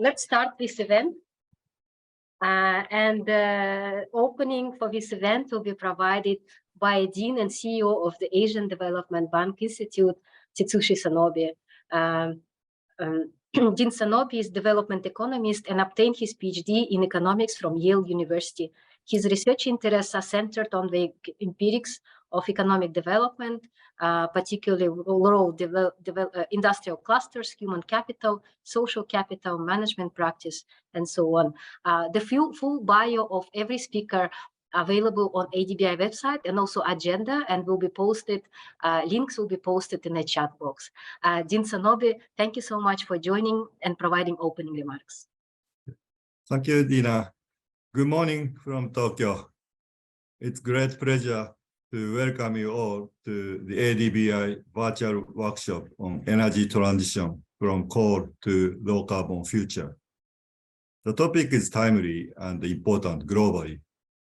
let's start this event. Opening for this event will be provided by Dean and CEO of the Asian Development Bank Institute, Titsushi Sanobe. Dean Sanobe is development economist and obtained his PhD in economics from Yale University. His research interests are centered on the empirics of economic development, particularly rural industrial clusters, human capital, social capital, management practice, and so on. The full bio of every speaker available on ADBI website and also agenda, and will be posted, links will be posted in the chat box. Dean Sanobe, thank you so much for joining and providing opening remarks. Thank you, Dina. Good morning from Tokyo. It's great pleasure to welcome you all to the ADBI virtual workshop on energy transition from coal to low carbon future. The topic is timely and important globally,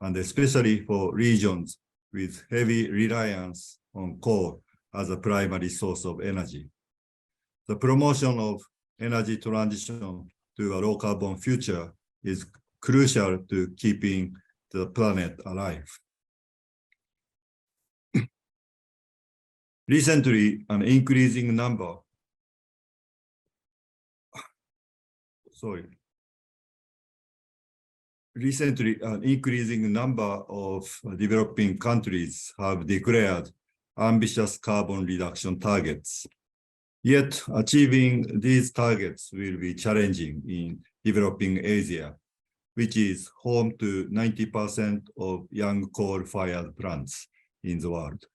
and especially for regions with heavy reliance on coal as a primary source of energy. The promotion of energy transition to a low carbon future is crucial to keeping the planet alive. Recently, an increasing number of developing countries have declared ambitious carbon reduction targets. Yet, achieving these targets will be challenging in developing Asia, which is home to 90% of young coal-fired plants in the world.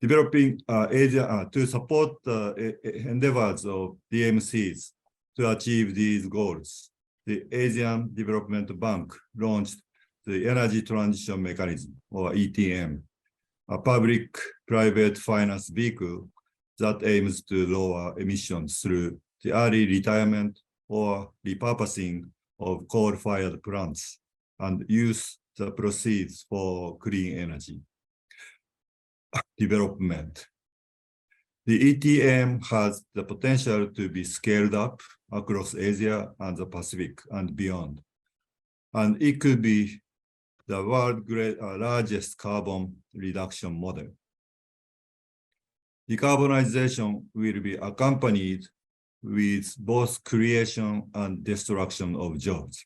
Developing Asia to support the endeavors of DMCs to achieve these goals, the Asian Development Bank launched the Energy Transition Mechanism, or ETM, a public-private finance vehicle that aims to lower emissions through the early retirement or repurposing of coal-fired plants and use the proceeds for clean energy development. The ETM has the potential to be scaled up across Asia and the Pacific and beyond, and it could be the world's largest carbon reduction model. Decarbonization will be accompanied with both creation and destruction of jobs.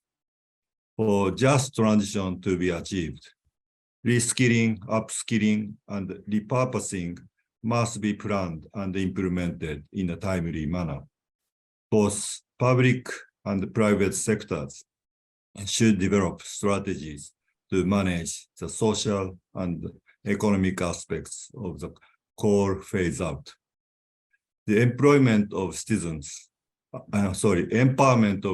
For just transition to be achieved, reskilling, upskilling, and repurposing must be planned and implemented in a timely manner. Both public and private sectors should develop strategies to manage the social and economic aspects of the coal phase out. The empowerment of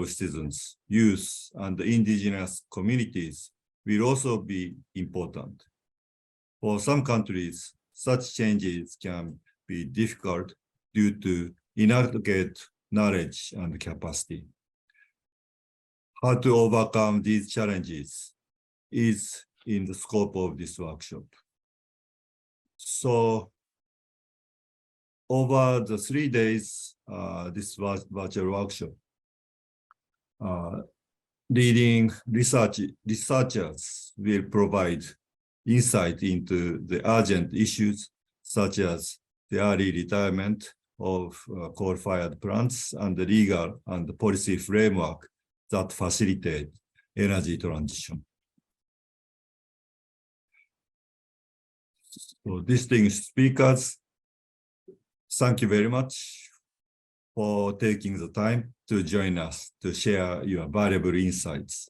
citizens, youth, and indigenous communities will also be important. For some countries, such changes can be difficult due to inadequate knowledge and capacity. How to overcome these challenges is in the scope of this workshop. So, over the 3 days, this virtual workshop, leading researchers will provide insight into the urgent issues such as the early retirement of coal-fired plants and the legal and policy framework that facilitate energy transition. So, distinguished speakers, thank you very much for taking the time to join us to share your valuable insights.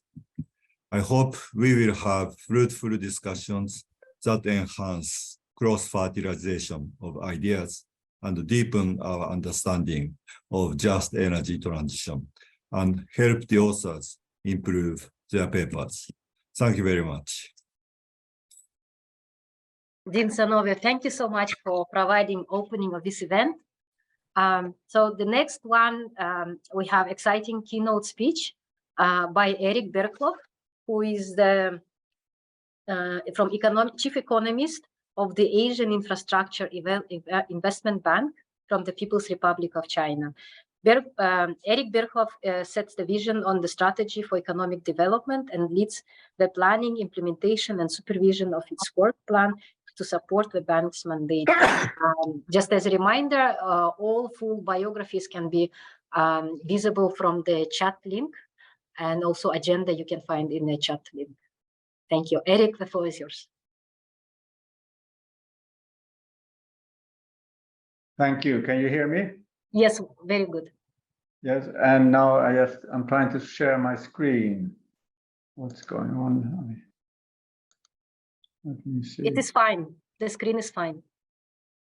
I hope we will have fruitful discussions that enhance cross-fertilization of ideas and deepen our understanding of just energy transition and help the authors improve their papers. Thank you very much. Dean Sanobe, thank you so much for providing opening of this event. So the next one, we have exciting keynote speech by Eric Berkloff, who is the chief economist of the Asian Infrastructure Investment Bank from the People's Republic of China. Erik Berghoff sets the vision on the strategy for economic development and leads the planning, implementation, and supervision of its work plan to support the bank's mandate. Just as a reminder, all full biographies can be visible from the chat link, and also agenda you can find in the chat link. Thank you. Erik, the floor is yours. Thank you. Can you hear me? Yes, very good. Yes, and now I'm trying to share my screen. What's going on? Let me see. It is fine. The screen is fine.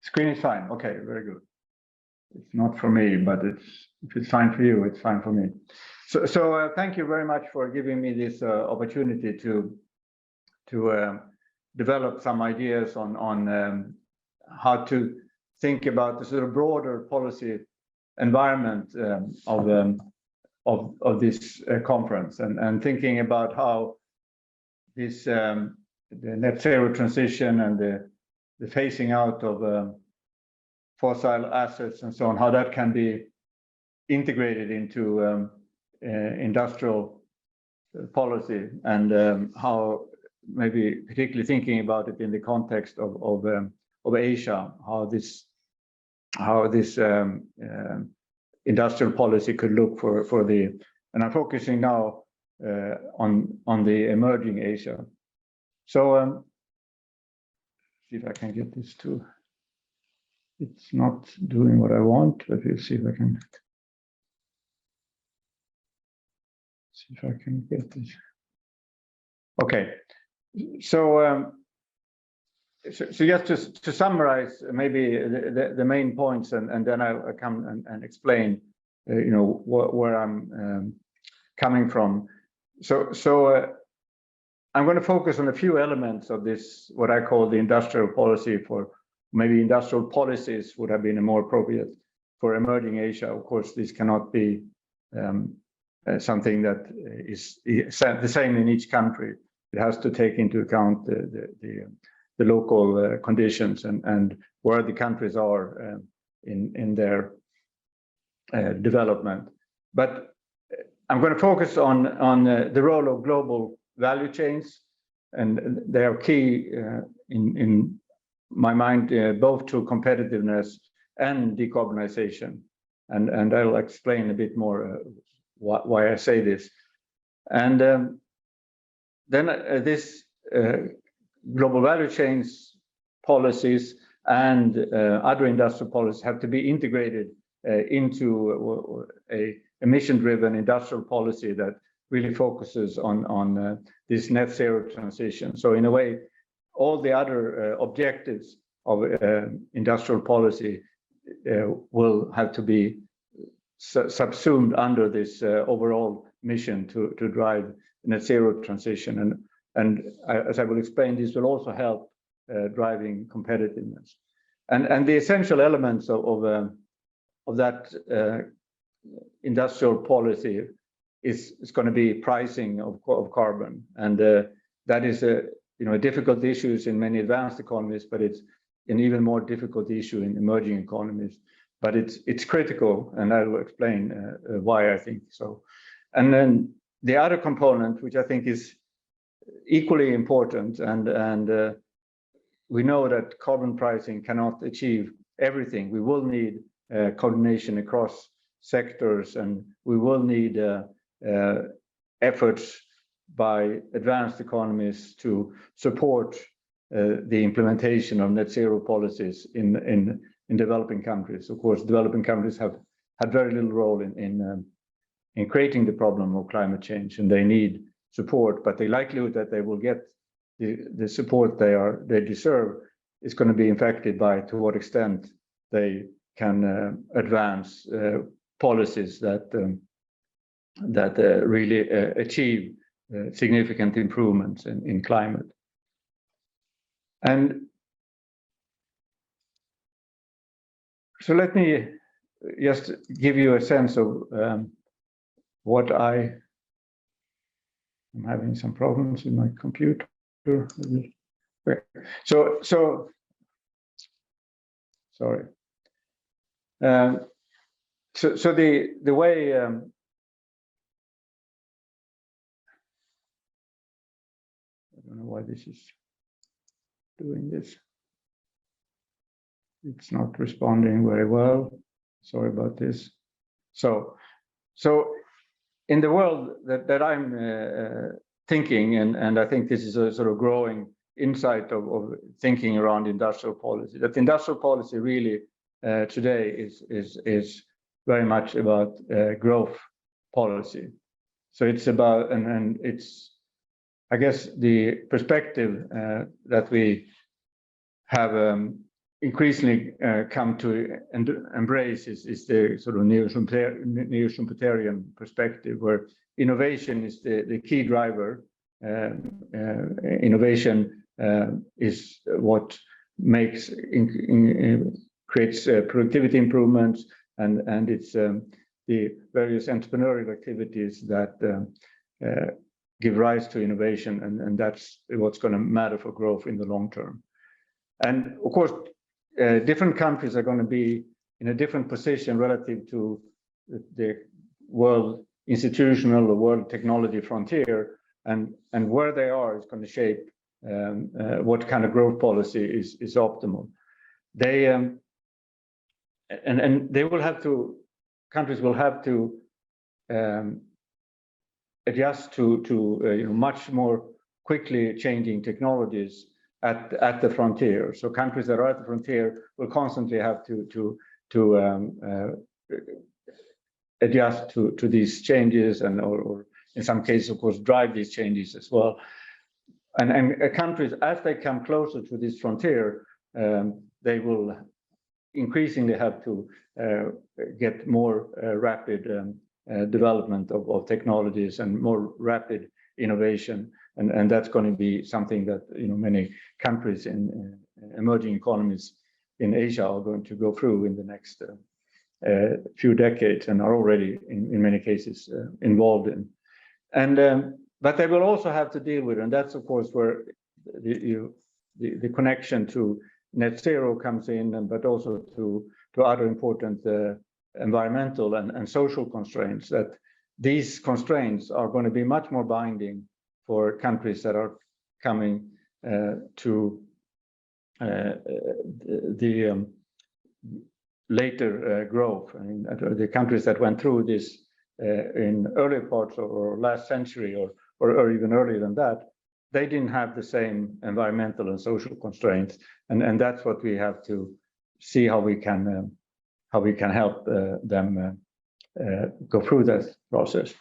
Screen is fine. Okay, very good. It's not for me, but if it's fine for you, it's fine for me. So thank you very much for giving me this opportunity to develop some ideas on how to think about the sort of broader policy environment of this conference, and thinking about how this the net zero transition and the phasing out of fossil assets and so on, how that can be integrated into industrial policy, and how maybe particularly thinking about it in the context of Asia, how this industrial policy could look for the, and I'm focusing now on the emerging Asia. So see if I can get this to, it's not doing what I want, but we'll see if I can get this. Okay, so just to summarize maybe the main points, and then I'll come and explain you know where I'm coming from. So I'm going to focus on a few elements of this, what I call the industrial policy, for maybe industrial policies would have been more appropriate for emerging Asia. Of course, this cannot be something that is the same in each country. It has to take into account the local conditions and where the countries are in their development. But I'm going to focus on the role of global value chains, and they are key in my mind, both to competitiveness and decarbonization. And I'll explain a bit more why I say this. And then this global value chains policies and other industrial policies have to be integrated into a emission-driven industrial policy that really focuses on this net zero transition. So in a way, all the other objectives of industrial policy will have to be subsumed under this overall mission to drive net zero transition. And as I will explain, this will also help driving competitiveness. And the essential elements of that industrial policy is going to be pricing of carbon, and that is a difficult issue in many advanced economies, but it's an even more difficult issue in emerging economies. But it's critical, and I will explain why I think so. And then the other component, which I think is equally important, and we know that carbon pricing cannot achieve everything. We will need coordination across sectors, and we will need efforts by advanced economies to support the implementation of net zero policies in developing countries. Of course, developing countries have had very little role in creating the problem of climate change, and they need support. But the likelihood that they will get the support they deserve is going to be affected by to what extent they can advance policies that really achieve significant improvements in climate. And so let me just give you a sense of what I'm having some problems with my computer. So sorry. So the way I don't know why this is doing this. It's not responding very well. Sorry about this. So in the world that I'm thinking, and I think this is a sort of growing insight of thinking around industrial policy, that industrial policy really today is very much about growth policy. So it's about, and it's, I guess, the perspective that we have increasingly come to embrace is the sort of neo-Schumpeterian perspective, where innovation is the key driver. Innovation is what makes creates productivity improvements, and it's the various entrepreneurial activities that give rise to innovation, and that's what's going to matter for growth in the long term. And of course, different countries are going to be in a different position relative to the world institutional or world technology frontier, and where they are is going to shape what kind of growth policy is optimal. They and they will have to, countries will have to adjust to much more quickly changing technologies at the frontier. So countries that are at the frontier will constantly have to adjust to these changes, and or in some cases, of course, drive these changes as well. And countries, as they come closer to this frontier, they will increasingly have to get more rapid development of technologies and more rapid innovation, and that's going to be something that many countries in emerging economies in Asia are going to go through in the next few decades, and are already in many cases involved in. And but they will also have to deal with, and that's of course where the connection to net zero comes in, and but also to other important environmental and social constraints, that these constraints are going to be much more binding for countries that are coming to the later growth. I mean, the countries that went through this in earlier parts or last century or even earlier than that, they didn't have the same environmental and social constraints, and that's what we have to see how we can help them go through that process.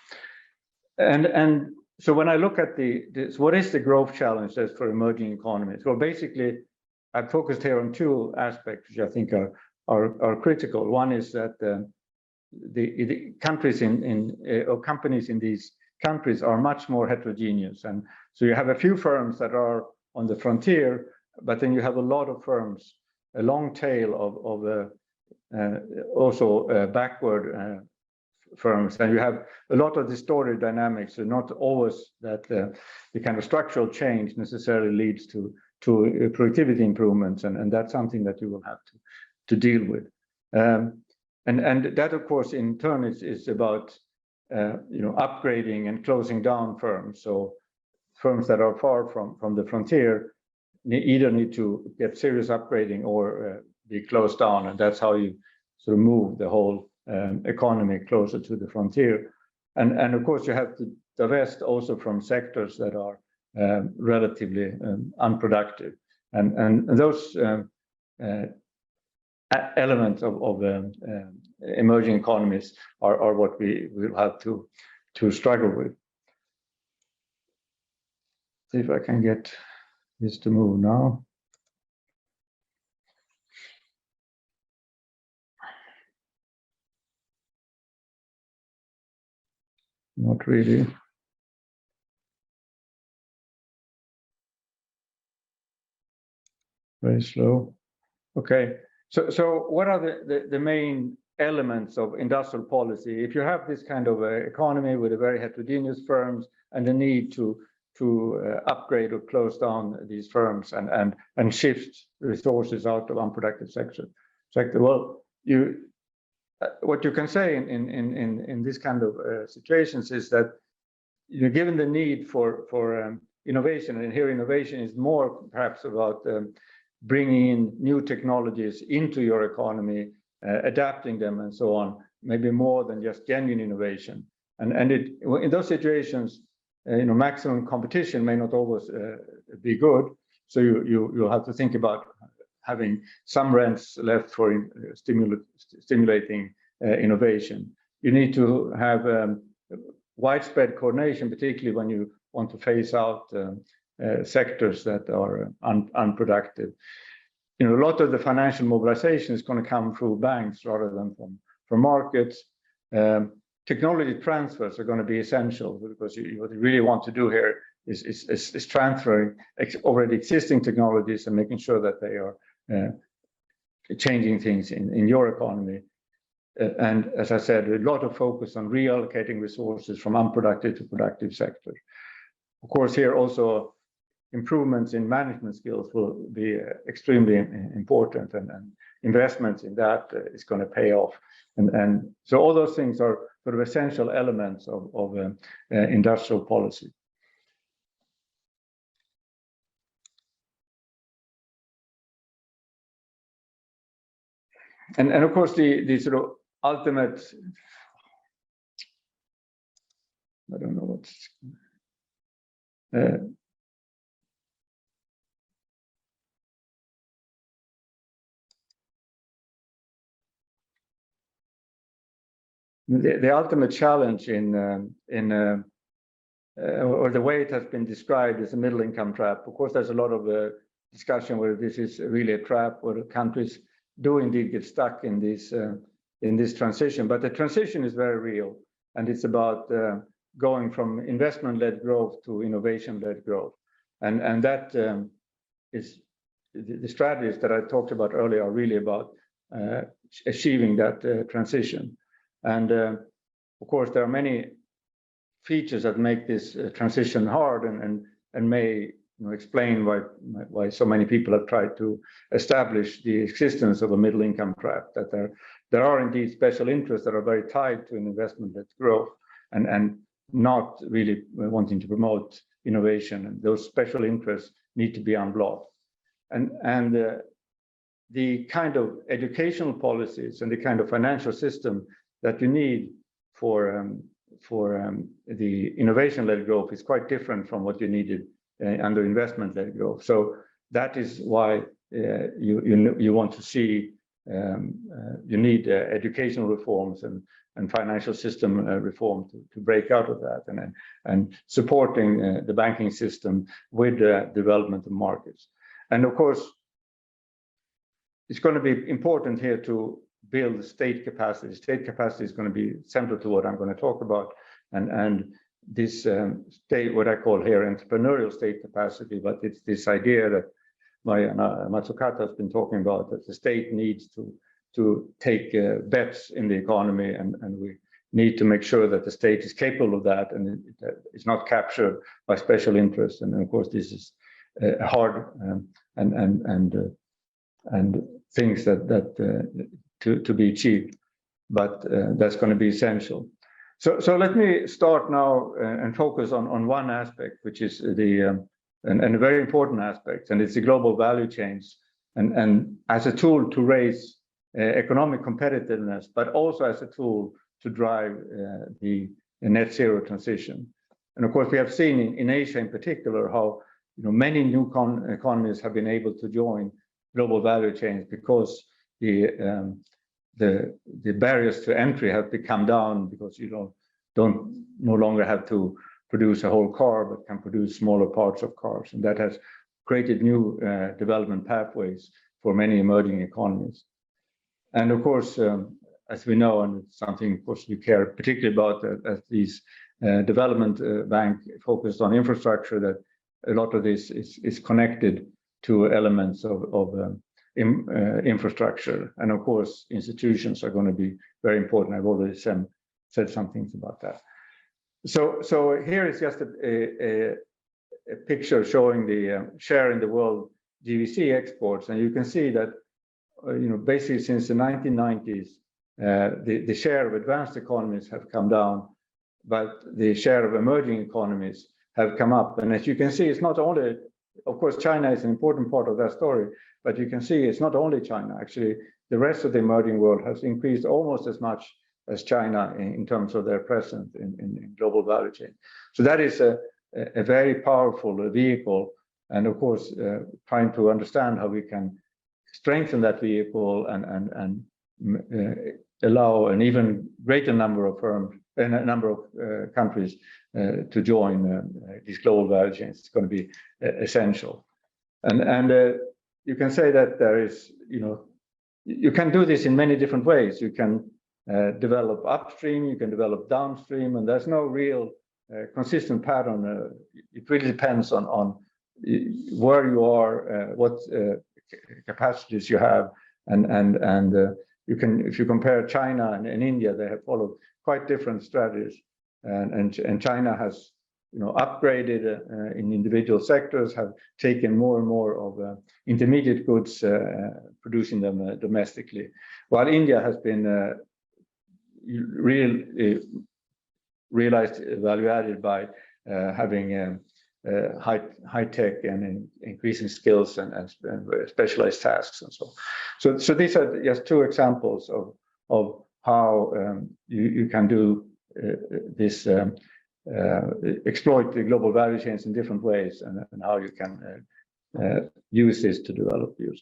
And so when I look at what is the growth challenges for emerging economies? Well, basically, I've focused here on two aspects which I think are critical. One is that the countries or companies in these countries are much more heterogeneous, and so you have a few firms that are on the frontier, but then you have a lot of firms, a long tail of also backward firms, and you have a lot of distorted dynamics. So not always that the kind of structural change necessarily leads to productivity improvements, and that's something that you will have to deal with. And that, of course, in turn is about upgrading and closing down firms. So firms that are far from the frontier either need to get serious upgrading or be closed down, and that's how you sort of move the whole economy closer to the frontier. And of course, you have to divest also from sectors that are relatively unproductive, and those elements of emerging economies are what we will have to struggle with. See if I can get this to move now. Not really. Very slow. Okay. So what are the main elements of industrial policy? If you have this kind of economy with a very heterogeneous firms and the need to upgrade or close down these firms and shift resources out of unproductive sector, well, what you can say in this kind of situations is that, given the need for innovation, and here innovation is more perhaps about bringing in new technologies into your economy, adapting them and so on, maybe more than just genuine innovation. And in those situations, maximum competition may not always be good. So you'll have to think about having some rents left for stimulating innovation. You need to have widespread coordination, particularly when you want to phase out sectors that are unproductive. A lot of the financial mobilization is going to come through banks rather than from markets. Technology transfers are going to be essential, because what you really want to do here is transferring already existing technologies and making sure that they are changing things in your economy. And as I said, a lot of focus on reallocating resources from unproductive to productive sectors. Of course, here also improvements in management skills will be extremely important, and investments in that is going to pay off. And so all those things are sort of essential elements of industrial policy. And of course, the sort of ultimate, I don't know what's, the ultimate challenge or the way it has been described is a middle income trap. Of course, there's a lot of discussion whether this is really a trap, or countries do indeed get stuck in this transition. But the transition is very real, and it's about going from investment-led growth to innovation-led growth, and that is the strategies that I talked about earlier are really about achieving that transition. And of course, there are many features that make this transition hard, and may explain why so many people have tried to establish the existence of a middle income trap. That there are indeed special interests that are very tied to an investment-led growth, and not really wanting to promote innovation, and those special interests need to be unblocked. And the kind of educational policies and the kind of financial system that you need for the innovation-led growth is quite different from what you needed under investment-led growth. So that is why you want to see, you need educational reforms and financial system reform to break out of that, and supporting the banking system with development of markets. And of course, it's going to be important here to build state capacity. State capacity is going to be central to what I'm going to talk about, and this state, what I call here entrepreneurial state capacity, but it's this idea that Matsukata has been talking about, that the state needs to take bets in the economy, and we need to make sure that the state is capable of that, and it's not captured by special interests. And of course, this is hard and things that to be achieved, but that's going to be essential. So let me start now and focus on one aspect, which is and a very important aspect, and it's the global value chains, and as a tool to raise economic competitiveness, but also as a tool to drive the net zero transition. And of course, we have seen in Asia in particular how many new economies have been able to join global value chains, because the barriers to entry have become down, because you don't no longer have to produce a whole car, but can produce smaller parts of cars, and that has created new development pathways for many emerging economies. And of course, as we know, and it's something of course you care particularly about as these development bank focused on infrastructure, that a lot of this is connected to elements of infrastructure, and of course institutions are going to be very important. I've already said some things about that. So here is just a picture showing the share in the world GVC exports, and you can see that basically since the 1990s, the share of advanced economies have come down, but the share of emerging economies have come up. And as you can see, it's not only, of course, China is an important part of that story, but you can see it's not only China. Actually, the rest of the emerging world has increased almost as much as China in terms of their presence in global value chain. So that is a very powerful vehicle. And of course, trying to understand how we can strengthen that vehicle and allow an even greater number of firms and a number of countries to join these global value chains. It's going to be essential. And you can say that there is, you can do this in many different ways. You can develop upstream, you can develop downstream, and there's no real consistent pattern. It really depends on where you are, what capacities you have, and you can, if you compare China and India, they have followed quite different strategies, and China has upgraded in individual sectors, have taken more and more of intermediate goods, producing them domestically, while India has been realized value added by having high tech and increasing skills and specialized tasks and so on. So these are just two examples of how you can do this, exploit the global value chains in different ways, and how you can use this to develop use.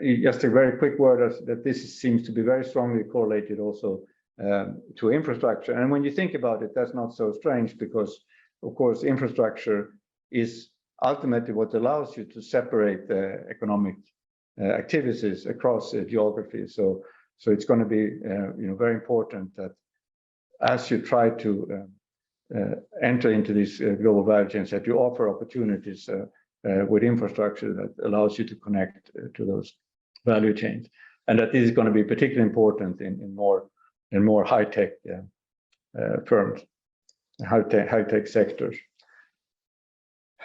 Just a very quick word that this seems to be very strongly correlated also to infrastructure. And when you think about it, that's not so strange, because of course infrastructure is ultimately what allows you to separate the economic activities across geography. So it's going to be very important that as you try to enter into these global value chains, that you offer opportunities with infrastructure that allows you to connect to those value chains, and that this is going to be particularly important in more high-tech firms, high-tech sectors.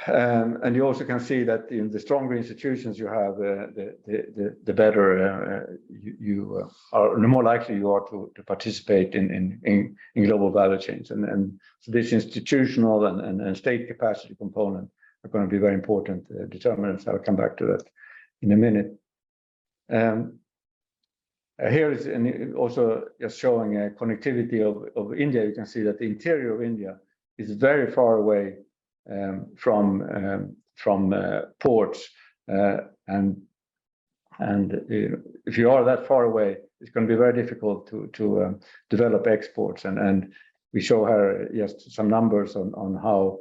And you also can see that the stronger institutions you have, the better you are, the more likely you are to participate in global value chains. And so this institutional and state capacity component are going to be very important determinants. I'll come back to that in a minute. Here is also just showing a connectivity of India. You can see that the interior of India is very far away from ports, and if you are that far away, it's going to be very difficult to develop exports. And we show here just some numbers on how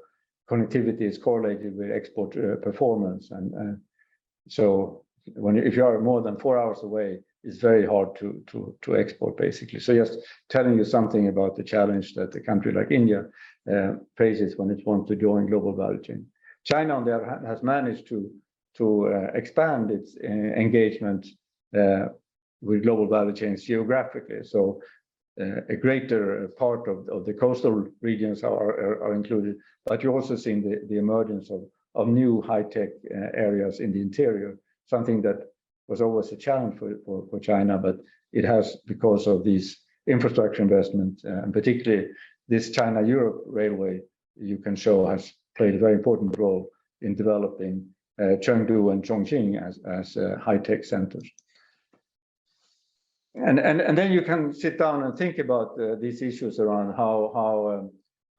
connectivity is correlated with export performance. And so if you are more than 4 hours away, it's very hard to export, basically. So just telling you something about the challenge that a country like India faces when it wants to join global value chain. China, on the other hand, has managed to expand its engagement with global value chains geographically. So a greater part of the coastal regions are included, but you also see the emergence of new high-tech areas in the interior, something that was always a challenge for China, but it has, because of these infrastructure investments, and particularly this China-Europe railway, you can show has played a very important role in developing Chengdu and Chongqing as high-tech centers. And then you can sit down and think about these issues around how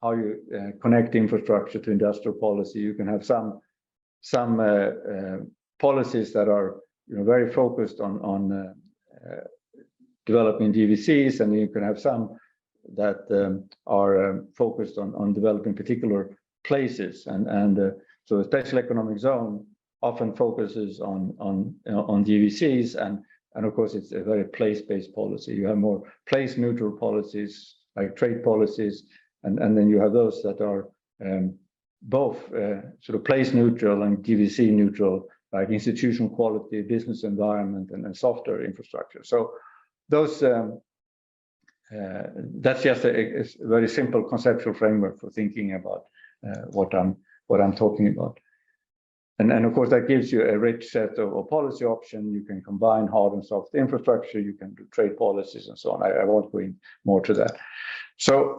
you connect infrastructure to industrial policy. You can have some policies that are very focused on developing DVCs, and you can have some that are focused on developing particular places. And so a special economic zone often focuses on DVCs, and of course it's a very place-based policy. You have more place-neutral policies like trade policies, and then you have those that are both sort of place-neutral and DVC-neutral, like institutional quality, business environment, and software infrastructure. So those that's just a very simple conceptual framework for thinking about what I'm talking about. And of course, that gives you a rich set of policy options. You can combine hard and soft infrastructure, you can do trade policies and so on. I won't go in more to that. So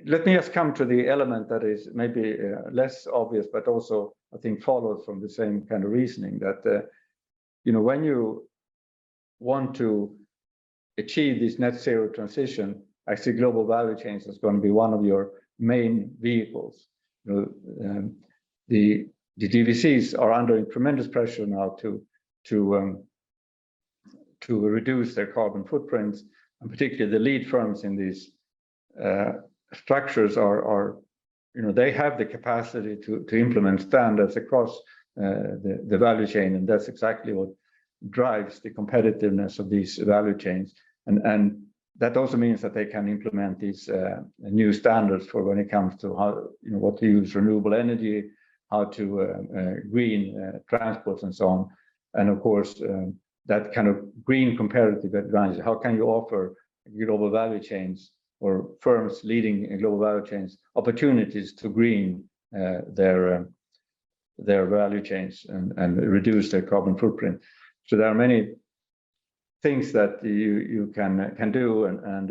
let me just come to the element that is maybe less obvious, but also I think follows from the same kind of reasoning that, when you want to achieve this net zero transition, actually global value chains is going to be one of your main vehicles. The DVCs are under tremendous pressure now to reduce their carbon footprints, and particularly the lead firms in these structures are they have the capacity to implement standards across the value chain, and that's exactly what drives the competitiveness of these value chains. And that also means that they can implement these new standards for when it comes to how what to use renewable energy, how to green transports and so on. And of course, that kind of green comparative advantage, how can you offer global value chains or firms leading in global value chains opportunities to green their value chains and reduce their carbon footprint. So there are many things that you can do, and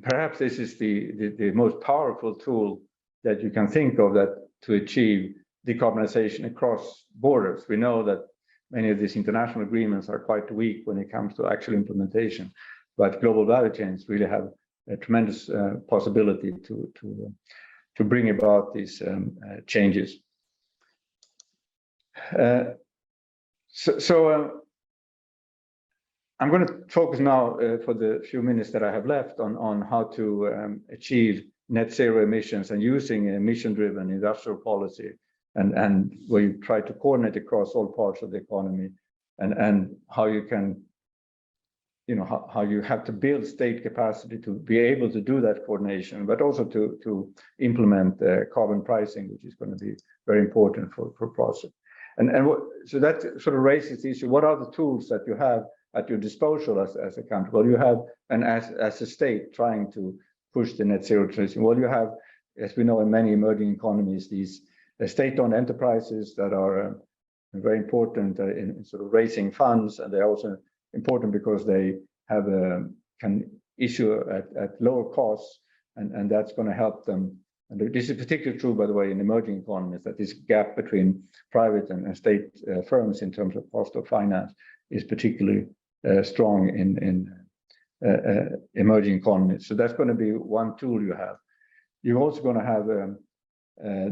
perhaps this is the most powerful tool that you can think of that to achieve decarbonization across borders. We know that many of these international agreements are quite weak when it comes to actual implementation, but global value chains really have a tremendous possibility to bring about these changes. I'm going to focus now for the few minutes that I have left on how to achieve net zero emissions and using emission-driven industrial policy, and where you try to coordinate across all parts of the economy, and how you can, how you have to build state capacity to be able to do that coordination, but also to implement carbon pricing, which is going to be very important for process. So that sort of raises the issue: what are the tools that you have at your disposal as a country? Well, you have, and as a state trying to push the net zero transition, well, you have, as we know in many emerging economies, these state-owned enterprises that are very important in sort of raising funds, and they're also important because they have can issue at lower costs, and that's going to help them. And this is particularly true, by the way, in emerging economies, that this gap between private and state firms in terms of cost of finance is particularly strong in emerging economies. So that's going to be one tool you have. You're also going to have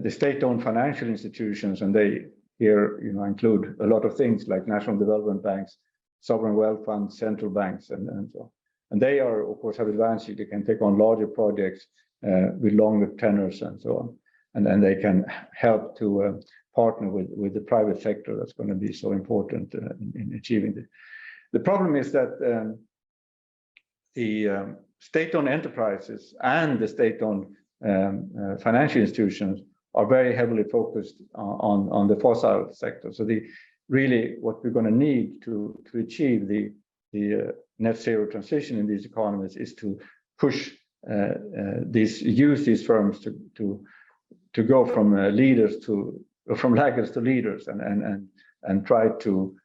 the state-owned financial institutions, and they here include a lot of things like national development banks, sovereign wealth funds, central banks, and so on. And they are, of course, have advantage. They can take on larger projects with longer tenors and so on, and then they can help to partner with the private sector. That's going to be so important in achieving this. The problem is that the state-owned enterprises and the state-owned financial institutions are very heavily focused on the fossil sector. So really what we're going to need to achieve the net zero transition in these economies is to push use these firms to go from laggards to leaders, and try to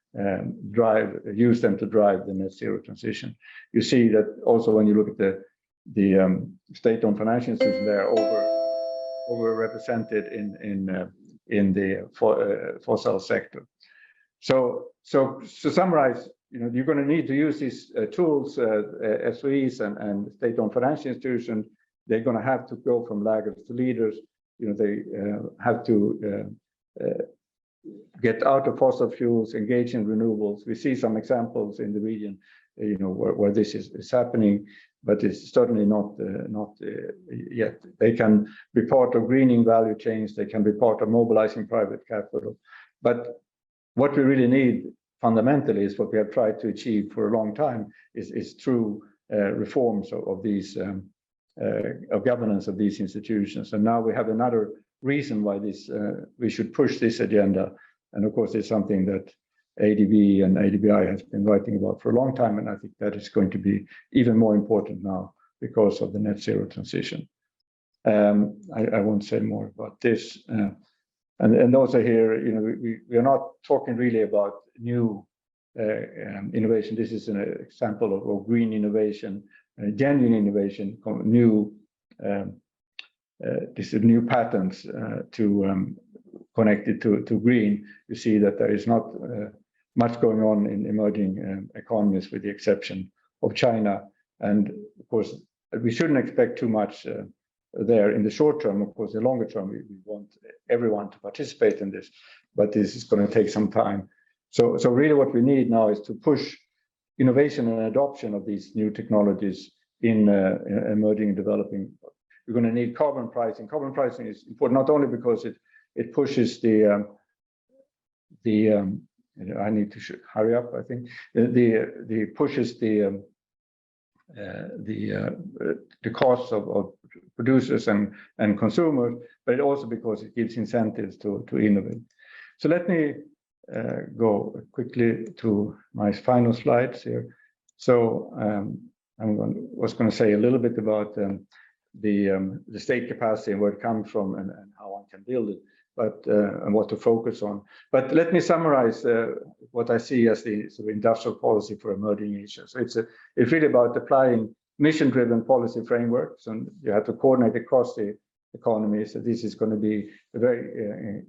use them to drive the net zero transition. You see that also when you look at the state-owned financial institutions, they are overrepresented in the fossil sector. So to summarize, you're going to need to use these tools, SOEs and state-owned financial institutions. They're going to have to go from laggards to leaders. They have to get out of fossil fuels, engage in renewables. We see some examples in the region, where this is happening, but it's certainly not yet. They can be part of greening value chains. They can be part of mobilizing private capital. But what we really need fundamentally is what we have tried to achieve for a long time is true reforms of these of governance of these institutions. And now we have another reason why we should push this agenda. And of course, it's something that ADB and ADBI has been writing about for a long time, and I think that is going to be even more important now because of the net zero transition. I won't say more about this. And also here, we are not talking really about new innovation. This is an example of green innovation, genuine innovation, this is new patterns connected to green. You see that there is not much going on in emerging economies, with the exception of China. And of course, we shouldn't expect too much there in the short term. Of course, the longer term, we want everyone to participate in this, but this is going to take some time. So really what we need now is to push innovation and adoption of these new technologies in emerging and developing. We're going to need carbon pricing. Carbon pricing is important not only because it pushes the I need to hurry up. I think the pushes the costs of producers and consumers, but also because it gives incentives to innovate. So let me go quickly to my final slides here. So was going to say a little bit about the state capacity and where it comes from and how one can build it, but and what to focus on. But let me summarize what I see as the sort of industrial policy for emerging Asia. So it's really about applying mission-driven policy frameworks, and you have to coordinate across the economy. So this is going to be a very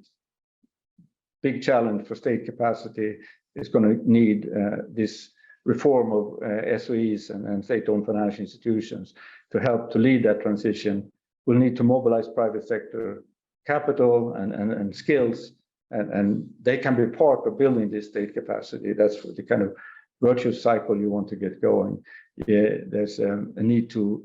big challenge for state capacity. It's going to need this reform of SOEs and state-owned financial institutions to help to lead that transition. We'll need to mobilize private sector capital and skills, and they can be part of building this state capacity. That's the kind of virtuous cycle you want to get going. There's a need to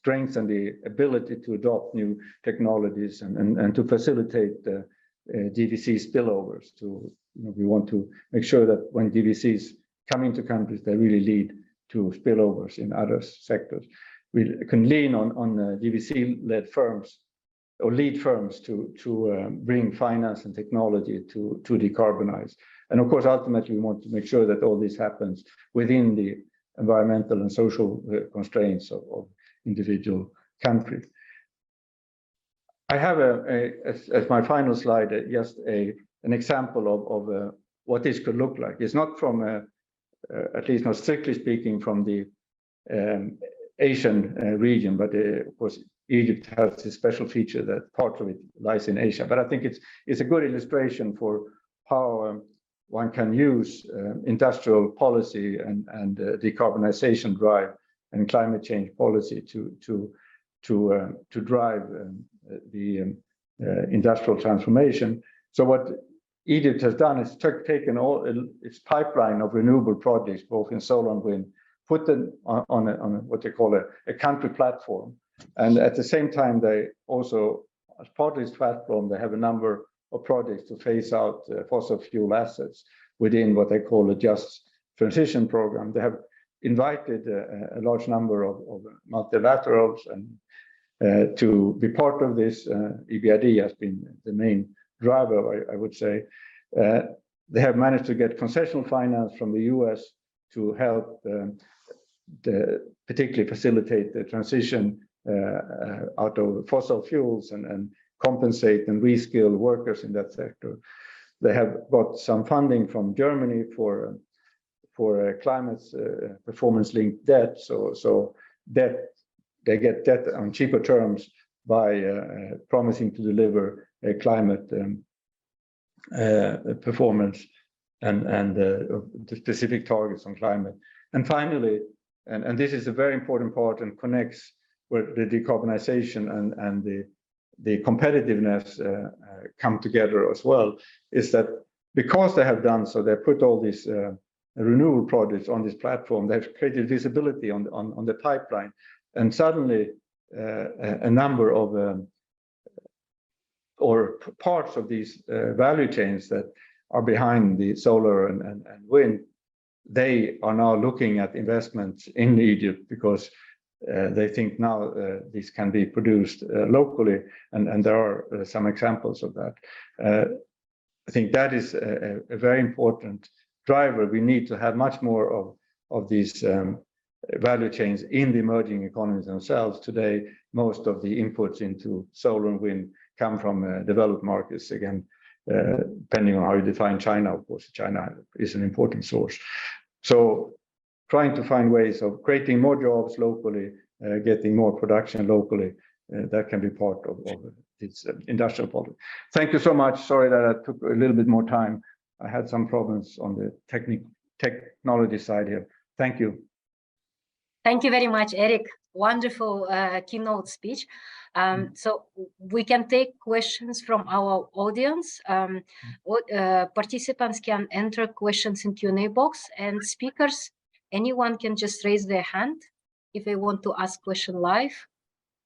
strengthen the ability to adopt new technologies and to facilitate DVC spillovers. We want to make sure that when DVCs come into countries, they really lead to spillovers in other sectors. We can lean on DVC-led firms or lead firms to bring finance and technology to decarbonize. And of course, ultimately, we want to make sure that all this happens within the environmental and social constraints of individual countries. I have as my final slide, just an example of what this could look like. It's not from, at least not strictly speaking, from the Asian region, but of course, Egypt has a special feature that part of it lies in Asia. But I think it's a good illustration for how one can use industrial policy and decarbonization drive and climate change policy to drive the industrial transformation. So what Egypt has done is taken all its pipeline of renewable projects, both in solar and wind, put them on what they call a country platform. And at the same time, they also, as part of this platform, they have a number of projects to phase out fossil fuel assets within what they call a just transition program. They have invited a large number of multilaterals and to be part of this. EBRD has been the main driver, I would say. They have managed to get concessional finance from the US to help particularly facilitate the transition out of fossil fuels and compensate and reskill workers in that sector. They have got some funding from Germany for climate performance-linked debt. So debt, they get debt on cheaper terms by promising to deliver a climate performance and the specific targets on climate. And finally, and this is a very important part and connects where the decarbonization and the competitiveness come together as well, is that because they have done so, they put all these renewable projects on this platform, they've created visibility on the pipeline, and suddenly a number of or parts of these value chains that are behind the solar and wind, they are now looking at investments in Egypt because they think now this can be produced locally, and there are some examples of that. I think that is a very important driver. We need to have much more of these value chains in the emerging economies themselves. Today, most of the inputs into solar and wind come from developed markets, again, depending on how you define China. Of course, China is an important source. So trying to find ways of creating more jobs locally, getting more production locally, that can be part of this industrial policy. Thank you so much. Sorry that I took a little bit more time. I had some problems on the technology side here. Thank you. Thank you very much, Eric. Wonderful keynote speech. So we can take questions from our audience. Participants can enter questions in Q&A box, and speakers, anyone can just raise their hand if they want to ask question live,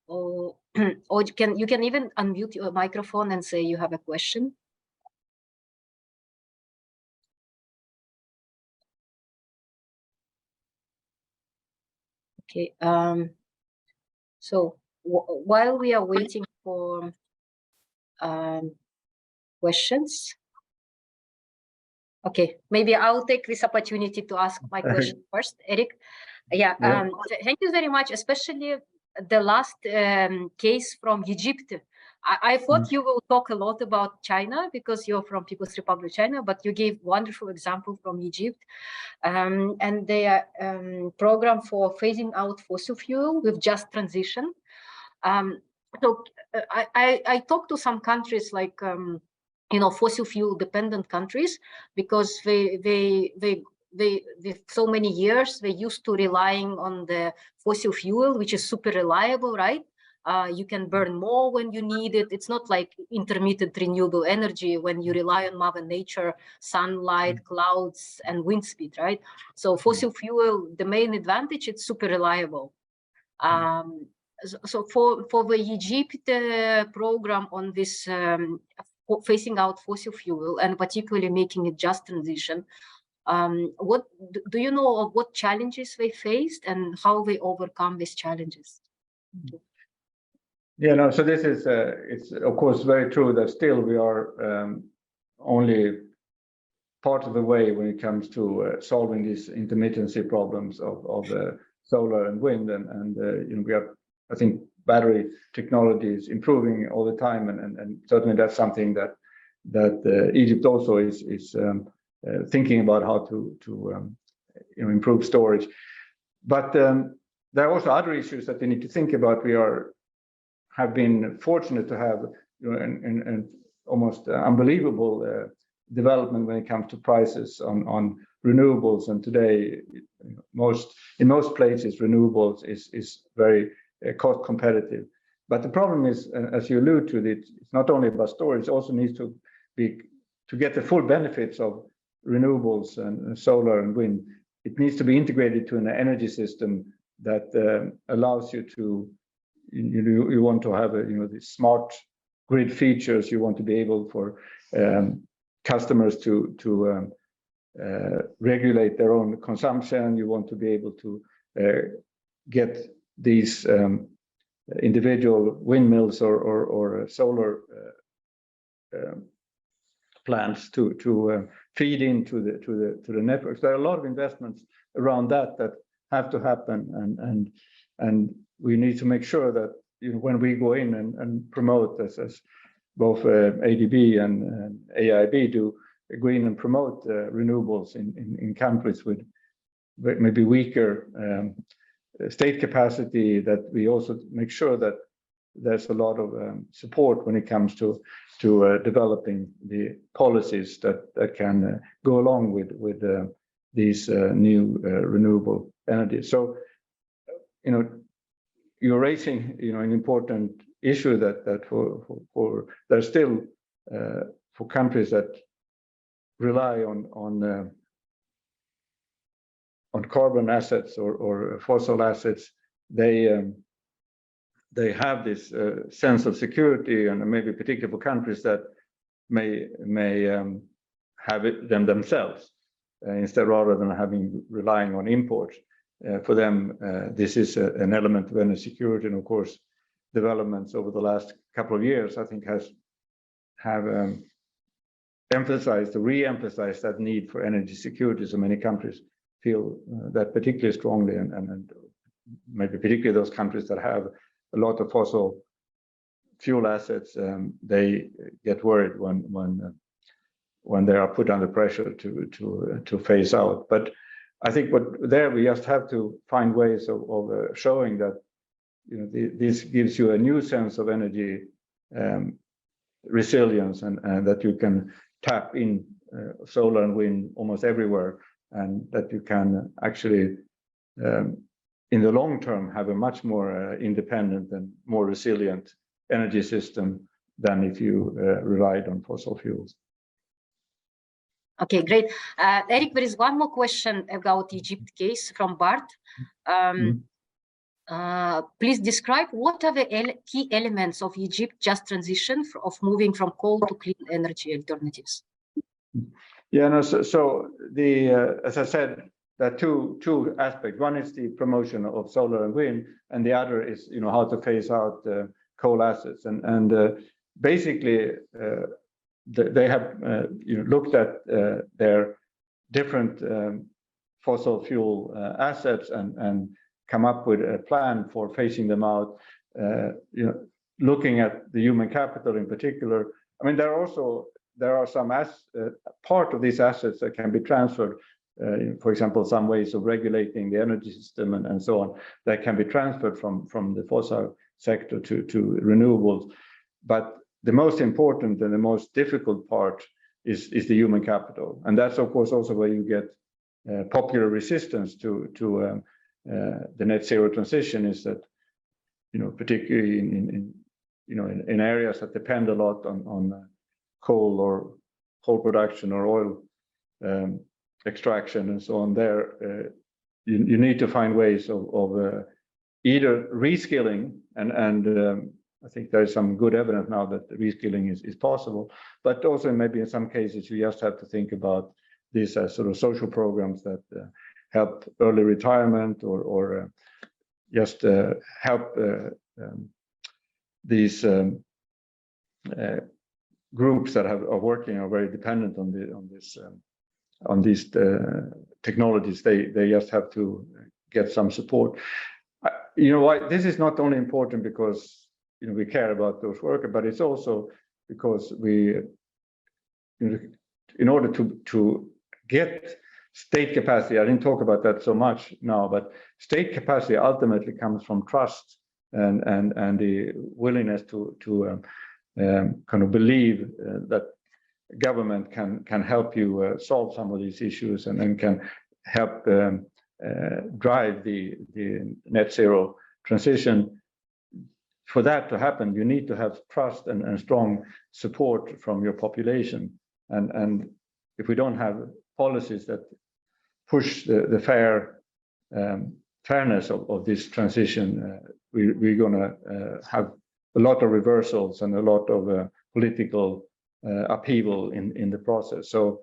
or you can even unmute your microphone and say you have a question. Okay. So while we are waiting for questions, okay, maybe I'll take this opportunity to ask my question first, Eric. Yeah. Thank you very much, especially the last case from Egypt. I thought you will talk a lot about China because you're from People's Republic of China, but you gave wonderful example from Egypt and their program for phasing out fossil fuel with just transition. So I talked to some countries like fossil fuel dependent countries, because they so many years they used to relying on the fossil fuel, which is super reliable, right? You can burn more when you need it. It's not like intermittent renewable energy when you rely on Mother Nature, sunlight, clouds, and wind speed, right? So fossil fuel, the main advantage, it's super reliable. So for the Egypt program on this phasing out fossil fuel, and particularly making it just transition, what do you know of what challenges they faced and how they overcome these challenges? Yeah, no, so this is, it's of course very true that still we are only part of the way when it comes to solving these intermittency problems of solar and wind, and we have, I think, battery technology is improving all the time, and certainly that's something that Egypt also is thinking about how to improve storage. But there are also other issues that we need to think about. We have been fortunate to have an almost unbelievable development when it comes to prices on renewables, and today in most places renewables is very cost competitive. But the problem is, as you allude to, it's not only about storage, it also needs to be, to get the full benefits of renewables and solar and wind, it needs to be integrated to an energy system that allows you to, you want to have the smart grid features. You want to be able for customers to regulate their own consumption. You want to be able to get these individual windmills or solar plants to feed into the networks. There are a lot of investments around that have to happen, and we need to make sure that when we go in and promote, as both ADB and AIB do, go in and promote renewables in countries with maybe weaker state capacity, that we also make sure that there's a lot of support when it comes to developing the policies that can go along with these new renewable energies. So, you're raising an important issue that for there's still for countries that rely on carbon assets or fossil assets, they have this sense of security, and maybe particularly for countries that may have it themselves instead, rather than relying on imports. For them, this is an element of energy security, and of course, developments over the last couple of years, I think, have emphasized or re-emphasized that need for energy security. So many countries feel that particularly strongly, and maybe particularly those countries that have a lot of fossil fuel assets, they get worried when they are put under pressure to phase out. But I think we just have to find ways of showing that this gives you a new sense of energy resilience, and that you can tap in solar and wind almost everywhere, and that you can actually in the long term have a much more independent and more resilient energy system than if you relied on fossil fuels. Okay, great. Eric, there is one more question about Egypt case from Bart. Please describe what are the key elements of Egypt just transition of moving from coal to clean energy alternatives? Yeah, no, so the as I said, there are two aspects. One is the promotion of solar and wind, and the other is how to phase out coal assets. And basically they have looked at their different fossil fuel assets and come up with a plan for phasing them out. Looking at the human capital in particular. I mean, there are some part of these assets that can be transferred. For example, some ways of regulating the energy system and so on that can be transferred from the fossil sector to renewables. But the most important and the most difficult part is the human capital, and that's of course also where you get popular resistance to the net zero transition. Is that particularly in areas that depend a lot on coal production or oil extraction and so on. There you need to find ways of either reskilling and I think there is some good evidence now that reskilling is possible, but also maybe in some cases you just have to think about these as sort of social programs that help early retirement or just help these groups that are working are very dependent on these technologies. They just have to get some support. Why this is not only important because we care about those workers, but it's also because we, in order to get state capacity, I didn't talk about that so much now, but state capacity ultimately comes from trust and the willingness to kind of believe that government can help you solve some of these issues and can help drive the net zero transition. For that to happen, you need to have trust and strong support from your population. And if we don't have policies that push the fairness of this transition, we're going to have a lot of reversals and a lot of political upheaval in the process. So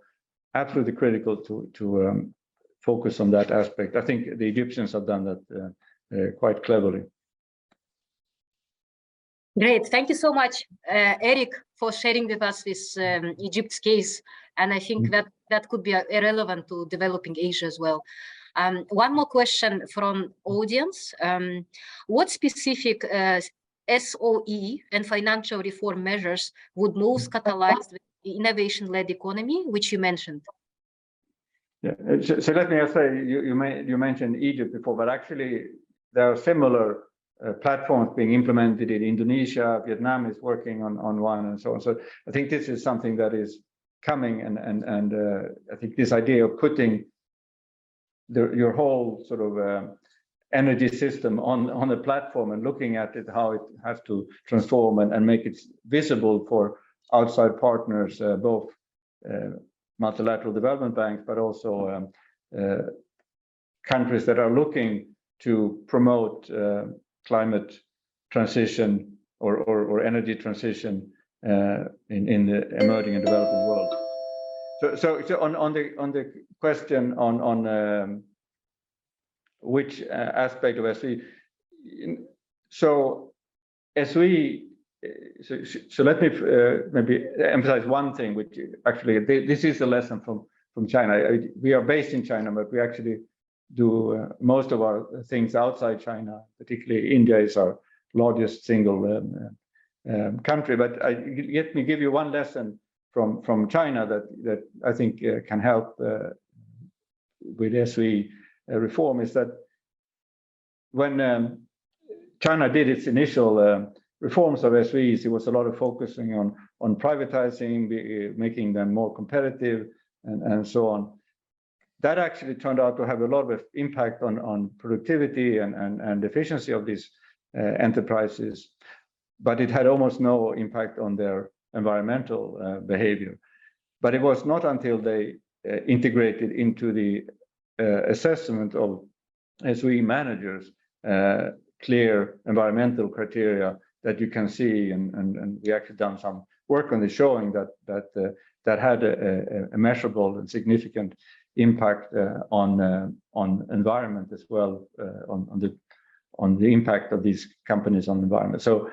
absolutely critical to focus on that aspect. I think the Egyptians have done that quite cleverly. Great, thank you so much, Eric, for sharing with us this Egypt's case. And I think that could be irrelevant to developing Asia as well. One more question from audience. What specific SOE and financial reform measures would most catalyze the innovation-led economy, which you mentioned? Yeah, so let me just say, you mentioned Egypt before, but actually there are similar platforms being implemented in Indonesia. Vietnam is working on one, and so on. So I think this is something that is coming, and I think this idea of putting your whole sort of energy system on a platform and looking at it, how it has to transform and make it visible for outside partners, both multilateral development banks, but also countries that are looking to promote climate transition or energy transition in the emerging and developing world. So on the question on which aspect of SOE, so SOE. So let me maybe emphasize one thing, which actually this is a lesson from China. We are based in China, but we actually do most of our things outside China. Particularly India is our largest single country. But let me give you one lesson from China that I think can help with SOE reform, is that when China did its initial reforms of SOEs, there was a lot of focusing on privatizing, making them more competitive, and so on. That actually turned out to have a lot of impact on productivity and efficiency of these enterprises, but it had almost no impact on their environmental behavior. But it was not until they integrated into the assessment of SOE managers clear environmental criteria that you can see, and we actually done some work on this showing that had a measurable and significant impact on environment as well, on the impact of these companies on the environment. So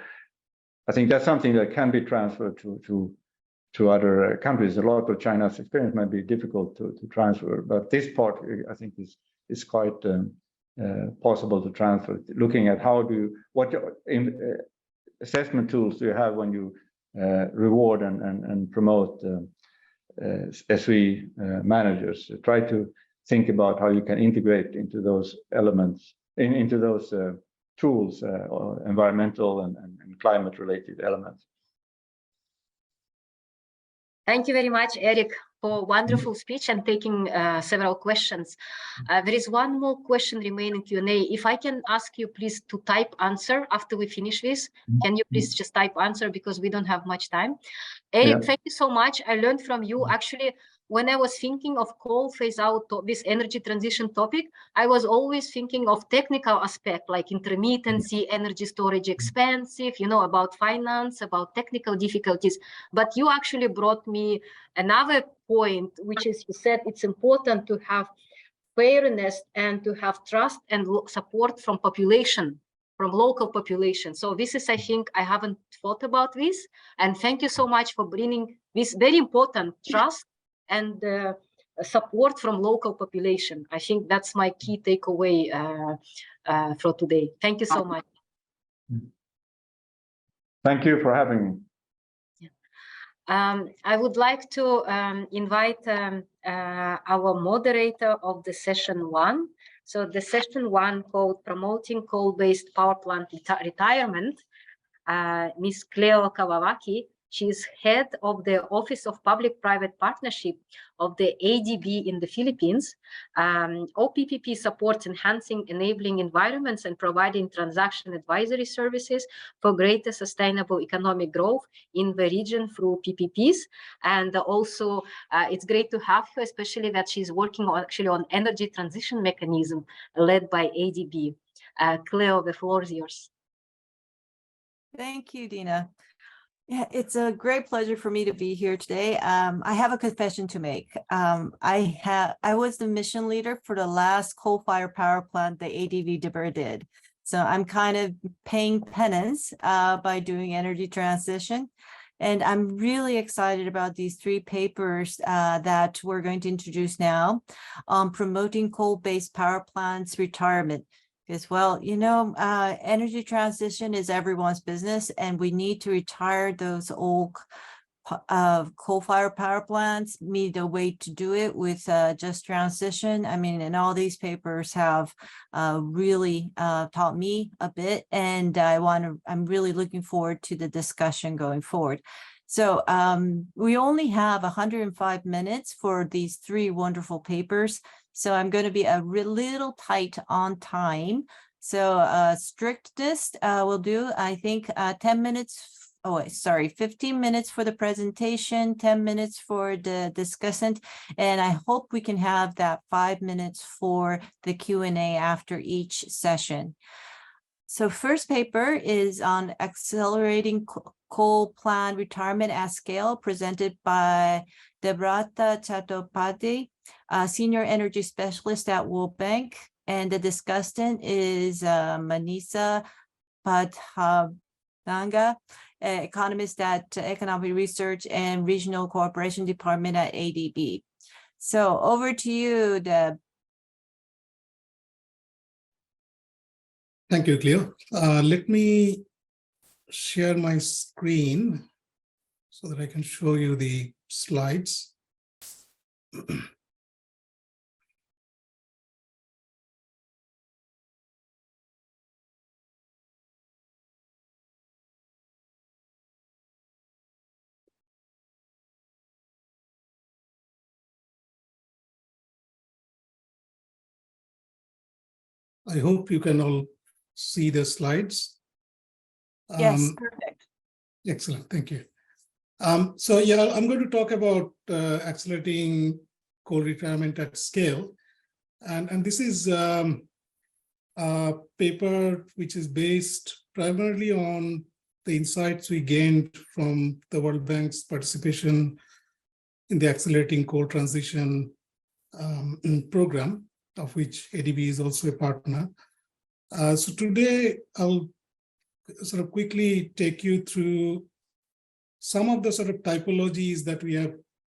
I think that's something that can be transferred to other countries. A lot of China's experience might be difficult to transfer, but this part I think is quite possible to transfer. Looking at what assessment tools do you have when you reward and promote SOE managers? Try to think about how you can integrate into those elements, into those tools, or environmental and climate-related elements. Thank you very much, Eric, for a wonderful speech and taking several questions. There is one more question remaining Q&A. If I can ask you, please, to type answer after we finish this. Can you please just type answer, because we don't have much time. Eric, thank you so much. I learned from you. Actually, when I was thinking of coal phase out, this energy transition topic, I was always thinking of technical aspect, like intermittency, energy storage expensive, about finance, about technical difficulties. But you actually brought me another point, which is, you said it's important to have fairness and to have trust and support from population, from local population. So this is, I think, I haven't thought about this. And thank you so much for bringing this very important trust and support from local population. I think that's my key takeaway for today. Thank you so much. Thank you for having me. I would like to invite our moderator of the session 1. So the session 1 called Promoting Coal-Based Power Plant Retirement, Ms. Cleo Kawawaki. She is head of the Office of Public-Private Partnership of the ADB in the Philippines. OPPP supports enhancing enabling environments and providing transaction advisory services for greater sustainable economic growth in the region through PPPs. And also, it's great to have her, especially that she's working on energy transition mechanism led by ADB. Cleo, the floor is yours. Thank you, Dina. Yeah, it's a great pleasure for me to be here today. I have a confession to make. I was the mission leader for the last coal-fired power plant the ADB did. So I'm kind of paying penance by doing energy transition. And I'm really excited about these 3 papers that we're going to introduce now on promoting coal-based power plants retirement. As well, energy transition is everyone's business, and we need to retire those old coal-fired power plants. Need a way to do it with just transition. I mean, and all these papers have really taught me a bit, and I'm really looking forward to the discussion going forward. So we only have 105 minutes for these 3 wonderful papers. So I'm going to be a little tight on time. So strictness will do, I think, 10 minutes. 15 minutes for the presentation, 10 minutes for the discussant. And I hope we can have that 5 minutes for the Q&A after each session. So first paper is on accelerating coal plant retirement at scale, presented by Debrata Chattopadhyay, Senior Energy Specialist at World Bank. And the discussant is Manisa Padhabanga, economist at Economic Research and Regional Cooperation Department at ADB. So over to you, Deb. Thank you, Cleo. Let me share my screen so that I can show you the slides. I hope you can all see the slides. Yes, perfect. Excellent, thank you. So yeah, I'm going to talk about accelerating coal retirement at scale. And this is a paper which is based primarily on the insights we gained from the World Bank's participation in the Accelerating Coal Transition program, of which ADB is also a partner. So today I'll sort of quickly take you through some of the sort of typologies that we have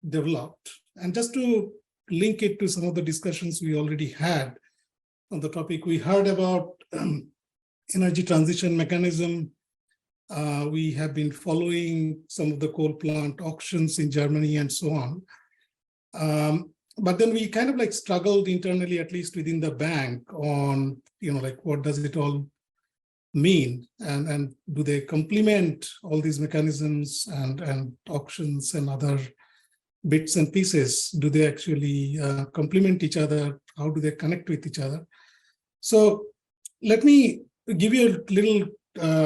developed. And just to link it to some of the discussions we already had on the topic, we heard about energy transition mechanism. We have been following some of the coal plant auctions in Germany and so on. But then we kind of like struggled internally, at least within the bank, on, like what does it all mean, and do they complement all these mechanisms and auctions and other bits and pieces? Do they actually complement each other? How do they connect with each other? So let me give you a little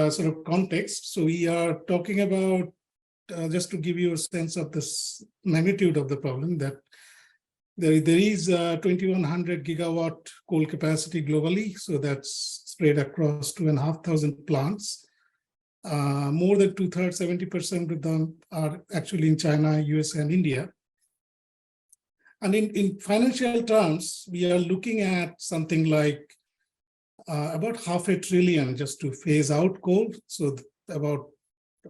sort of context. So we are talking about, just to give you a sense of this magnitude of the problem, that there is 2,100 gigawatt coal capacity globally. So that's spread across 2,500 plants. More than 2/3, 70% of them are actually in China, US, and India. And in financial terms, we are looking at something like about $500 billion just to phase out coal. So about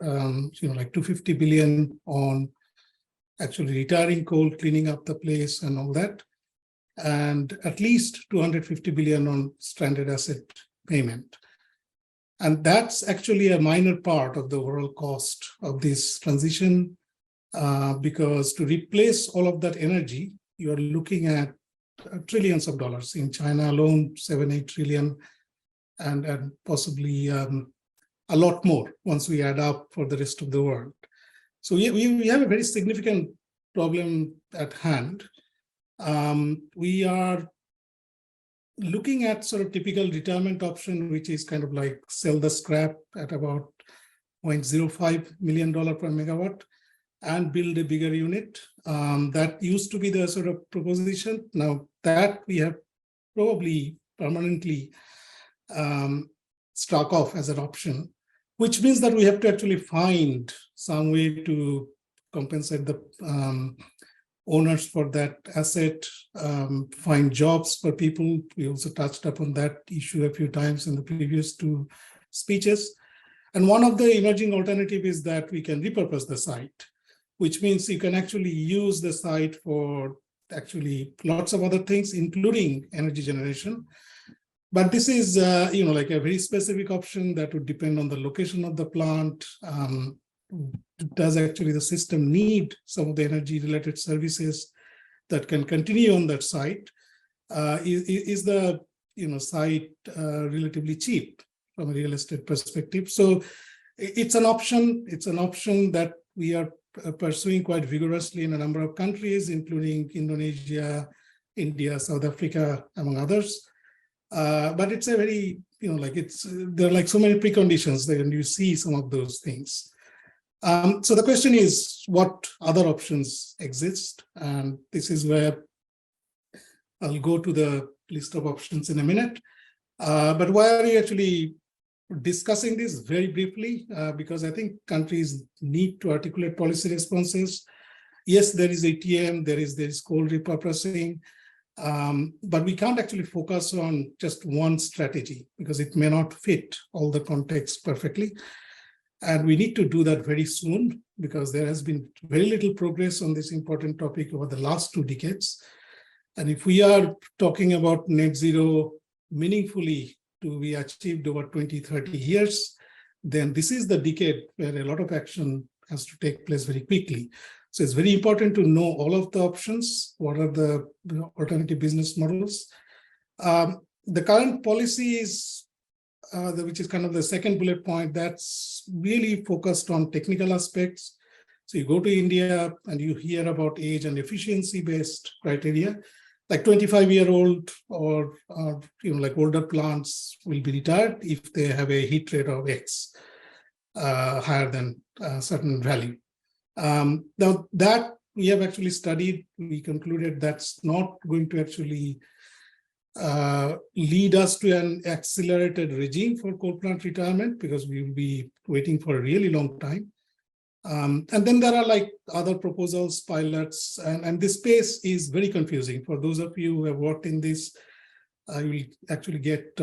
like $250 billion on actually retiring coal, cleaning up the place and all that, and at least $250 billion on stranded asset payment. And that's actually a minor part of the overall cost of this transition, because to replace all of that energy, you are looking at trillions of dollars. In China alone, 7-8 trillion, and possibly a lot more once we add up for the rest of the world. So we have a very significant problem at hand. We are looking at sort of typical retirement option, which is kind of like sell the scrap at about $0.05 million per megawatt and build a bigger unit. That used to be the sort of proposition. Now that we have probably permanently struck off as an option, which means that we have to actually find some way to compensate the owners for that asset, find jobs for people. We also touched upon that issue a few times in the previous two speeches. And one of the emerging alternatives is that we can repurpose the site, which means you can actually use the site for actually lots of other things, including energy generation. But this is, like a very specific option that would depend on the location of the plant. Does actually the system need some of the energy related services that can continue on that site? Is the site relatively cheap from a real estate perspective? So it's an option. It's an option that we are pursuing quite vigorously in a number of countries, including Indonesia, India, South Africa, among others. But it's a very, there are like so many preconditions that you see some of those things. So the question is, what other options exist? And this is where I'll go to the list of options in a minute. But why are we actually discussing this very briefly? Because I think countries need to articulate policy responses. Yes, there is ATM, there is coal repurposing, but we can't actually focus on just one strategy because it may not fit all the context perfectly. And we need to do that very soon because there has been very little progress on this important topic over the last 2 decades. And if we are talking about net zero meaningfully to be achieved over 20, 30 years, then this is the decade where a lot of action has to take place very quickly. So it's very important to know all of the options. What are the alternative business models? The current policy is, which is kind of the second bullet point, that's really focused on technical aspects. So you go to India and you hear about age and efficiency-based criteria, like 25-year-old or like older plants will be retired if they have a heat rate of X higher than a certain value. Now that we have actually studied, we concluded that's not going to actually lead us to an accelerated regime for coal plant retirement, because we will be waiting for a really long time. And then there are like other proposals, pilots, and this space is very confusing. For those of you who have worked in this, you will actually get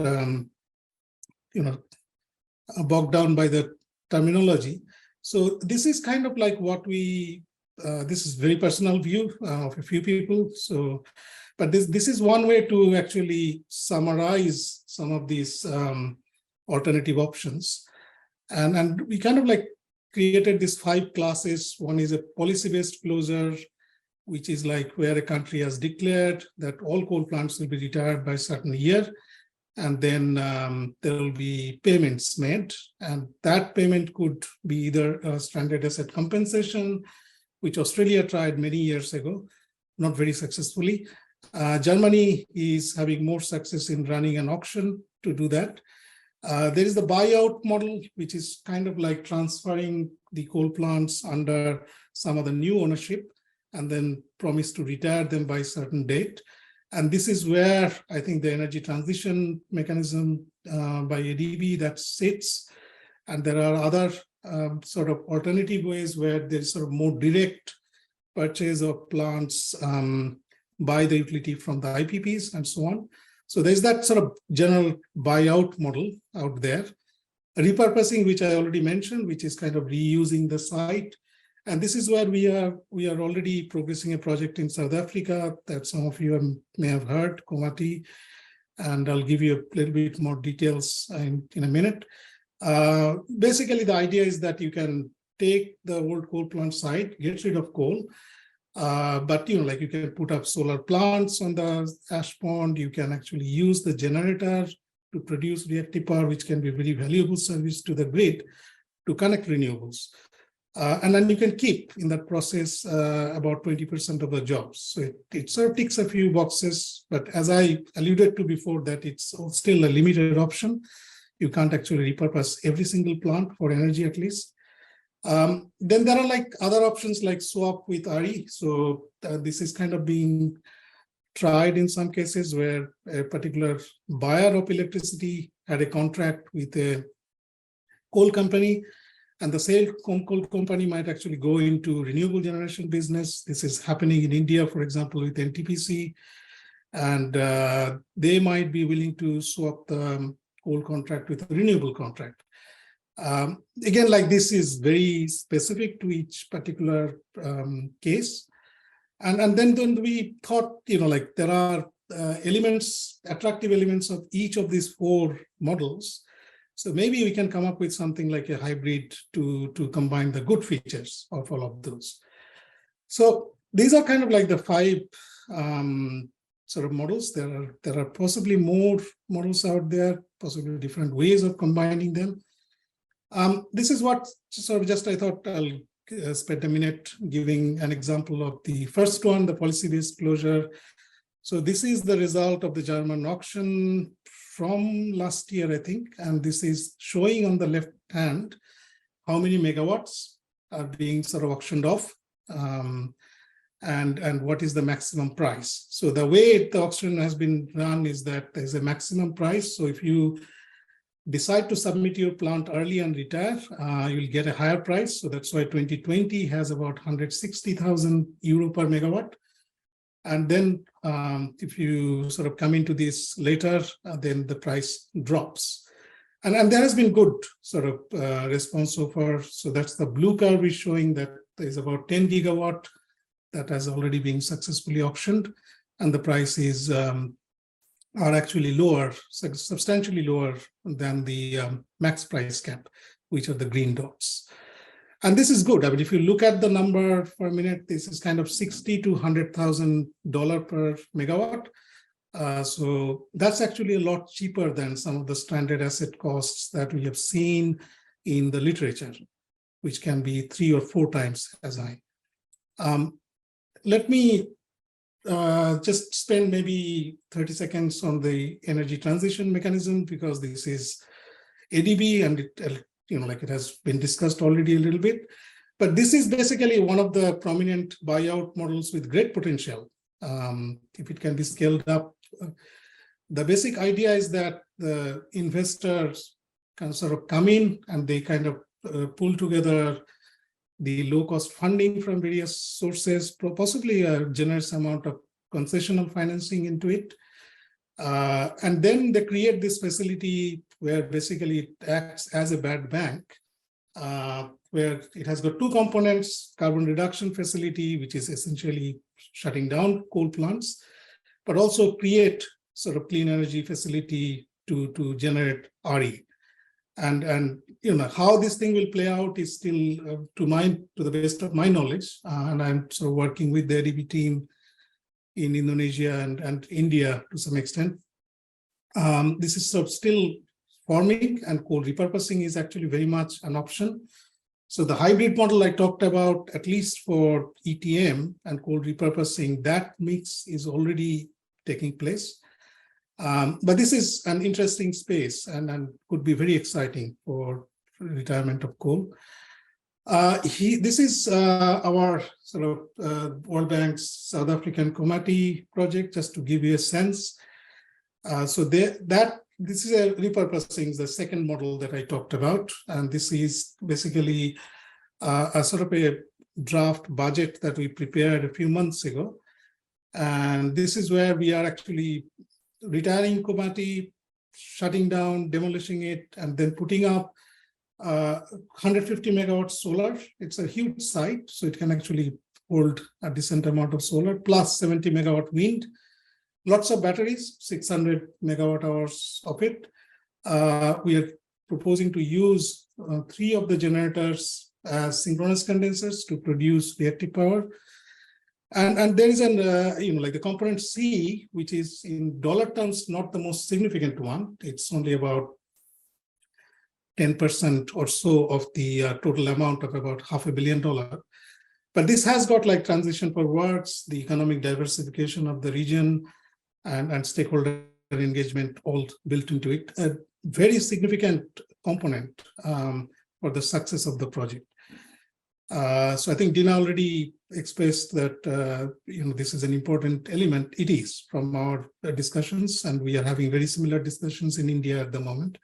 bogged down by the terminology. So this is kind of like what we, this is very personal view of a few people. So, but this is one way to actually summarize some of these alternative options. And we kind of like created these 5 classes. One is a policy-based closure, which is like where a country has declared that all coal plants will be retired by a certain year. And then there will be payments made. And that payment could be either a stranded asset compensation, which Australia tried many years ago, not very successfully. Germany is having more success in running an auction to do that. There is the buyout model, which is kind of like transferring the coal plants under some of the new ownership and then promise to retire them by a certain date. And this is where I think the energy transition mechanism by ADB that sits. And there are other sort of alternative ways where there's sort of more direct purchase of plants by the utility from the IPPs and so on. So there's that sort of general buyout model out there. Repurposing, which I already mentioned, which is kind of reusing the site. And this is where we are already progressing a project in South Africa that some of you may have heard, Komati, and I'll give you a little bit more details in a minute. Basically, the idea is that you can take the old coal plant site, get rid of coal, but like you can put up solar plants on the ash pond. You can actually use the generator to produce reactive power, which can be a very valuable service to the grid to connect renewables. And then you can keep in that process about 20% of the jobs. So it sort of ticks a few boxes, but as I alluded to before, that it's still a limited option. You can't actually repurpose every single plant for energy at least. Then there are like other options like swap with RE. So this is kind of being tried in some cases where a particular buyer of electricity had a contract with a coal company, and the sale coal company might actually go into renewable generation business. This is happening in India, for example, with NTPC, and they might be willing to swap the coal contract with a renewable contract. Again, like this is very specific to each particular case. And then we thought, like there are elements, attractive elements of each of these 4 models. So maybe we can come up with something like a hybrid to combine the good features of all of those. So these are kind of like the 5 sort of models. There are possibly more models out there, possibly different ways of combining them. This is what sort of just I thought I'll spend a minute giving an example of the first one, the policy-based closure. So this is the result of the German auction from last year, I think, and this is showing on the left hand how many megawatts are being sort of auctioned off and what is the maximum price. So the way the auction has been run is that there's a maximum price. So if you decide to submit your plant early and retire, you'll get a higher price. So that's why 2020 has about 160,000 euro per megawatt. And then if you sort of come into this later, then the price drops. And there has been good sort of response so far. So that's the blue curve is showing that there's about 10 gigawatt that has already been successfully auctioned. And the prices are actually lower, substantially lower than the max price cap. which are the green dots. And this is good. I mean, if you look at the number for a minute, this is kind of $60,000 to $100,000 per megawatt. So that's actually a lot cheaper than some of the stranded asset costs that we have seen in the literature, which can be 3 or 4 times as high. Let me just spend maybe 30 seconds on the energy transition mechanism, because this is ADB and it, like it has been discussed already a little bit. But this is basically one of the prominent buyout models with great potential. If it can be scaled up, the basic idea is that the investors can sort of come in and they kind of pull together the low-cost funding from various sources, possibly a generous amount of concessional financing into it. And then they create this facility where basically it acts as a bad bank, where it has got 2 components: carbon reduction facility, which is essentially shutting down coal plants, but also create sort of clean energy facility to generate RE. And how this thing will play out is still to the best of my knowledge, and I'm sort of working with the ADB team in Indonesia and India to some extent. This is sort of still forming, and coal repurposing is actually very much an option. So the hybrid model I talked about, at least for ETM and coal repurposing, that mix is already taking place. But this is an interesting space and could be very exciting for retirement of coal. This is our sort of World Bank's South African Komati project, just to give you a sense. So this is a repurposing, the second model that I talked about. And this is basically a sort of a draft budget that we prepared a few months ago. And this is where we are actually retiring Komati, shutting down, demolishing it, and then putting up 150 megawatt solar. It's a huge site, so it can actually hold a decent amount of solar, plus 70 megawatt wind. Lots of batteries, 600 megawatt hours of it. We are proposing to use 3 of the generators as synchronous condensers to produce reactive power. And there is an, like the component C, which is in dollar terms not the most significant one. It's only about 10% or so of the total amount of about $500 million. But this has got like transition for works, the economic diversification of the region, and stakeholder engagement all built into it. A very significant component for the success of the project. So I think Dina already expressed that this is an important element. It is from our discussions, and we are having very similar discussions in India at the moment.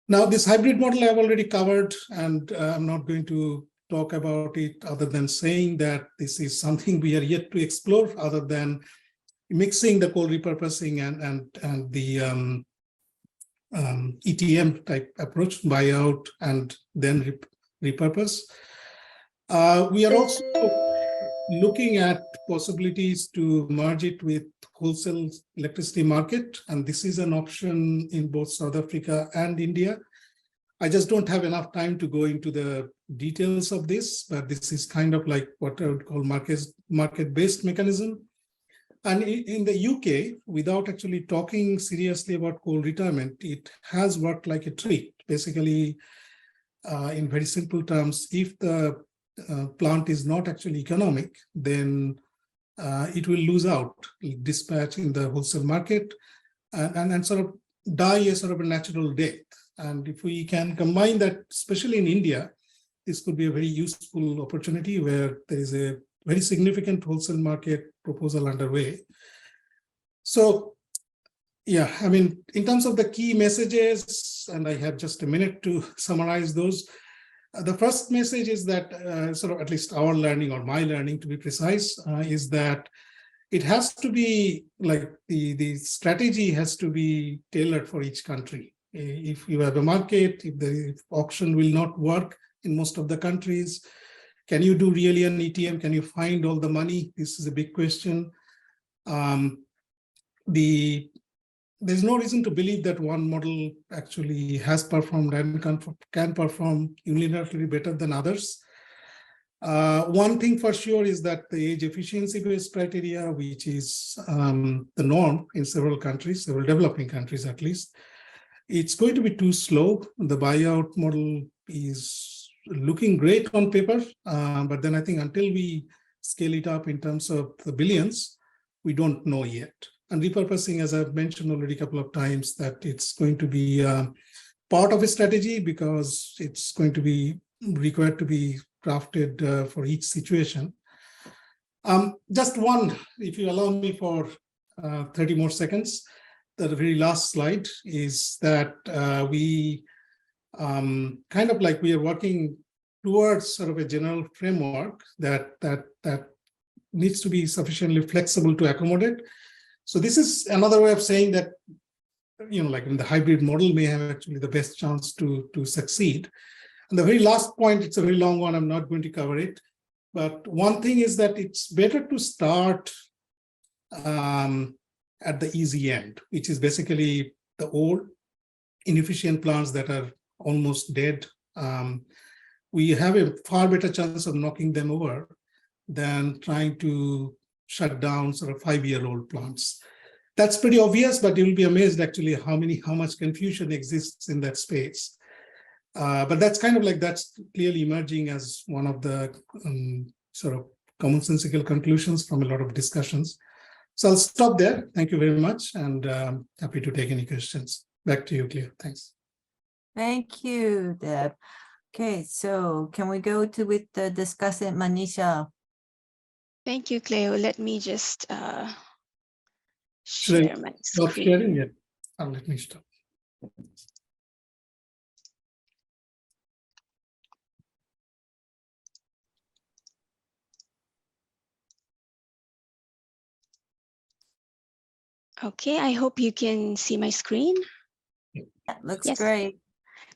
Now, this hybrid model I've already covered, and I'm not going to talk about it other than saying that this is something we are yet to explore, other than mixing the coal repurposing and the ETM type approach, buyout and then repurpose. We are also looking at possibilities to merge it with wholesale electricity market, and this is an option in both South Africa and India. I just don't have enough time to go into the details of this, but this is kind of like what I would call market-based mechanism. And in the UK, without actually talking seriously about coal retirement, it has worked like a treat. Basically, in very simple terms, if the plant is not actually economic, then it will lose out, dispatch in the wholesale market, and sort of die a sort of a natural death. And if we can combine that, especially in India, this could be a very useful opportunity where there is a very significant wholesale market proposal underway. So, yeah, I mean, in terms of the key messages, and I have just a minute to summarize those. The first message is that sort of at least our learning, or my learning to be precise, is that it has to be like the strategy has to be tailored for each country. If you have a market, if the auction will not work in most of the countries, can you do really an ETM? Can you find all the money? This is a big question. The there's no reason to believe that one model actually has performed and can perform unilaterally better than others. One thing for sure is that the age efficiency-based criteria, which is the norm in several countries, several developing countries at least, it's going to be too slow. The buyout model is looking great on paper, but then I think until we scale it up in terms of the billions, we don't know yet. And repurposing, as I've mentioned already a couple of times, that it's going to be part of a strategy because it's going to be required to be crafted for each situation. Just one, if you allow me for 30 more seconds, the very last slide is that we kind of like we are working towards sort of a general framework that needs to be sufficiently flexible to accommodate. So this is another way of saying that, you know, like in the hybrid model may have actually the best chance to succeed. And the very last point, it's a very long one, I'm not going to cover it. But one thing is that it's better to start at the easy end, which is basically the old inefficient plants that are almost dead. We have a far better chance of knocking them over than trying to shut down sort of 5-year-old plants. That's pretty obvious, but you'll be amazed actually how much confusion exists in that space. But that's kind of like, that's clearly emerging as one of the sort of commonsensical conclusions from a lot of discussions. So I'll stop there. Thank you very much, and happy to take any questions. Back to you, Cleo. Thanks. Thank you, Deb. Okay, so can we go to with the discussant, Manisha? Thank you, Cleo. Let me just Should share I my stop screen. sharing it? Let me stop. Okay, I hope you can see my screen. That looks Yes. great.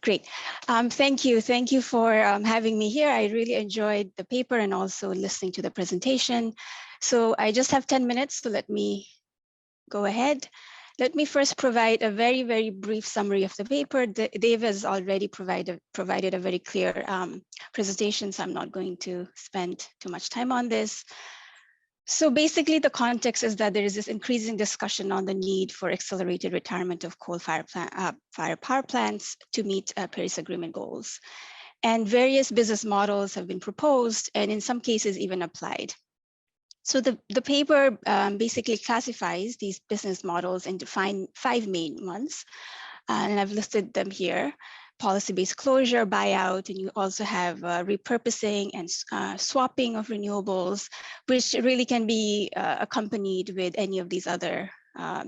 Great. Thank you. Thank you for having me here. I really enjoyed the paper and also listening to the presentation. So I just have 10 minutes, so let me go ahead. Let me first provide a very, very brief summary of the paper. Dave has already provided a very clear presentation, so I'm not going to spend too much time on this. So basically, the context is that there is this increasing discussion on the need for accelerated retirement of coal-fired power plants to meet Paris Agreement goals. And various business models have been proposed and in some cases even applied. So the paper basically classifies these business models into 5 main ones, and I've listed them here: policy-based closure, buyout, and you also have repurposing and swapping of renewables, which really can be accompanied with any of these other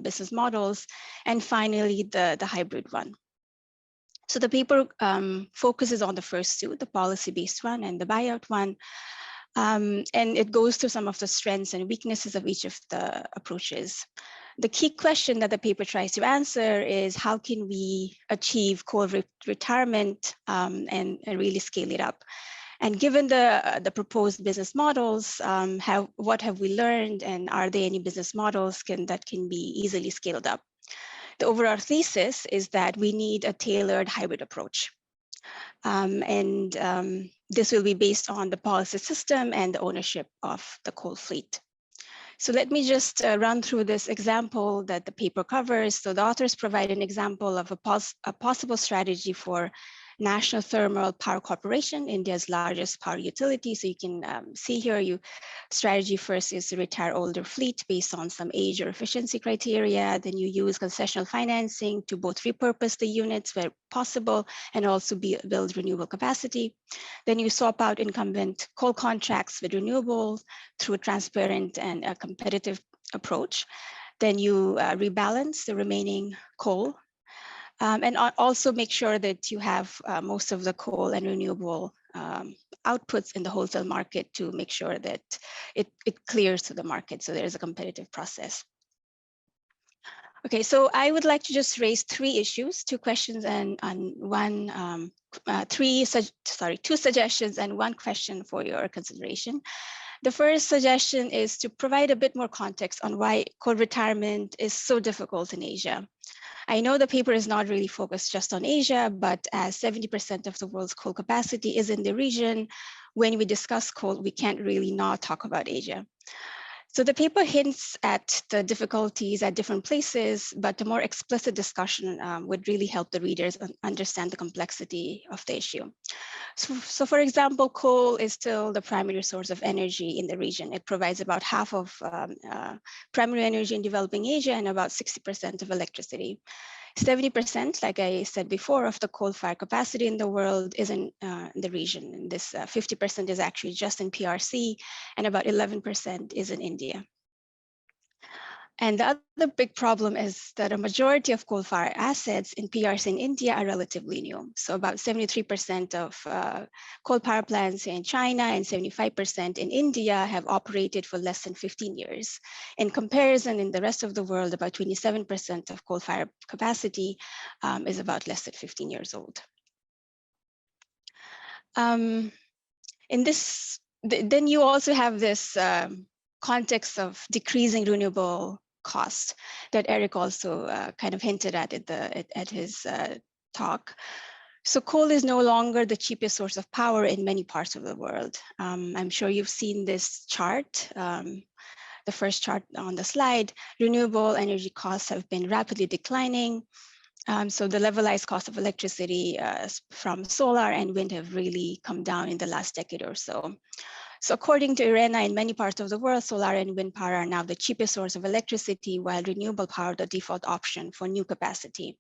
business models. And finally, the hybrid one. So the paper focuses on the first two, the policy-based one and the buyout one. And it goes through some of the strengths and weaknesses of each of the approaches. The key question that the paper tries to answer is how can we achieve coal retirement and really scale it up? And given the proposed business models, what have we learned, and are there any business models that can be easily scaled up? The overall thesis is that we need a tailored hybrid approach. This will be based on the policy system and the ownership of the coal fleet. So let me just run through this example that the paper covers. So the authors provide an example of a possible strategy for National Thermal Power Corporation, India's largest power utility. So you can see here, strategy first is to retire older fleet based on some age or efficiency criteria. Then you use concessional financing to both repurpose the units where possible and also build renewable capacity. Then you swap out incumbent coal contracts with renewables through a transparent and a competitive approach. Then you rebalance the remaining coal. And also make sure that you have most of the coal and renewable outputs in the wholesale market to make sure that it clears to the market. So there is a competitive process. Okay, so I would like to just raise 3 issues, 2 questions and one, 2 suggestions and 1 question for your consideration. The first suggestion is to provide a bit more context on why coal retirement is so difficult in Asia. I know the paper is not really focused just on Asia, but as 70% of the world's coal capacity is in the region, when we discuss coal, we can't really not talk about Asia. So the paper hints at the difficulties at different places, but a more explicit discussion would really help the readers understand the complexity of the issue. So for example, coal is still the primary source of energy in the region. It provides about half of primary energy in developing Asia and about 60% of electricity. 70%, like I said before, of the coal-fired capacity in the world is in the region. And this 50% is actually just in PRC, and about 11% is in India. And the other big problem is that a majority of coal-fired assets in PRC in India are relatively new. So about 73% of coal power plants in China and 75% in India have operated for less than 15 years. In comparison, in the rest of the world, about 27% of coal-fired capacity is about less than 15 years old. Then you also have this context of decreasing renewable cost that Eric also kind of hinted at at his talk. So coal is no longer the cheapest source of power in many parts of the world. I'm sure you've seen this chart, the first chart on the slide. Renewable energy costs have been rapidly declining. So the levelized cost of electricity from solar and wind have really come down in the last decade or so. So according to IRENA, in many parts of the world, solar and wind power are now the cheapest source of electricity, while renewable power the default option for new capacity.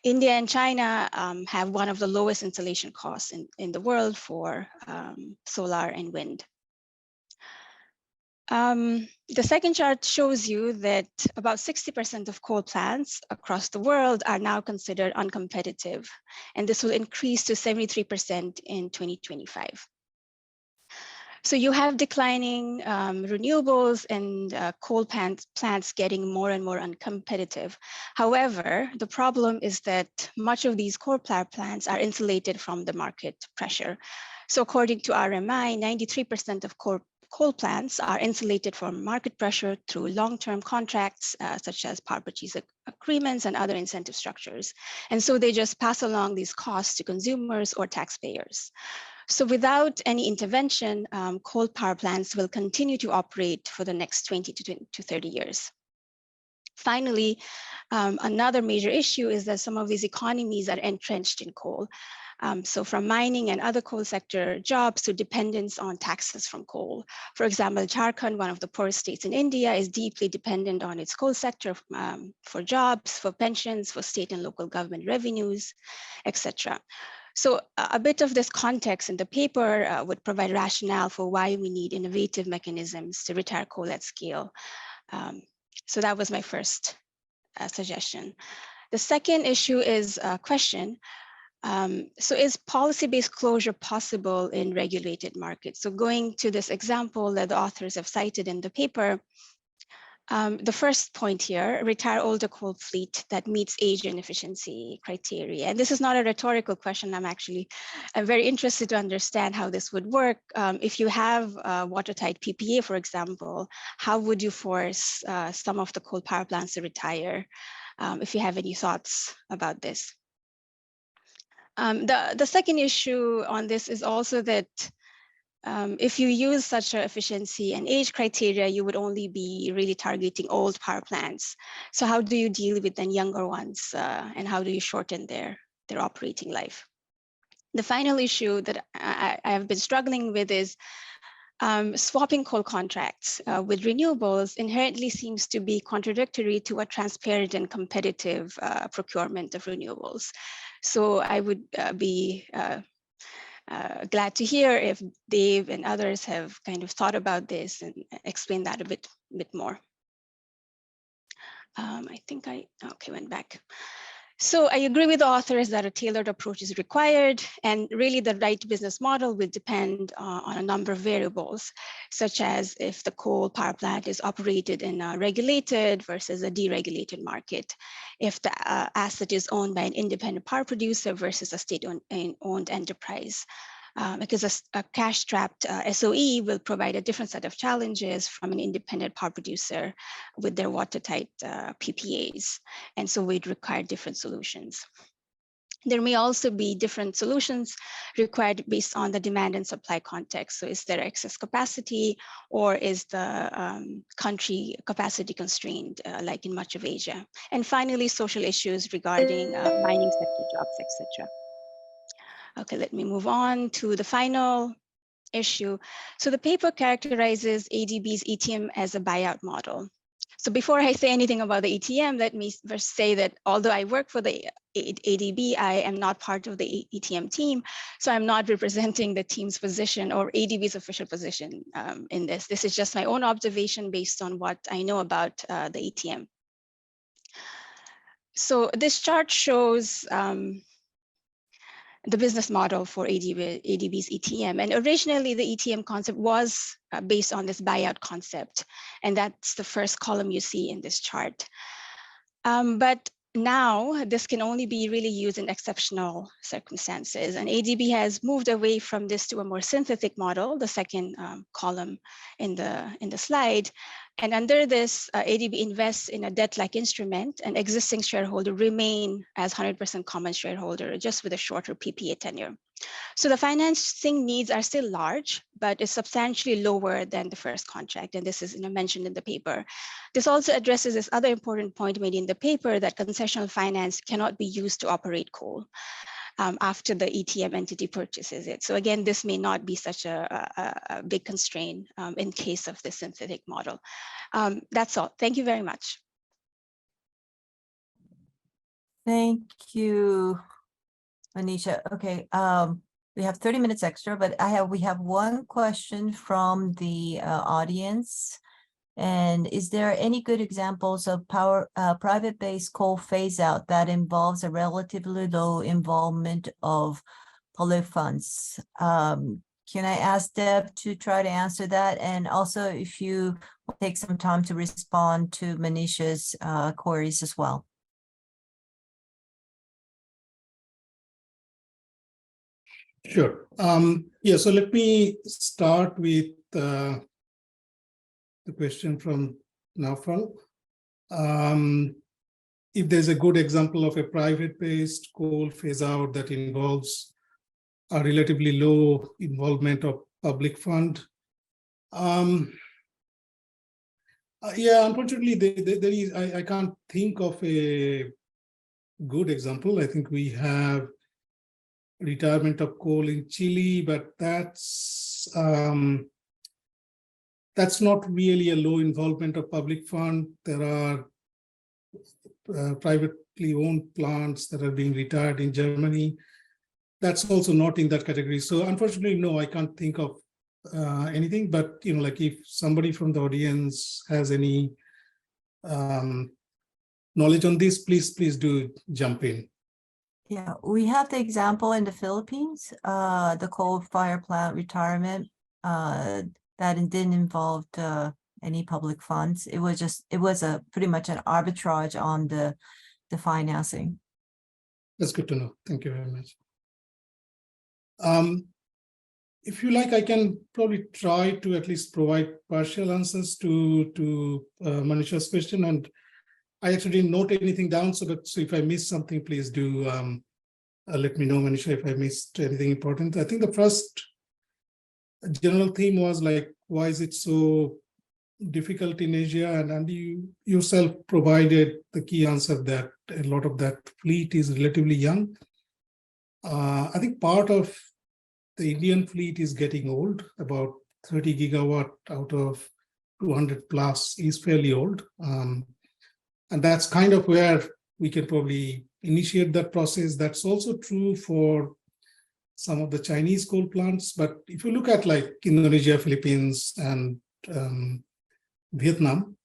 India and China have one of the lowest installation costs in the world for solar and wind. The second chart shows you that about 60% of coal plants across the world are now considered uncompetitive, and this will increase to 73% in 2025. So you have declining renewables and coal plants getting more and more uncompetitive. However, the problem is that much of these coal power plants are insulated from the market pressure. So according to RMI, 93% of coal plants are insulated from market pressure through long-term contracts, such as power purchase agreements and other incentive structures. And so they just pass along these costs to consumers or taxpayers. So without any intervention, coal power plants will continue to operate for the next 20 to 30 years. Finally, another major issue is that some of these economies are entrenched in coal. So from mining and other coal sector jobs to dependence on taxes from coal. For example, Jharkhand, one of the poorest states in India, is deeply dependent on its coal sector for jobs, for pensions, for state and local government revenues, etc. So a bit of this context in the paper would provide rationale for why we need innovative mechanisms to retire coal at scale. So that was my first suggestion. The second issue is a question. So is policy-based closure possible in regulated markets? So going to this example that the authors have cited in the paper, the first point here, retire older coal fleet that meets age and efficiency criteria. And this is not a rhetorical question. I'm very interested to understand how this would work. If you have a watertight PPA, for example, how would you force some of the coal power plants to retire? If you have any thoughts about this. The second issue on this is also that if you use such an efficiency and age criteria, you would only be really targeting old power plants. So how do you deal with the younger ones and how do you shorten their operating life? The final issue that I have been struggling with is swapping coal contracts with renewables inherently seems to be contradictory to a transparent and competitive procurement of renewables. So I would be glad to hear if Dave and others have kind of thought about this and explain that a bit more. I think went back. So I agree with the authors that a tailored approach is required, and really the right business model will depend on a number of variables, such as if the coal power plant is operated in a regulated versus a deregulated market, if the asset is owned by an independent power producer versus a state-owned enterprise, because a cash-strapped SOE will provide a different set of challenges from an independent power producer with their watertight PPAs. And so we'd require different solutions. There may also be different solutions required based on the demand and supply context. So is there excess capacity, or is the country capacity constrained, like in much of Asia? And finally, social issues regarding mining sector jobs, etc. Okay, let me move on to the final issue. So the paper characterizes ADB's ETM as a buyout model. So before I say anything about the ETM, let me first say that although I work for the ADB, I am not part of the ETM team. So I'm not representing the team's position or ADB's official position in this. This is just my own observation based on what I know about the ETM. So this chart shows the business model for ADB's ETM. And originally the ETM concept was based on this buyout concept. And that's the first column you see in this chart. But now this can only be really used in exceptional circumstances. And ADB has moved away from this to a more synthetic model, the second column in the slide. And under this, ADB invests in a debt-like instrument, and existing shareholder remain as 100% common shareholder, just with a shorter PPA tenure. So the financing needs are still large, but it's substantially lower than the first contract. And this is mentioned in the paper. This also addresses this other important point made in the paper that concessional finance cannot be used to operate coal after the ETM entity purchases it. So again, this may not be such a big constraint in case of the synthetic model. That's all. Thank you very much. Thank you, Manisha. Okay, we have 30 minutes extra, but we have one question from the audience. And is there any good examples of private-based coal phase-out that involves a relatively low involvement of public funds? Can I ask Deb to try to answer that? And also, if you take some time to respond to Manisha's queries as well. Sure. Yeah, so let me start with the question from Nafal. If there's a good example of a private-based coal phase-out that involves a relatively low involvement of public fund. Yeah, unfortunately, there is, I can't think of a good example. I think we have retirement of coal in Chile, but that's not really a low involvement of public fund. There are privately owned plants that are being retired in Germany. That's also not in that category. So unfortunately, no, I can't think of anything, but like if somebody from the audience has any knowledge on this, please do jump in. Yeah, we have the example in the Philippines, the coal-fired plant retirement that didn't involve any public funds. It was pretty much an arbitrage on the financing. That's good to know. Thank you very much. If you like, I can probably try to at least provide partial answers to Manisha's question. And I actually didn't note anything down, so if I missed something, please do let me know, Manisha, if I missed anything important. I think the first general theme was like, why is it so difficult in Asia? And you yourself provided the key answer that a lot of that fleet is relatively young. I think part of the Indian fleet is getting old. About 30 gigawatt out of 200 plus is fairly old. And that's kind of where we can probably initiate that process. That's also true for some of the Chinese coal plants. But if you look at like Indonesia, Philippines, and Viet Nam,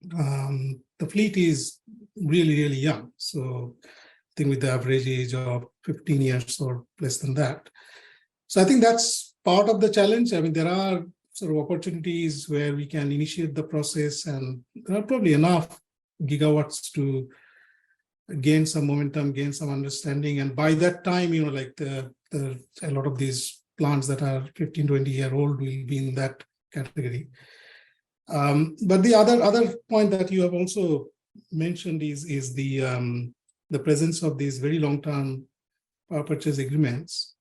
the fleet is really, really young. So I think with the average age of 15 years or less than that. So I think that's part of the challenge. I mean, there are sort of opportunities where we can initiate the process, and there are probably enough gigawatts to gain some momentum, gain some understanding. And by that time, like a lot of these plants that are 15, 20-year-old will be in that category. But the other point that you have also mentioned is the presence of these very long-term power purchase agreements.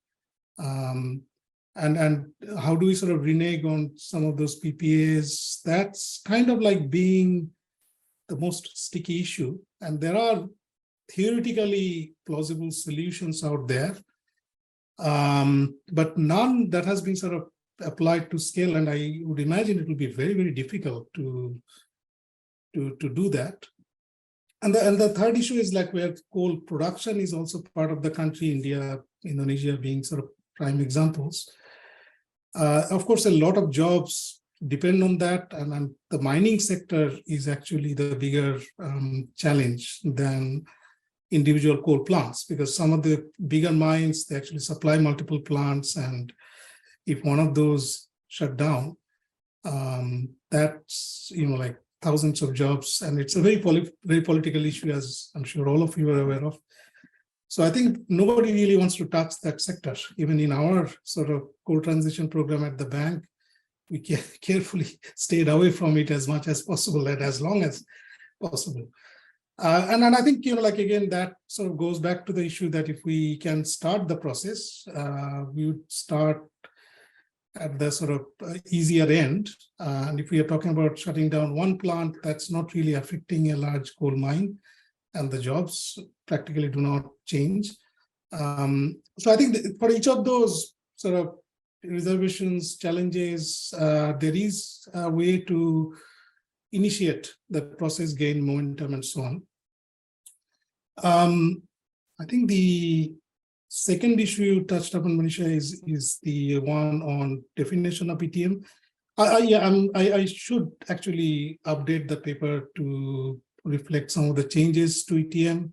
And how do we sort of renege on some of those PPAs? That's kind of like being the most sticky issue. And there are theoretically plausible solutions out there, but none that has been sort of applied to scale. And I would imagine it will be very, very difficult to do that. And the third issue is like where coal production is also part of the country, India, Indonesia being sort of prime examples. Of course, a lot of jobs depend on that, and the mining sector is actually the bigger challenge than individual coal plants, because some of the bigger mines, they actually supply multiple plants, and if one of those shut down, that's like thousands of jobs, and it's a very political issue, as I'm sure all of you are aware of. So I think nobody really wants to touch that sector. Even in our sort of coal transition program at the bank, we carefully stayed away from it as much as possible and as long as possible. And I think, again, that sort of goes back to the issue that if we can start the process, we would start at the sort of easier end. And if we are talking about shutting down one plant, that's not really affecting a large coal mine, and the jobs practically do not change. So I think for each of those sort of reservations, challenges, there is a way to initiate the process, gain momentum, and so on. I think the second issue you touched upon, Manisha, is the one on definition of ETM. I should actually update the paper to reflect some of the changes to ETM.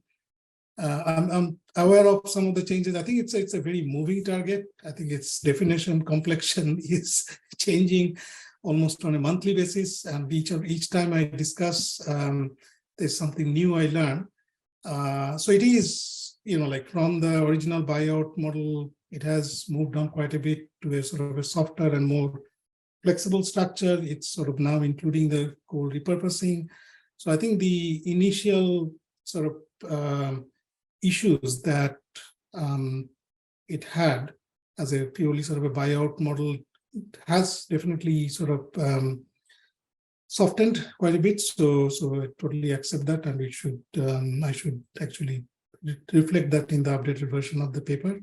I'm aware of some of the changes. I think it's a very moving target. I think its definition, complexion is changing almost on a monthly basis, and each time I discuss, there's something new I learn. So it is, like from the original buyout model, it has moved on quite a bit to a sort of a softer and more flexible structure. It's sort of now including the coal repurposing. So I think the initial sort of issues that it had as a purely sort of a buyout model has definitely sort of softened quite a bit. So I totally accept that, and I should actually reflect that in the updated version of the paper.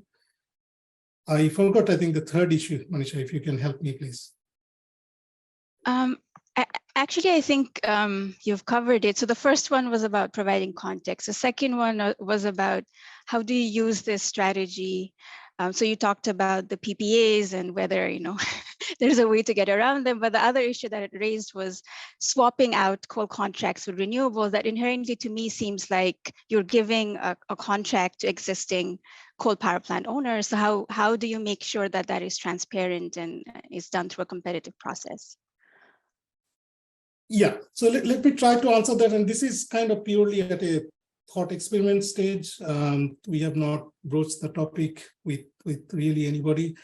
I forgot, I think, the third issue, Manisha, if you can help me, please. Actually, I think you've covered it. So the first one was about providing context. The second one was about how do you use this strategy? So you talked about the PPAs and whether, there's a way to get around them. But the other issue that it raised was swapping out coal contracts with renewables. That inherently, to me, seems like you're giving a contract to existing coal power plant owners. So how do you make sure that that is transparent and is done through a competitive process? Yeah, so let me try to answer that. And this is kind of purely at a thought experiment stage. We have not broached the topic with really anybody.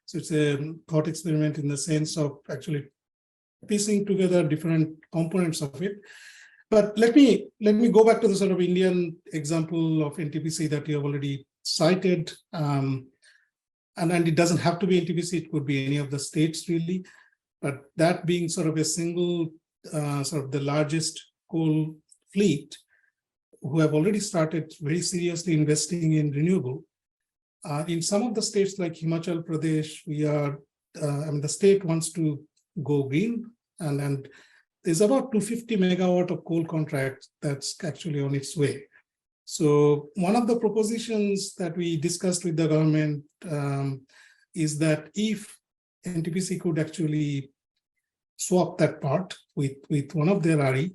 So it's a thought experiment in the sense of actually piecing together different components of it. But let me go back to the sort of Indian example of NTPC that you have already cited. And it doesn't have to be NTPC, it could be any of the states really. But that being sort of a single sort of the largest coal fleet who have already started very seriously investing in renewable. In some of the states like Himachal Pradesh, the state wants to go green, and there's about 250 megawatt of coal contracts that's actually on its way. So one of the propositions that we discussed with the government is that if NTPC could actually swap that part with one of their RE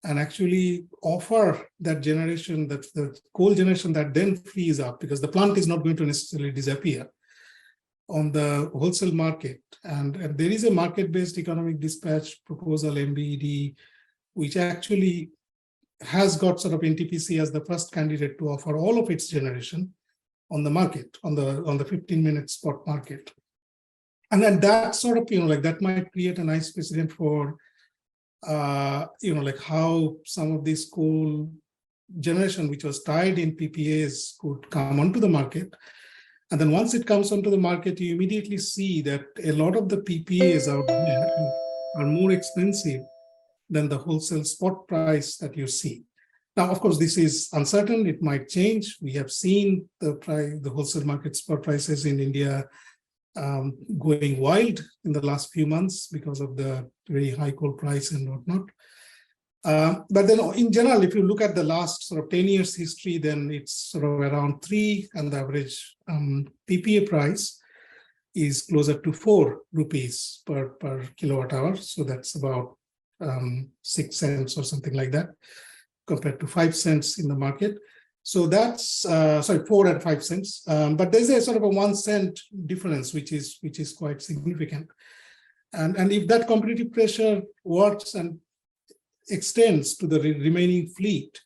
and actually offer that generation, that the coal generation that then frees up, because the plant is not going to necessarily disappear, on the wholesale market. And there is a market-based economic dispatch proposal, MBED, which actually has got sort of NTPC as the first candidate to offer all of its generation on the market, on the 15-minute spot market. And then that sort of, like that might create a nice precedent for, like how some of this coal generation, which was tied in PPAs, could come onto the market. And then once it comes onto the market, you immediately see that a lot of the PPAs out there are more expensive than the wholesale spot price that you see. Now, of course, this is uncertain. It might change. We have seen the wholesale market spot prices in India going wild in the last few months because of the very high coal price and whatnot. But then in general, if you look at the last sort of 10 years history, then it's sort of around 3, and the average PPA price is closer to 4 rupees per kilowatt hour. So that's about 6 cents or something like that, compared to 5 cents in the market. So that's 4 and 5 cents. But there's a sort of a 1 cent difference, which is quite significant. And if that competitive pressure works and extends to the remaining fleet,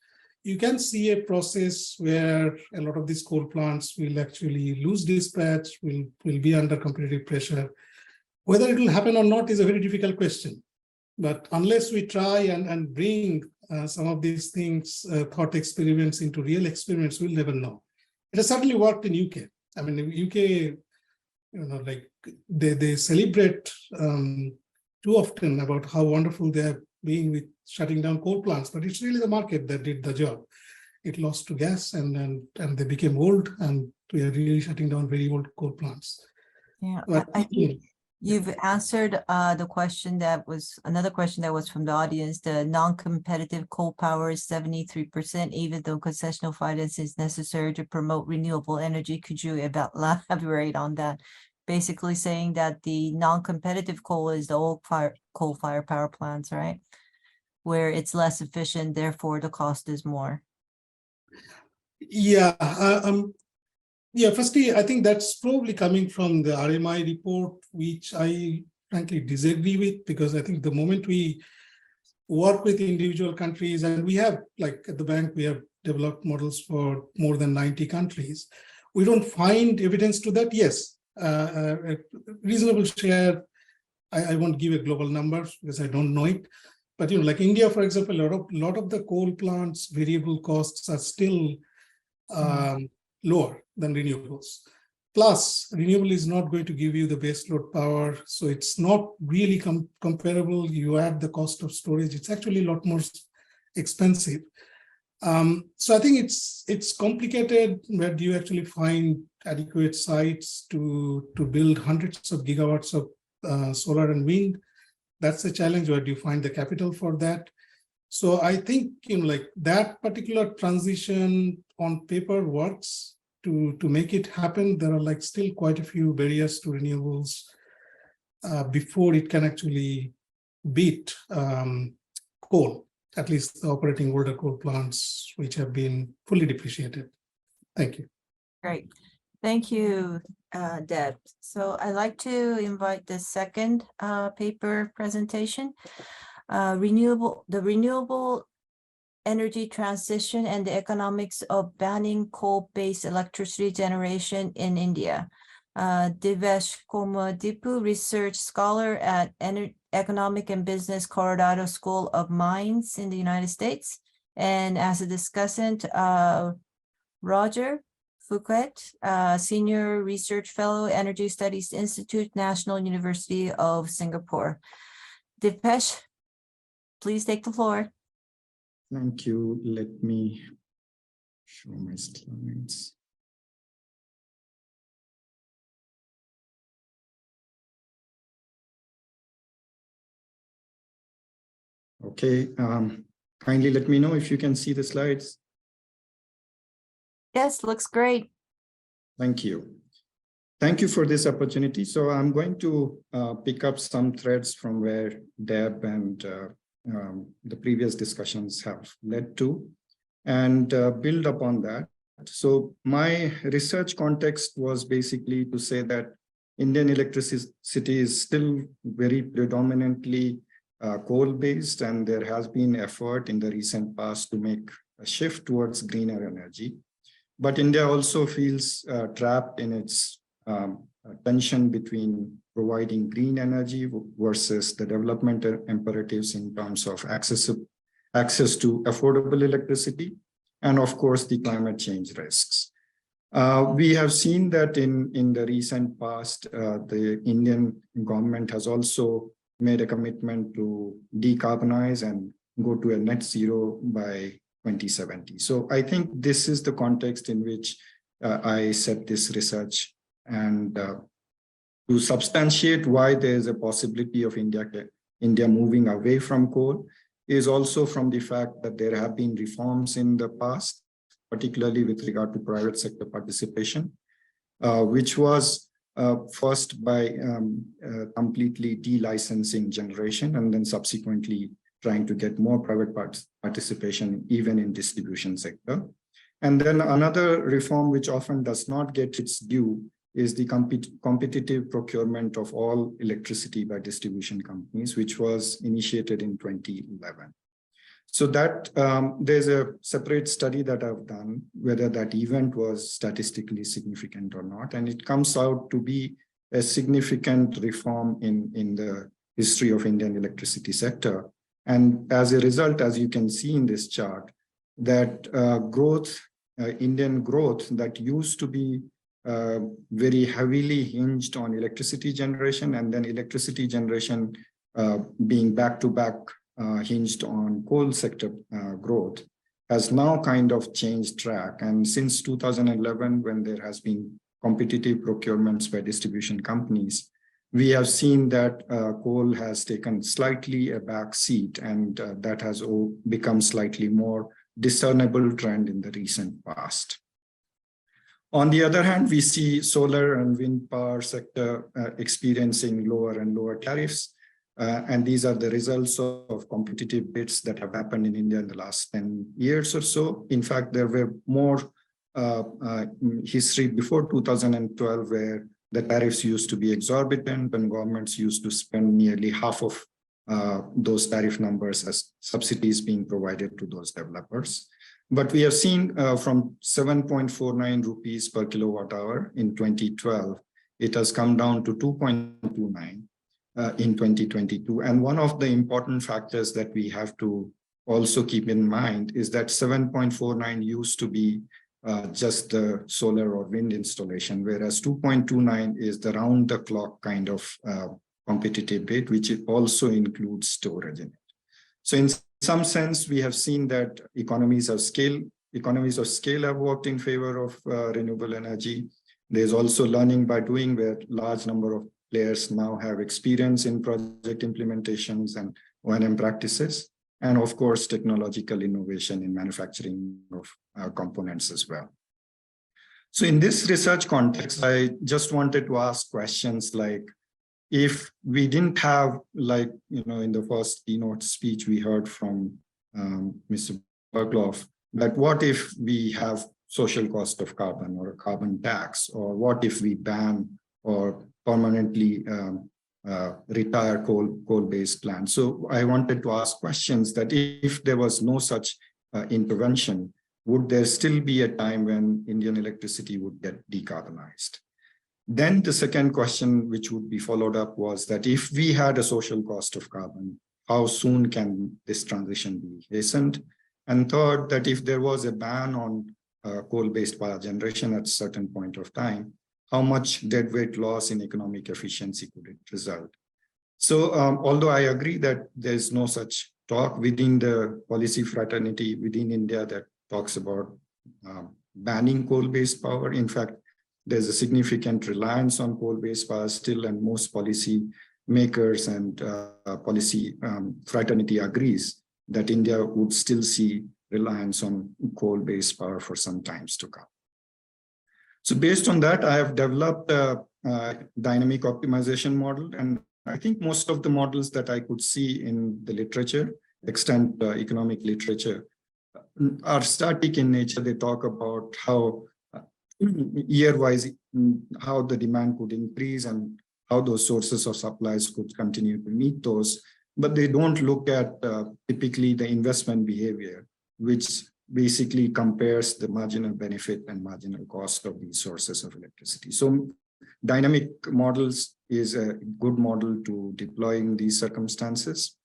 you can see a process where a lot of these coal plants will actually lose dispatch, will be under competitive pressure. Whether it will happen or not is a very difficult question. But unless we try and bring some of these things, thought experiments into real experiments, we'll never know. It has certainly worked in UK. I mean, in UK, like they celebrate too often about how wonderful they are being with shutting down coal plants, but it's really the market that did the job. It lost to gas, and they became old, and we are really shutting down very old coal plants. Yeah, But, I think you've answered the question that was another question that was from the audience. The non-competitive coal power is 73%, even though concessional finance is necessary to promote renewable energy. Could you elaborate on that? Basically saying that the non-competitive coal is the old coal-fired power plants, right? Where it's less efficient, therefore the cost is more. Yeah, firstly, I think that's probably coming from the RMI report, which I frankly disagree with, because I think the moment we work with individual countries, and we have, like at the bank, we have developed models for more than 90 countries, we don't find evidence to that. Yes, a reasonable share, I won't give a global number because I don't know it, but like India, for example, a lot of the coal plants variable costs are still lower than renewables. Plus, renewable is not going to give you the base load power, so it's not really comparable. You add the cost of storage, it's actually a lot more expensive. So I think it's complicated. Where do you actually find adequate sites to build hundreds of gigawatts of solar and wind? That's a challenge. Where do you find the capital for that? So I think like that particular transition on paper works. To make it happen, there are like still quite a few barriers to renewables before it can actually beat coal, at least the operating older coal plants, which have been fully depreciated. Thank you. Great. Thank you, Deb. So I'd like to invite the second paper presentation, the renewable energy transition and the economics of banning coal-based electricity generation in India. Divesh Komadipu, research scholar at Economic and Business Colorado School of Mines in the United States. And as a discussant, Roger Fouquet, Senior Research Fellow, Energy Studies Institute, National University of Singapore. Dipesh, please take the floor. Thank you. Let me show my slides. Okay, kindly let me know if you can see the slides. Yes, looks great. Thank you. Thank you for this opportunity. So I'm going to pick up some threads from where Deb and the previous discussions have led to, and build upon that. So my research context was basically to say that Indian electricity is still very predominantly coal-based, and there has been effort in the recent past to make a shift towards greener energy. But India also feels trapped in its tension between providing green energy versus the development imperatives in terms of access to affordable electricity, and of course, the climate change risks. We have seen that in the recent past, the Indian government has also made a commitment to decarbonize and go to a net zero by 2070. So I think this is the context in which I set this research, and to substantiate why there is a possibility of India moving away from coal is also from the fact that there have been reforms in the past, particularly with regard to private sector participation, which was first by completely delicensing generation and then subsequently trying to get more private participation even in distribution sector. And then another reform which often does not get its due is the competitive procurement of all electricity by distribution companies, which was initiated in 2011. So that there's a separate study that I've done, whether that event was statistically significant or not. And it comes out to be a significant reform in the history of Indian electricity sector. And as a result, as you can see in this chart, that Indian growth that used to be very heavily hinged on electricity generation, and then electricity generation being back-to-back hinged on coal sector growth, has now kind of changed track. And since 2011, when there has been competitive procurements by distribution companies, we have seen that coal has taken slightly a back seat, and that has become slightly more discernible trend in the recent past. On the other hand, we see solar and wind power sector experiencing lower and lower tariffs. And these are the results of competitive bids that have happened in India in the last 10 years or so. In fact, there were more history before 2012 where the tariffs used to be exorbitant and governments used to spend nearly half of those tariff numbers as subsidies being provided to those developers. But we have seen from 7.49 rupees per kilowatt hour in 2012, it has come down to 2.29 in 2022. And one of the important factors that we have to also keep in mind is that 7.49 used to be just the solar or wind installation, whereas 2.29 is the round-the-clock kind of competitive bid, which also includes storage in it. So in some sense, we have seen that economies of scale have worked in favor of renewable energy. There's also learning by doing, where large number of players now have experience in project implementations and O&M practices, and of course, technological innovation in manufacturing of components as well. So in this research context, I just wanted to ask questions like, if we didn't have, like, in the first keynote speech we heard from Mr. Bergloff, that what if we have social cost of carbon or a carbon tax, or what if we ban or permanently retire coal-based plants? So I wanted to ask questions that if there was no such intervention, would there still be a time when Indian electricity would get decarbonized? Then the second question, which would be followed up, was that if we had a social cost of carbon, how soon can this transition be hastened? And third, that if there was a ban on coal-based power generation at a certain point of time, how much deadweight loss in economic efficiency could it result? So although I agree that there's no such talk within the policy fraternity within India that talks about banning coal-based power, in fact, there's a significant reliance on coal-based power still, and most policy makers and policy fraternity agrees that India would still see reliance on coal-based power for some times to come. So based on that, I have developed a dynamic optimization model, and I think most of the models that I could see in the literature, extant economic literature, are static in nature. They talk about how year-wise, how the demand could increase and how those sources of supplies could continue to meet those, but they don't look at typically the investment behavior, which basically compares the marginal benefit and marginal cost of these sources of electricity. So dynamic models is a good model to deploy in these circumstances.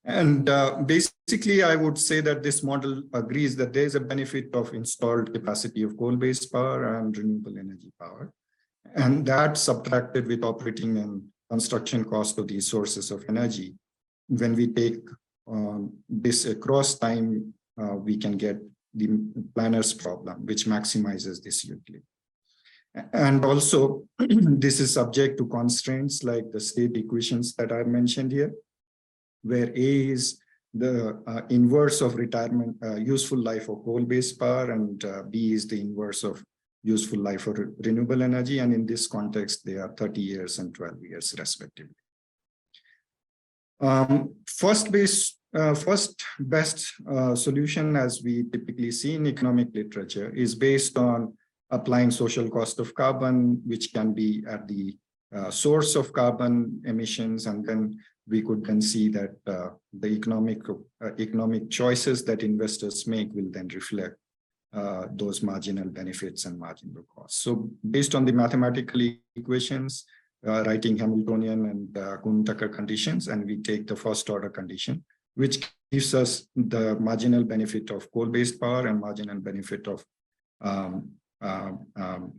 And basically, I would say that this model agrees that there is a benefit of installed capacity of coal-based power and renewable energy power. And that subtracted with operating and construction cost of these sources of energy. When we take this across time, we can get the planner's problem, which maximizes this utility. And also, this is subject to constraints like the state equations that I mentioned here, where A is the inverse of retirement, useful life of coal-based power, and B is the inverse of useful life for renewable energy. And in this context, they are 30 years and 12 years respectively. First best solution, as we typically see in economic literature, is based on applying social cost of carbon, which can be at the source of carbon emissions, and then we could then see that the economic choices that investors make will then reflect those marginal benefits and marginal costs. So based on the mathematical equations, writing Hamiltonian and Kuhn-Tucker conditions, and we take the first order condition, which gives us the marginal benefit of coal-based power and marginal benefit of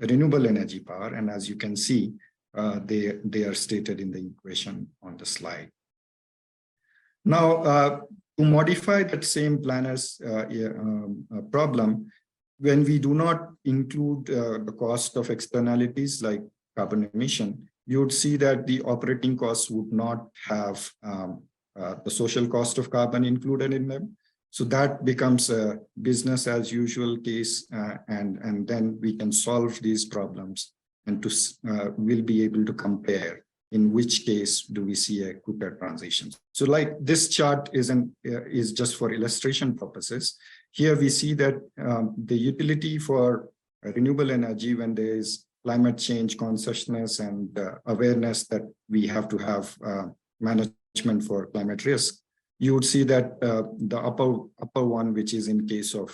renewable energy power. And as you can see, they are stated in the equation on the slide. Now, to modify that same planner's problem, when we do not include the cost of externalities like carbon emission, you would see that the operating costs would not have the social cost of carbon included in them. So that becomes a business as usual case, and then we can solve these problems and we'll be able to compare in which case do we see a quicker transition. So like this chart is just for illustration purposes. Here we see that the utility for renewable energy, when there is climate change consciousness and awareness that we have to have management for climate risk, you would see that the upper one, which is in case of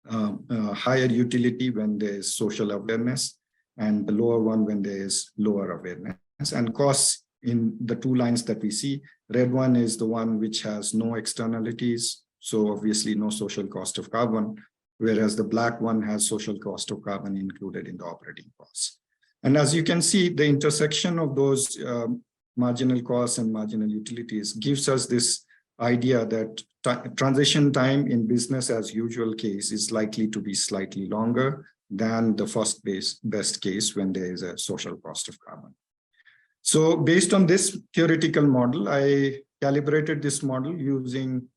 higher utility when there is social awareness, and the lower one when there is lower awareness. And costs in the two lines that we see, red one is the one which has no externalities, so obviously no social cost of carbon, whereas the black one has social cost of carbon included in the operating costs. And as you can see, the intersection of those marginal costs and marginal utilities gives us this idea that transition time in business as usual case is likely to be slightly longer than the first best case when there is a social cost of carbon. So based on this theoretical model, I calibrated this model using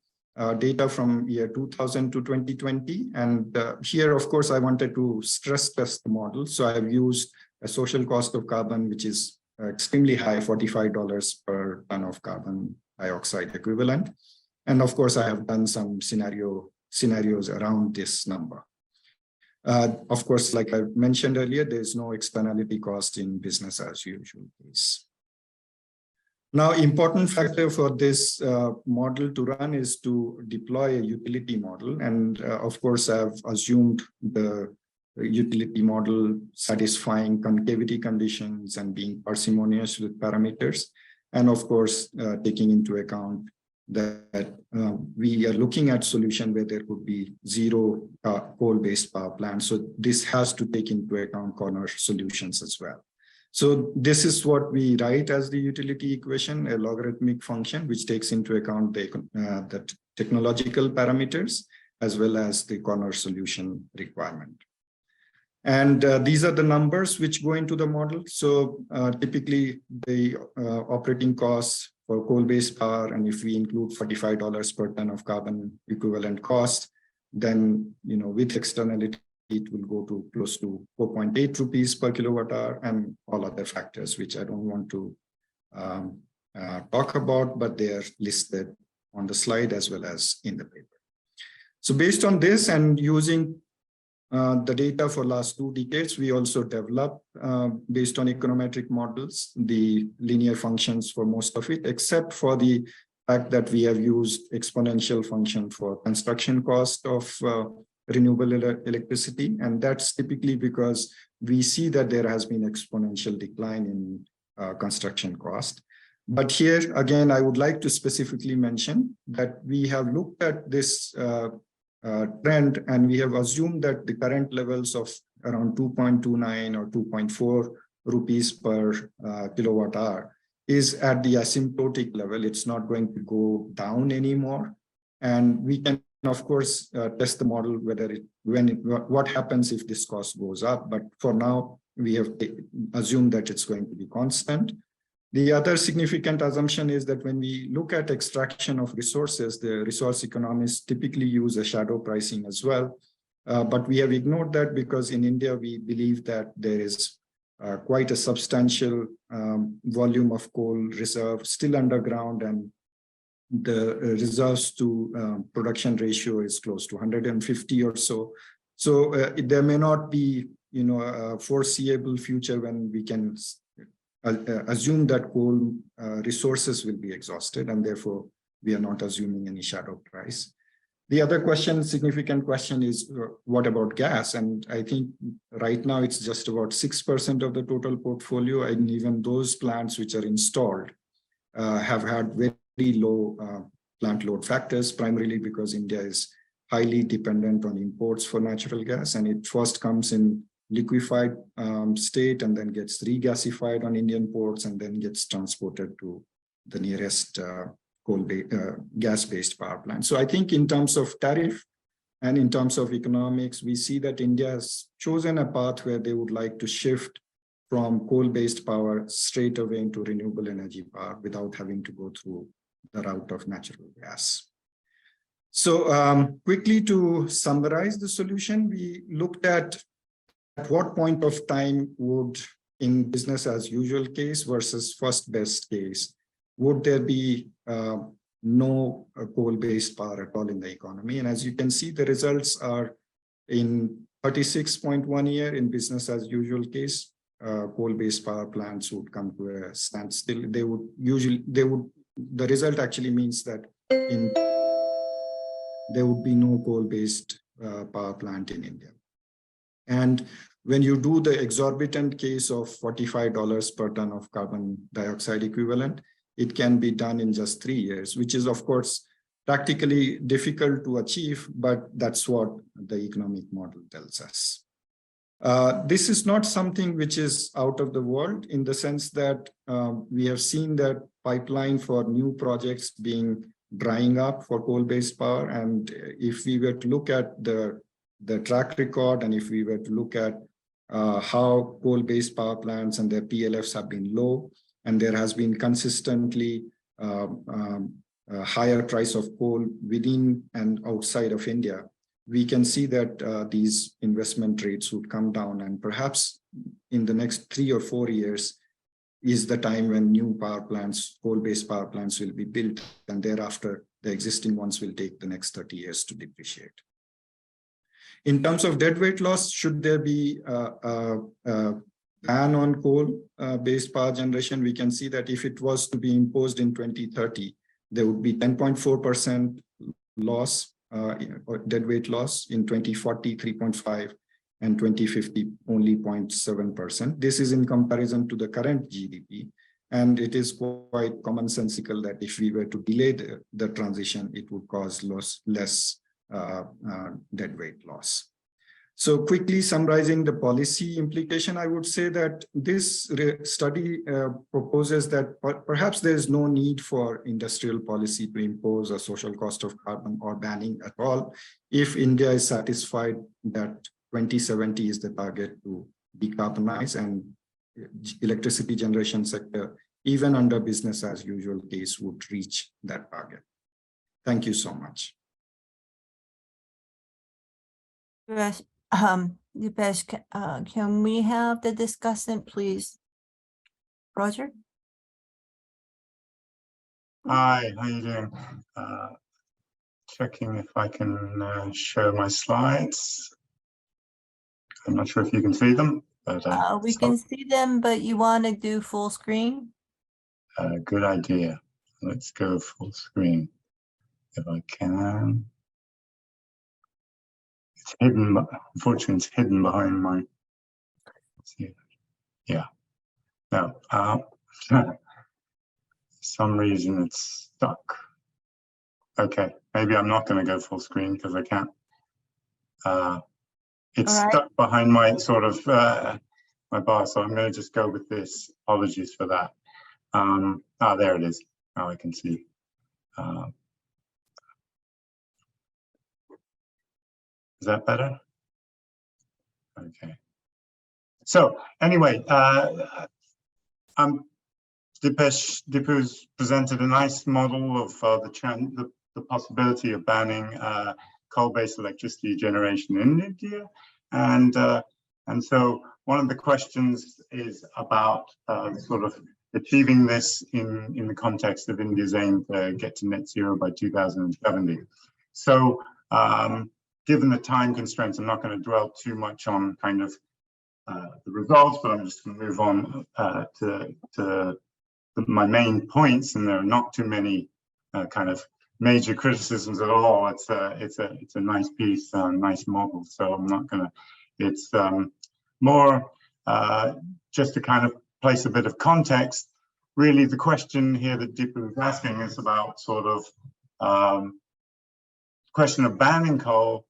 data from year 2000 to 2020. And here, of course, I wanted to stress test the model. So I've used a social cost of carbon, which is extremely high, $45 per ton of carbon dioxide equivalent. And of course, I have done some scenarios around this number. Of course, like I mentioned earlier, there's no externality cost in business as usual case. Now, important factor for this model to run is to deploy a utility model. And of course, I've assumed the utility model satisfying concavity conditions and being parsimonious with parameters. And of course, taking into account that we are looking at solution where there could be zero coal-based power plants. So this has to take into account corner solutions as well. So this is what we write as the utility equation, a logarithmic function, which takes into account the technological parameters as well as the corner solution requirement. And these are the numbers which go into the model. So typically the operating costs for coal-based power, and if we include $45 per ton of carbon equivalent cost, then with externality, it will go to close to 4.8 rupees per kilowatt hour, and all other factors which I don't want to talk about, but they are listed on the slide as well as in the paper. So based on this and using the data for last 2 decades, we also developed, based on econometric models, the linear functions for most of it, except for the fact that we have used exponential function for construction cost of renewable electricity. And that's typically because we see that there has been exponential decline in construction cost. But here, again, I would like to specifically mention that we have looked at this trend, and we have assumed that the current levels of around 2.29 or 2.4 rupees per kilowatt hour is at the asymptotic level. It's not going to go down anymore. And we can, of course, test the model whether what happens if this cost goes up. But for now, we have assumed that it's going to be constant. The other significant assumption is that when we look at extraction of resources, the resource economists typically use a shadow pricing as well. But we have ignored that because in India, we believe that there is quite a substantial volume of coal reserve still underground, and the reserves to production ratio is close to 150 or so. So there may not be, a foreseeable future when we can assume that coal resources will be exhausted, and therefore we are not assuming any shadow price. The other significant question is, what about gas? And I think right now it's just about 6% of the total portfolio, and even those plants which are installed have had very low plant load factors, primarily because India is highly dependent on imports for natural gas, and it first comes in liquefied state and then gets regasified on Indian ports and then gets transported to the nearest gas-based power plant. So I think in terms of tariff and in terms of economics, we see that India has chosen a path where they would like to shift from coal-based power straight away into renewable energy power without having to go through the route of natural gas. So quickly to summarize the solution, we looked at what point of time would, in business as usual case versus first best case, would there be no coal-based power at all in the economy? And as you can see, the results are in 36.1 year in business as usual case, coal-based power plants would come to a standstill. The result actually means that there would be no coal-based power plant in India. And when you do the exorbitant case of $45 per ton of carbon dioxide equivalent, it can be done in just 3 years, which is, of course, practically difficult to achieve, but that's what the economic model tells us. This is not something which is out of the world, in the sense that we have seen that pipeline for new projects drying up for coal-based power. And if we were to look at the track record, and if we were to look at how coal-based power plants and their PLFs have been low, and there has been consistently a higher price of coal within and outside of India, we can see that these investment rates would come down, and perhaps in the next 3 or 4 years is the time when new power plants, coal-based power plants, will be built, and thereafter the existing ones will take the next 30 years to depreciate. In terms of deadweight loss, should there be a ban on coal-based power generation, we can see that if it was to be imposed in 2030, there would be 10.4% loss, or deadweight loss. In 2040, 3.5%, and 2050, only 0.7%. This is in comparison to the current GDP. And it is quite commonsensical that if we were to delay the transition, it would cause less deadweight loss. So quickly summarizing the policy implication, I would say that this study proposes that perhaps there is no need for industrial policy to impose a social cost of carbon or banning at all, if India is satisfied that 2070 is the target to decarbonize, and electricity generation sector, even under business as usual case, would reach that target. Thank you so much. Dipesh, can we have the discussant, please? Roger? Hi, how you doing? Checking if I can share my slides. I'm not sure if you can see them, but We can see them, but you want to do full screen? good idea. Let's go full screen if I can. It's hidden, unfortunately, it's hidden behind my, yeah, no, for some reason it's stuck. Okay, maybe I'm not going to go full screen because I can't. It's stuck behind my sort of my bar, so I'm going to just go with this. Apologies for that. There it is. Now I can see. Is that better? Okay. So anyway, Dipu's presented a nice model of the possibility of banning coal-based electricity generation in India, and so one of the questions is about sort of achieving this in the context of India's aim to get to net zero by 2070. So given the time constraints, I'm not going to dwell too much on kind of the results, but I'm just going to move on to my main points, and there are not too many kind of major criticisms at all. It's a nice piece, nice model. So I'm not going to. It's more just to kind of place a bit of context. Really, the question here that Dipu is asking is about sort of question of banning coal,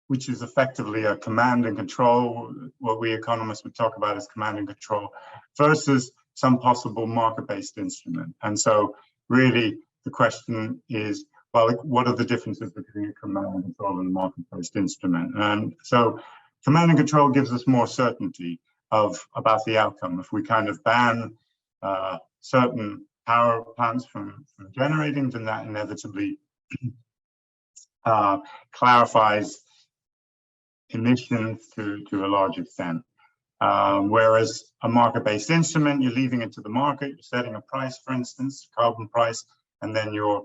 which is effectively a command and control, what we economists would talk about as command and control, versus some possible market-based instrument. And so really the question is, well, what are the differences between a command and control and a market-based instrument? And so command and control gives us more certainty about the outcome. If we kind of ban certain power plants from generating, then that inevitably clarifies emissions to a large extent. Whereas a market-based instrument, you're leaving it to the market, you're setting a price, for instance, carbon price, and then you're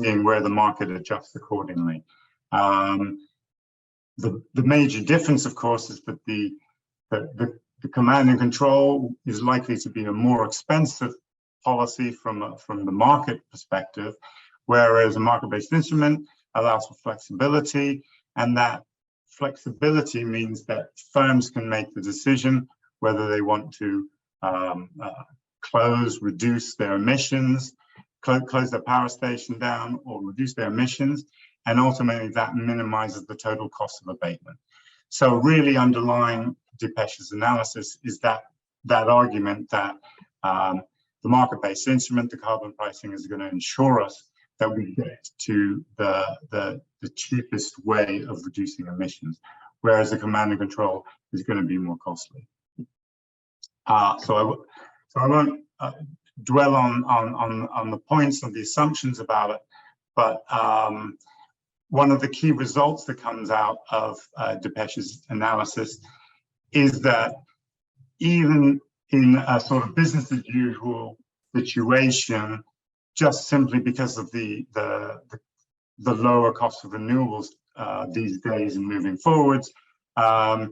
seeing where the market adjusts accordingly. The major difference, of course, is that the command and control is likely to be a more expensive policy from the market perspective, whereas a market-based instrument allows for flexibility, and that flexibility means that firms can make the decision whether they want to reduce their emissions, close their power station down, or reduce their emissions, and ultimately that minimizes the total cost of abatement. So really underlying Dipesh's analysis is that argument that the market-based instrument, the carbon pricing, is going to ensure us that we get to the cheapest way of reducing emissions, whereas the command and control is going to be more costly. So I won't dwell on the points and the assumptions about it, but one of the key results that comes out of Dipesh's analysis is that even in a sort of business as usual situation, just simply because of the lower cost of renewables these days and moving forwards, by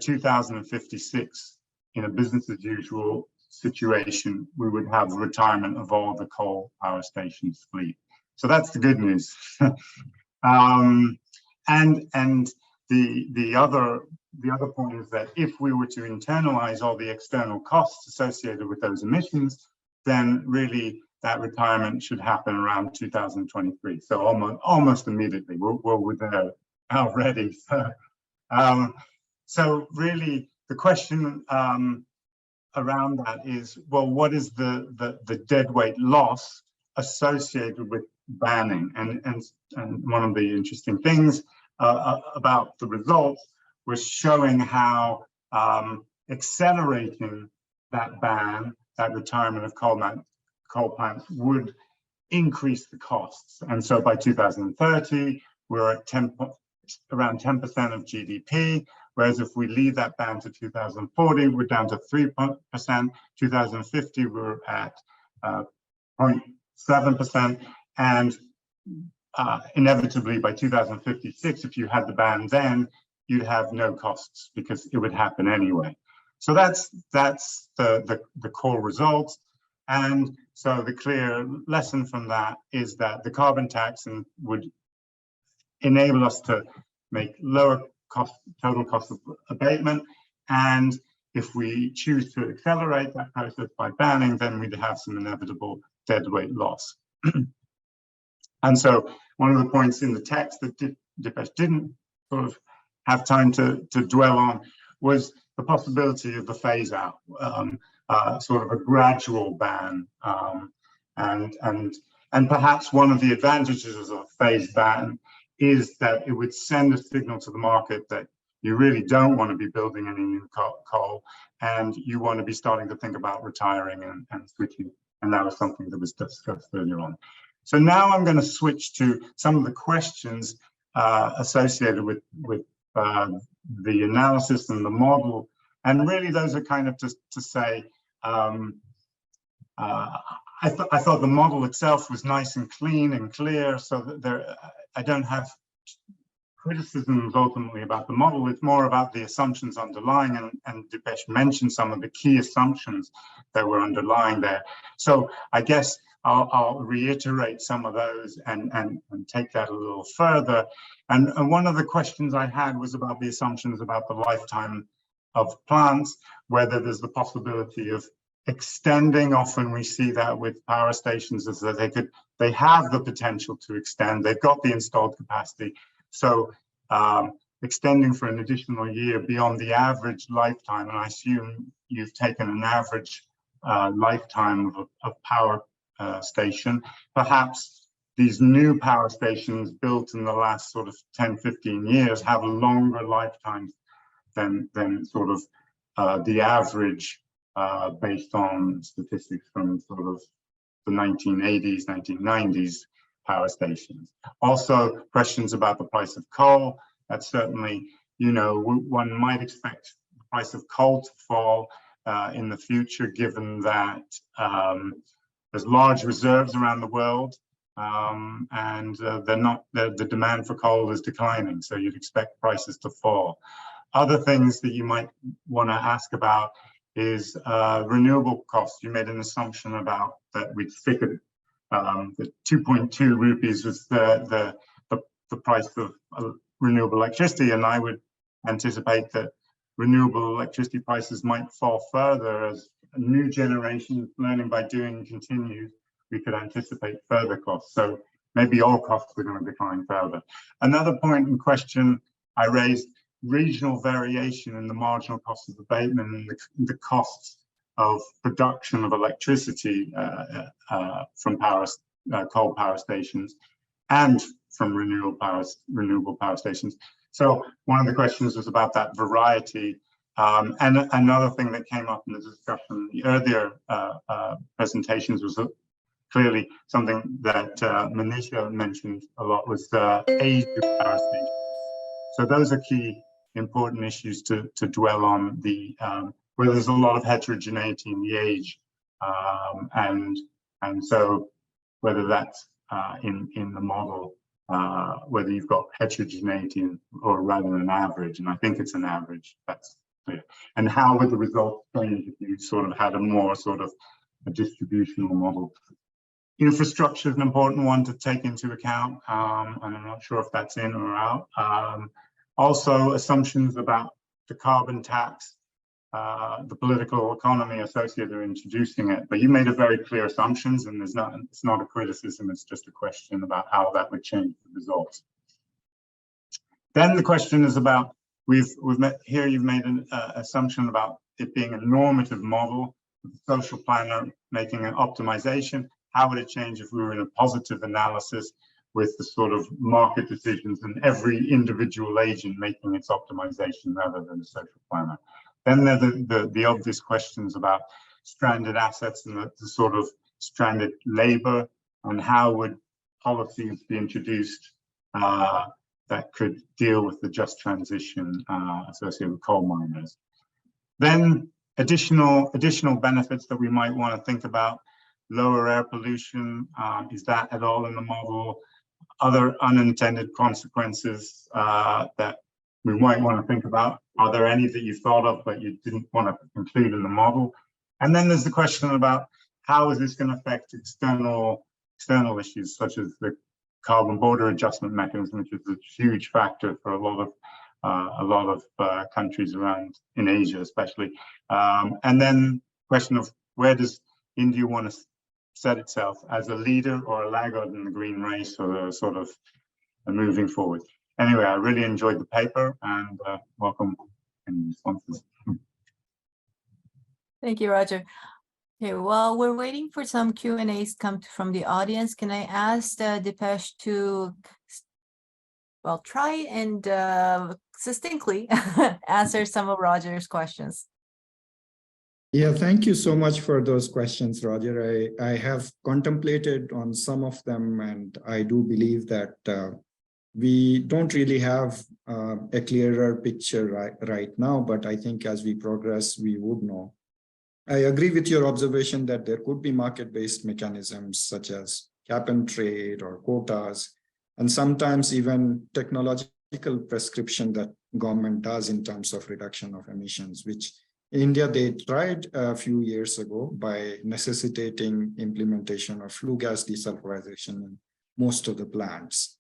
2056, in a business as usual situation, we would have retirement of all the coal power stations fleet. So that's the good news. And the other point is that if we were to internalize all the external costs associated with those emissions, then really that retirement should happen around 2023. So almost immediately. We're there already. So really the question around that is, well, what is the deadweight loss associated with banning? And one of the interesting things about the results was showing how accelerating that ban, that retirement of coal plants, would increase the costs. And so by 2030, we're at around 10% of GDP, whereas if we leave that ban to 2040, we're down to 3%. 2050, we're at 0.7%, and inevitably by 2056, if you had the ban then, you'd have no costs because it would happen anyway. So that's the core results. And so the clear lesson from that is that the carbon tax would enable us to make lower total cost of abatement. And if we choose to accelerate that process by banning, then we'd have some inevitable deadweight loss. And so one of the points in the text that Dipesh didn't sort of have time to dwell on was the possibility of the phase out, sort of a gradual ban. And perhaps one of the advantages of a phased ban is that it would send a signal to the market that you really don't want to be building any new coal, and you want to be starting to think about retiring and switching. And that was something that was discussed earlier on. So now I'm going to switch to some of the questions associated with the analysis and the model. And really those are kind of just to say, I thought the model itself was nice and clean and clear, so that I don't have criticisms ultimately about the model. It's more about the assumptions underlying, and Dipesh mentioned some of the key assumptions that were underlying there. So I guess I'll reiterate some of those and take that a little further. And one of the questions I had was about the assumptions about the lifetime of plants, whether there's the possibility of extending. Often we see that with power stations, is that they have the potential to extend. They've got the installed capacity. So extending for an additional year beyond the average lifetime, and I assume you've taken an average lifetime of power station. Perhaps these new power stations built in the last sort of 10, 15 years have longer lifetimes than sort of the average based on statistics from sort of the 1980s, 1990s power stations. Also, questions about the price of coal. That's certainly, you know, one might expect the price of coal to fall in the future, given that there's large reserves around the world, and the demand for coal is declining, so you'd expect prices to fall. Other things that you might want to ask about is renewable costs. You made an assumption about that we'd figured the 2.2 rupees was the price of renewable electricity, and I would anticipate that renewable electricity prices might fall further as a new generation learning by doing continues. We could anticipate further costs, so maybe all costs are going to decline further. Another point in question I raised, regional variation in the marginal cost of abatement and the costs of production of electricity from coal power stations and from renewable power stations. So one of the questions was about that variety. And another thing that came up in the discussion in the earlier presentations was clearly something that Manisha mentioned a lot, was the age of power stations. So those are key important issues to dwell on, the where there's a lot of heterogeneity in the age, and so whether that's in the model, whether you've got heterogeneity or rather an average, and I think it's an average, that's clear. And how would the results change if you sort of had a more sort of a distributional model? Infrastructure is an important one to take into account, and I'm not sure if that's in or out. Also, assumptions about the carbon tax, the political economy associated with introducing it. But you made a very clear assumptions, and it's not a criticism, it's just a question about how that would change the results. Then the question is about, you've made an assumption about it being a normative model, the social planner making an optimization. How would it change if we were in a positive analysis with the sort of market decisions and every individual agent making its optimization rather than a social planner? Then there are the obvious questions about stranded assets and the sort of stranded labor, and how would policies be introduced that could deal with the just transition associated with coal miners. Then additional benefits that we might want to think about: lower air pollution, is that at all in the model? Other unintended consequences that we might want to think about. Are there any that you thought of but you didn't want to include in the model? And then there's the question about how is this going to affect external issues such as the carbon border adjustment mechanism, which is a huge factor for a lot of countries around in Asia, especially. And then question of where does India want to set itself as a leader or a laggard in the green race, or a sort of moving forward. Anyway, I really enjoyed the paper, and welcome any responses. Thank you, Roger. Okay, while we're waiting for some Q&As come from the audience, can I ask Dipesh to, well, try and succinctly answer some of Roger's questions? Yeah, thank you so much for those questions, Roger. I have contemplated on some of them, and I do believe that we don't really have a clearer picture right now, but I think as we progress, we would know. I agree with your observation that there could be market-based mechanisms such as cap and trade or quotas, and sometimes even technological prescription that government does in terms of reduction of emissions, which in India, they tried a few years ago by necessitating implementation of flue gas desulfurization in most of the plants.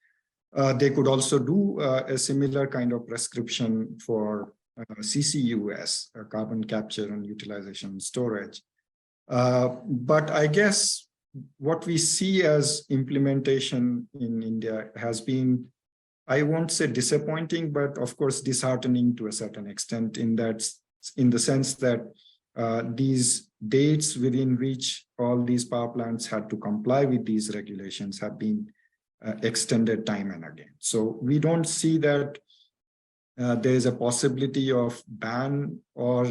They could also do a similar kind of prescription for CCUS, carbon capture and utilization storage. But I guess what we see as implementation in India has been, I won't say disappointing, but of course disheartening to a certain extent, in the sense that these dates within which all these power plants had to comply with these regulations have been extended time and again. So we don't see that there is a possibility of ban or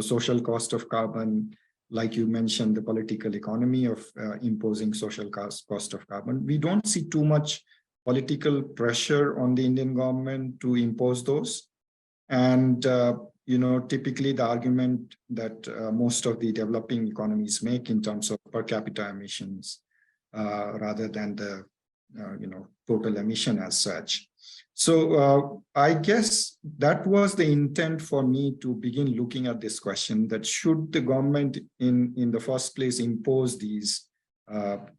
social cost of carbon, like you mentioned, the political economy of imposing social cost of carbon. We don't see too much political pressure on the Indian government to impose those. And typically the argument that most of the developing economies make in terms of per capita emissions, rather than the total emission as such. So I guess that was the intent for me to begin looking at this question, that should the government in the first place impose these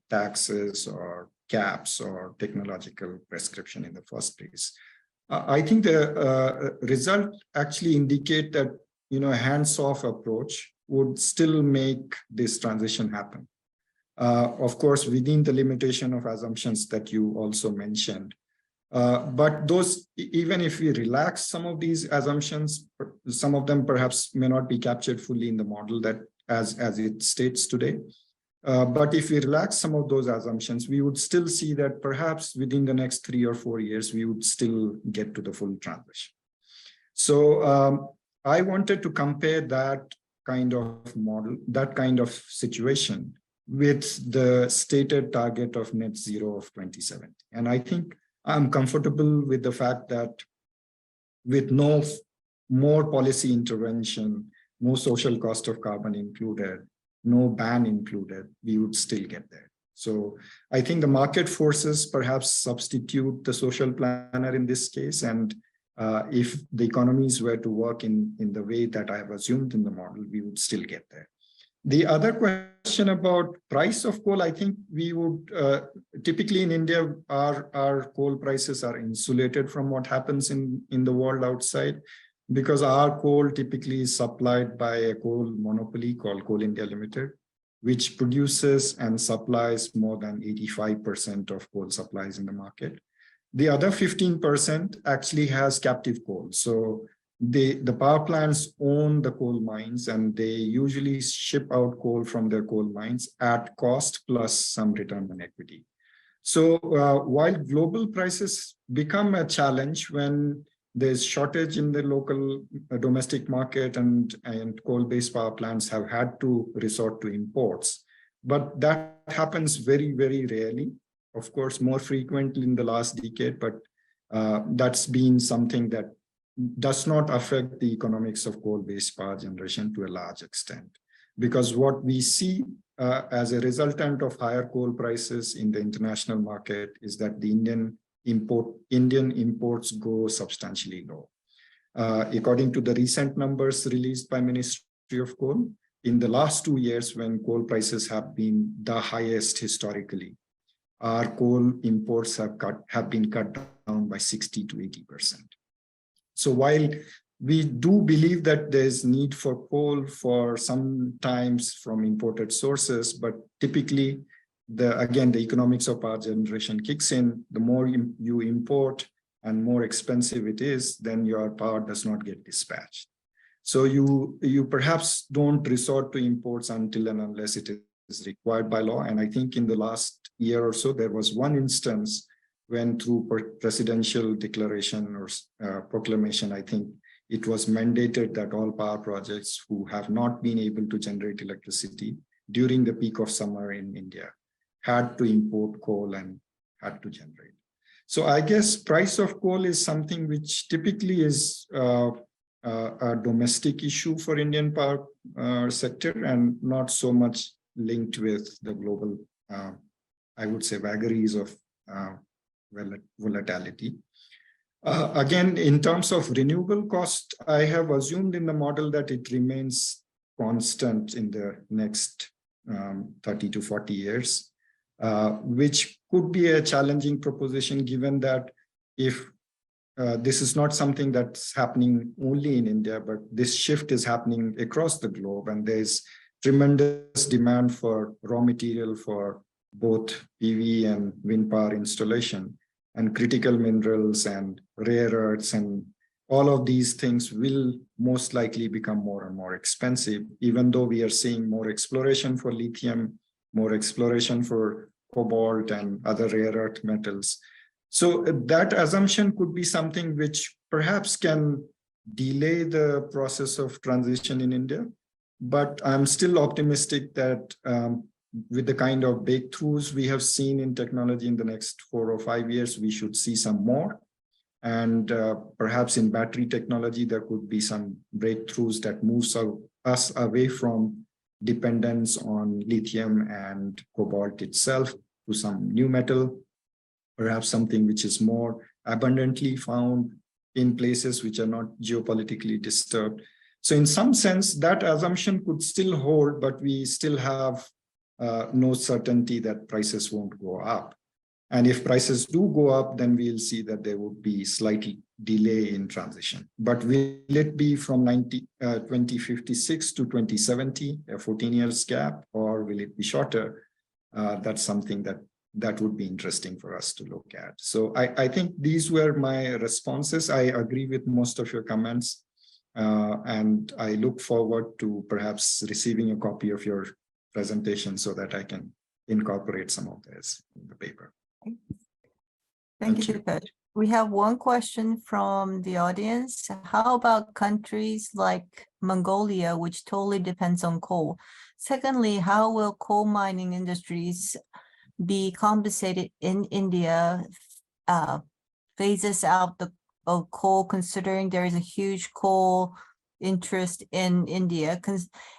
taxes or caps or technological prescription in the first place. I think the result actually indicate that a hands-off approach would still make this transition happen. Of course, within the limitation of assumptions that you also mentioned. But those, even if we relax some of these assumptions, some of them perhaps may not be captured fully in the model that as it states today. But if we relax some of those assumptions, we would still see that perhaps within the next 3 or 4 years, we would still get to the full transition. So I wanted to compare that kind of model, that kind of situation with the stated target of net zero of 2070. And I think I'm comfortable with the fact that with no more policy intervention, no social cost of carbon included, no ban included, we would still get there. So I think the market forces perhaps substitute the social planner in this case. And if the economies were to work in the way that I have assumed in the model, we would still get there. The other question about price of coal, I think we would typically in India, our coal prices are insulated from what happens in the world outside, because our coal typically is supplied by a coal monopoly called Coal India Limited, which produces and supplies more than 85% of coal supplies in the market. The other 15% actually has captive coal. So the power plants own the coal mines, and they usually ship out coal from their coal mines at cost plus some return on equity. So while global prices become a challenge when there's shortage in the local domestic market and coal-based power plants have had to resort to imports, but that happens very, very rarely. Of course, more frequently in the last decade, but that's been something that does not affect the economics of coal-based power generation to a large extent. Because what we see as a resultant of higher coal prices in the international market is that the Indian imports go substantially low. According to the recent numbers released by Ministry of Coal, in the last 2 years when coal prices have been the highest historically, our coal imports have been cut down by 60 to 80%. So while we do believe that there's need for coal for sometimes from imported sources, but typically again, the economics of power generation kicks in. The more you import and more expensive it is, then your power does not get dispatched. So you perhaps don't resort to imports until and unless it is required by law. And I think in the last year or so, there was one instance when through presidential declaration or proclamation, I think it was mandated that all power projects who have not been able to generate electricity during the peak of summer in India had to import coal and had to generate. So I guess price of coal is something which typically is a domestic issue for Indian power sector and not so much linked with the global, I would say, vagaries of volatility. Again, in terms of renewable cost, I have assumed in the model that it remains constant in the next 30 to 40 years. Which could be a challenging proposition given that if this is not something that's happening only in India, but this shift is happening across the globe and there's tremendous demand for raw material for both PV and wind power installation, and critical minerals and rare earths and all of these things will most likely become more and more expensive, even though we are seeing more exploration for lithium, more exploration for cobalt and other rare earth metals. So that assumption could be something which perhaps can delay the process of transition in India. But I'm still optimistic that with the kind of breakthroughs we have seen in technology in the next 4 or 5 years, we should see some more. And perhaps in battery technology, there could be some breakthroughs that moves us away from dependence on lithium and cobalt itself to some new metal, perhaps something which is more abundantly found in places which are not geopolitically disturbed. So in some sense, that assumption could still hold, but we still have no certainty that prices won't go up. And if prices do go up, then we'll see that there would be slight delay in transition. But will it be from 2056 to 2070, a 14 years gap, or will it be shorter? That's something that would be interesting for us to look at. So I think these were my responses. I agree with most of your comments. And I look forward to perhaps receiving a copy of your presentation so that I can incorporate some of this in the paper. Thank you, Dipesh. We have one question from the audience. How about countries like Mongolia, which totally depends on coal? Secondly, how will coal mining industries be compensated in India, phases out of coal, considering there is a huge coal interest in India?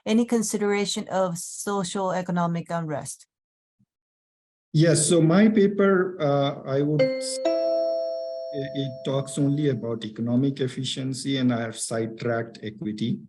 Any consideration of social economic unrest? Yes, so my paper, it talks only about economic efficiency, and I have sidetracked equity.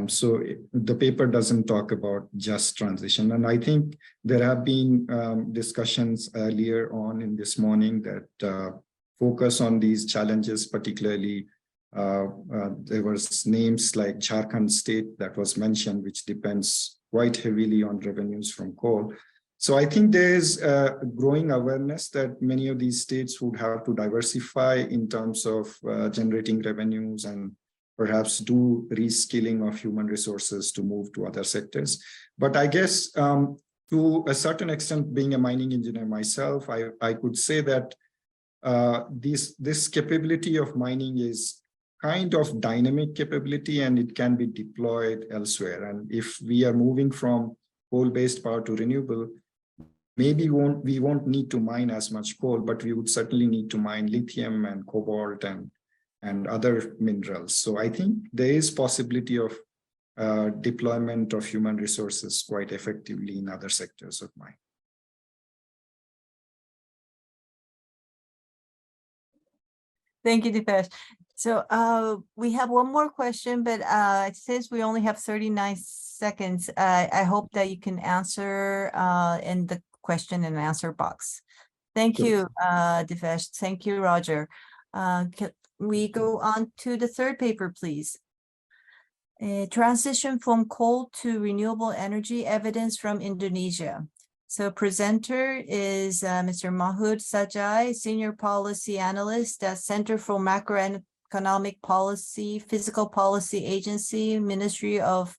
So the paper doesn't talk about just transition. And I think there have been discussions earlier on in this morning that focus on these challenges, particularly there was names like Jharkhand state that was mentioned, which depends quite heavily on revenues from coal. So I think there is a growing awareness that many of these states would have to diversify in terms of generating revenues and perhaps do reskilling of human resources to move to other sectors. But I guess to a certain extent, being a mining engineer myself, I could say that this capability of mining is kind of dynamic capability and it can be deployed elsewhere. And if we are moving from coal-based power to renewable, maybe we won't need to mine as much coal, but we would certainly need to mine lithium and cobalt and other minerals. So I think there is possibility of deployment of human resources quite effectively in other sectors of mine. Thank you, Dipesh. So we have one more question, but since we only have 39 seconds, I hope that you can answer in the question and answer box. Thank you, Divesh. Thank you, Roger. Can we go on to the third paper, please? Transition from coal to renewable energy, evidence from Indonesia. So presenter is Mr. Mahud Sajai, Senior Policy Analyst at Center for Macroeconomic Policy, Fiscal Policy Agency, Ministry of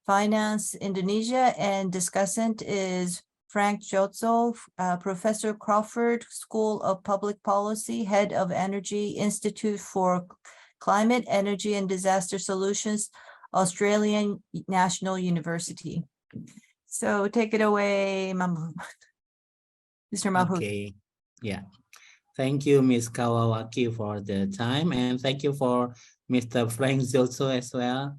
Finance, Indonesia, and discussant is Frank Jotzo, Professor Crawford, School of Public Policy, Head of Energy Institute for Climate, Energy and Disaster Solutions, Australian National University. So take it away, Mahmood. Mr. Mahmood. Okay, yeah. Thank you, Ms. Kawawaki, for the time, and thank you for Mr. Frank Zilso as well.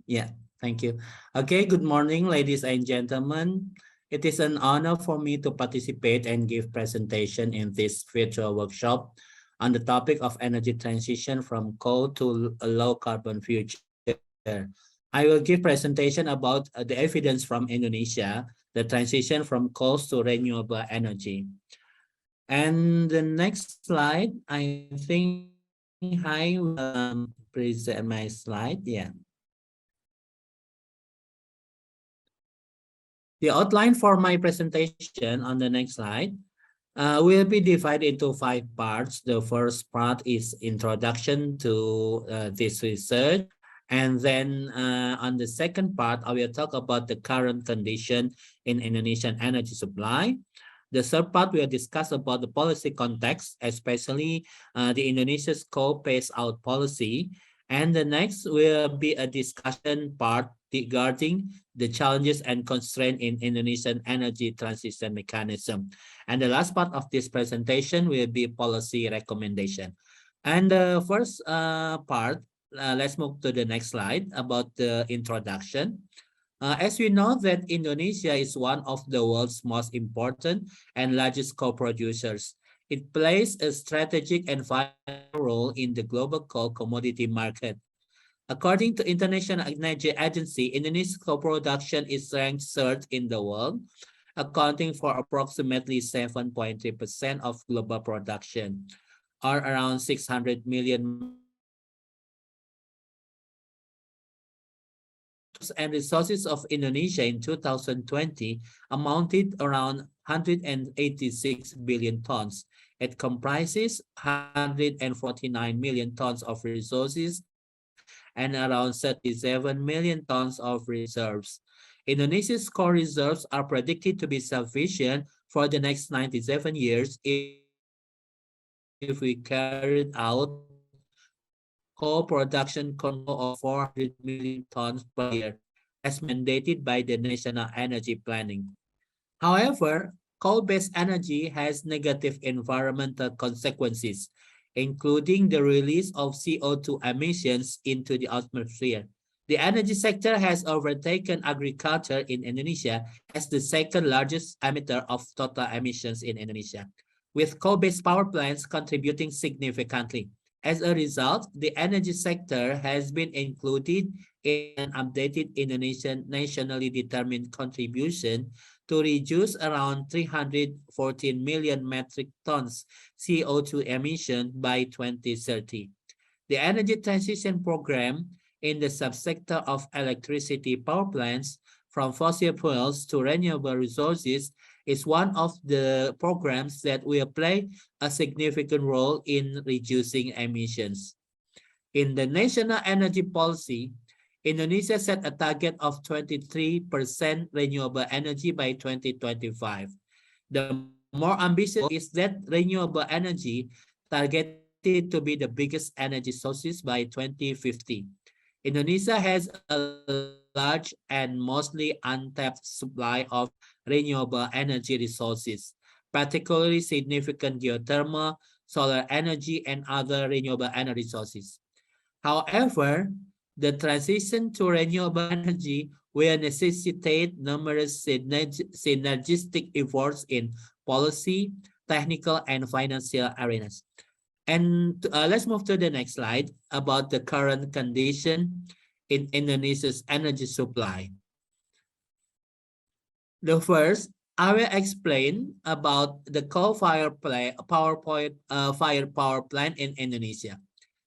Yeah, thank you. Okay, good morning, ladies and gentlemen. It is an honor for me to participate and give presentation in this virtual workshop on the topic of energy transition from coal to a low carbon future. I will give presentation about the evidence from Indonesia, the transition from coal to renewable energy. And the next slide, I think I will present my slide. Yeah. The outline for my presentation on the next slide will be divided into 5 parts. The first part is introduction to this research. And then on the second part, I will talk about the current condition in Indonesian energy supply. The third part will discuss about the policy context, especially the Indonesia's coal phase out policy. And the next will be a discussion part regarding the challenges and constraints in Indonesian energy transition mechanism. And the last part of this presentation will be policy recommendation. And the first part, let's move to the next slide about the introduction. As we know that Indonesia is one of the world's most important and largest coal producers. It plays a strategic and vital role in the global coal commodity market. According to International Energy Agency, Indonesia's coal production is ranked 3rd in the world, accounting for approximately 7.3% of global production, or around 600 million. And resources of Indonesia in 2020 amounted around 186 billion tons. It comprises 149 million tons of resources and around 37 million tons of reserves. Indonesia's coal reserves are predicted to be sufficient for the next 97 years if we carried out coal production control of 400 million tons per year, as mandated by the National Energy Planning. However, coal-based energy has negative environmental consequences, including the release of CO2 emissions into the atmosphere. The energy sector has overtaken agriculture in Indonesia as the 2nd largest emitter of total emissions in Indonesia, with coal-based power plants contributing significantly. As a result, the energy sector has been included in an updated Indonesian nationally determined contribution to reduce around 314 million metric tons CO2 emission by 2030. The energy transition program in the subsector of electricity power plants from fossil fuels to renewable resources is one of the programs that will play a significant role in reducing emissions. In the national energy policy, Indonesia set a target of 23% renewable energy by 2025. The more ambitious is that renewable energy targeted to be the biggest energy sources by 2050. Indonesia has a large and mostly untapped supply of renewable energy resources, particularly significant geothermal, solar energy, and other renewable energy sources. However, the transition to renewable energy will necessitate numerous synergistic efforts in policy, technical, and financial arenas. And let's move to the next slide about the current condition in Indonesia's energy supply. The first, I will explain about the coal-fired power plant in Indonesia.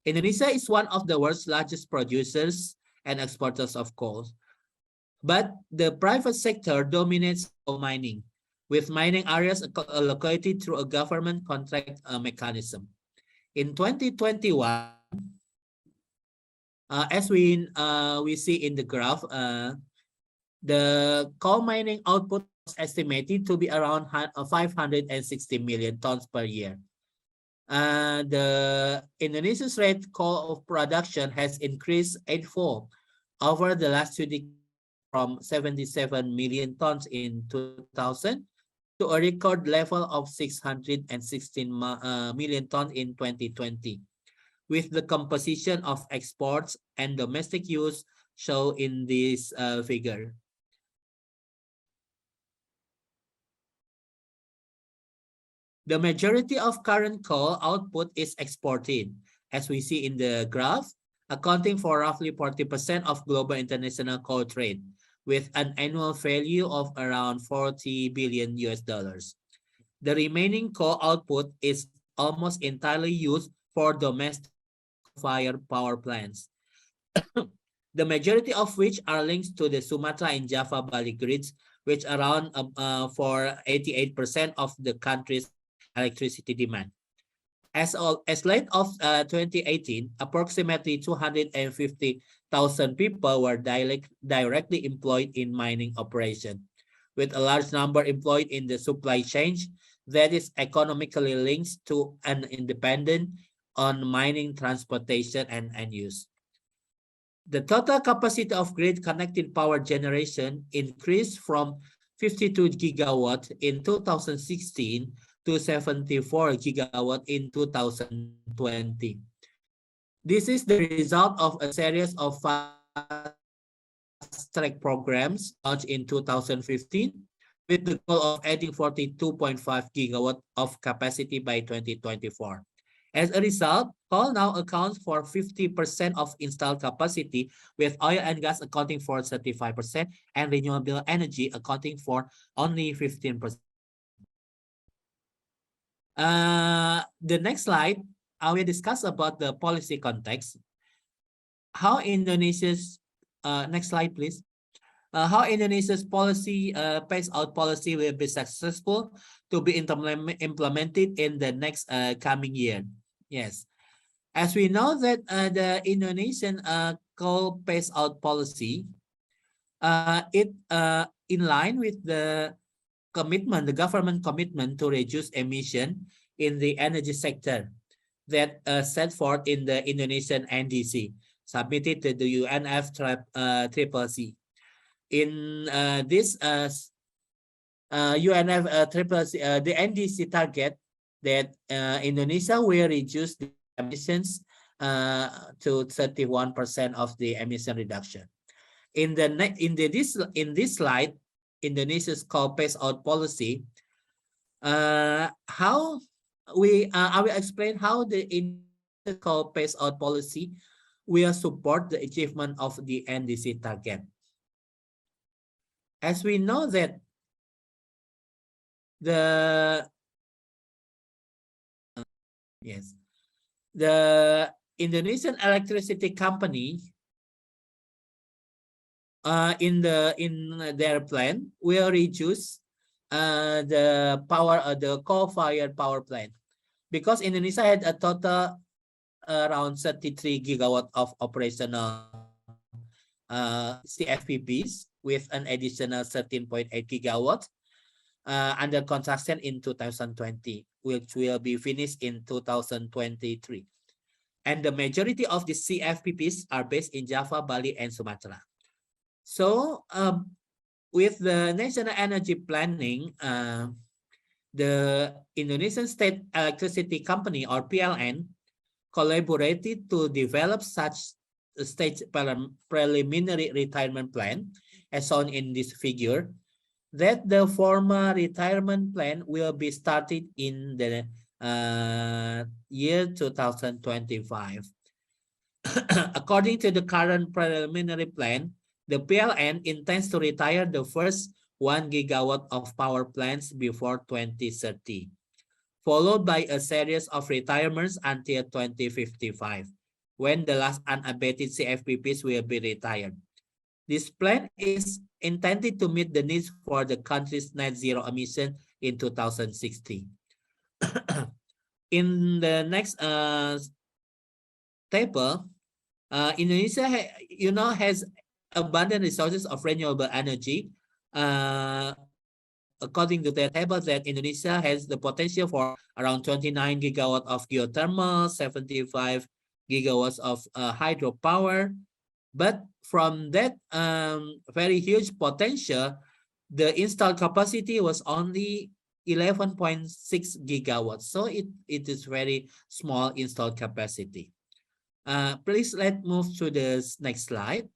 Indonesia is one of the world's largest producers and exporters of coal, but the private sector dominates coal mining, with mining areas allocated through a government contract mechanism. In 2021, as we see in the graph, the coal mining output was estimated to be around 560 million tons per year. The Indonesia's rate coal of production has increased eightfold over the last 2 decades, from 77 million tons in 2000 to a record level of 616 million tons in 2020, with the composition of exports and domestic use shown in this figure. The majority of current coal output is exported, as we see in the graph, accounting for roughly 40% of global international coal trade, with an annual value of around $40 billion. The remaining coal output is almost entirely used for domestic fired power plants, the majority of which are linked to the Sumatra and Java Bali grids, which account for 88% of the country's electricity demand. As late of 2018, approximately 250,000 people were directly employed in mining operation, with a large number employed in the supply chain that is economically linked to and independent on mining, transportation, and end use. The total capacity of grid-connected power generation increased from 52 gigawatt in 2016 to 74 gigawatt in 2020. This is the result of a series of fast-track programs launched in 2015 with the goal of adding 42.5 gigawatt of capacity by 2024. As a result, coal now accounts for 50% of installed capacity, with oil and gas accounting for 35% and renewable energy accounting for only 15%. The next slide, I will discuss about the policy context. How Indonesia's, next slide, please. How Indonesia's policy, phase-out policy will be successful to be implemented in the next coming year. Yes, as we know that the Indonesian coal phase-out policy, in line with the commitment, the government commitment to reduce emission in the energy sector that set forth in the Indonesian NDC submitted to the UNFCCC. In this UNFCCC, the NDC target that Indonesia will reduce the emissions to 31% of the emission reduction. In this slide, Indonesia's coal phase-out policy. I will explain how the coal phase-out policy will support the achievement of the NDC target. As we know that the Indonesian electricity company in their plan will reduce the coal-fired power plant, because Indonesia had a total around 33 gigawatt of operational CFPPs with an additional 13.8 gigawatt under construction in 2020, which will be finished in 2023. And the majority of the CFPPs are based in Java, Bali, and Sumatra. So with the national energy planning, the Indonesian State Electricity Company, or PLN, collaborated to develop such a state preliminary retirement plan, as shown in this figure, that the formal retirement plan will be started in the year 2025. According to the current preliminary plan, the PLN intends to retire the first 1 gigawatt of power plants before 2030, followed by a series of retirements until 2055, when the last unabated CFPPs will be retired. This plan is intended to meet the needs for the country's net zero emission in 2060. In the next table, Indonesia, has abundant resources of renewable energy. According to the table, that Indonesia has the potential for around 29 gigawatts of geothermal, 75 gigawatts of hydropower. But from that very huge potential, the installed capacity was only 11.6 gigawatts. So it is very small installed capacity. Please let's move to the next slide.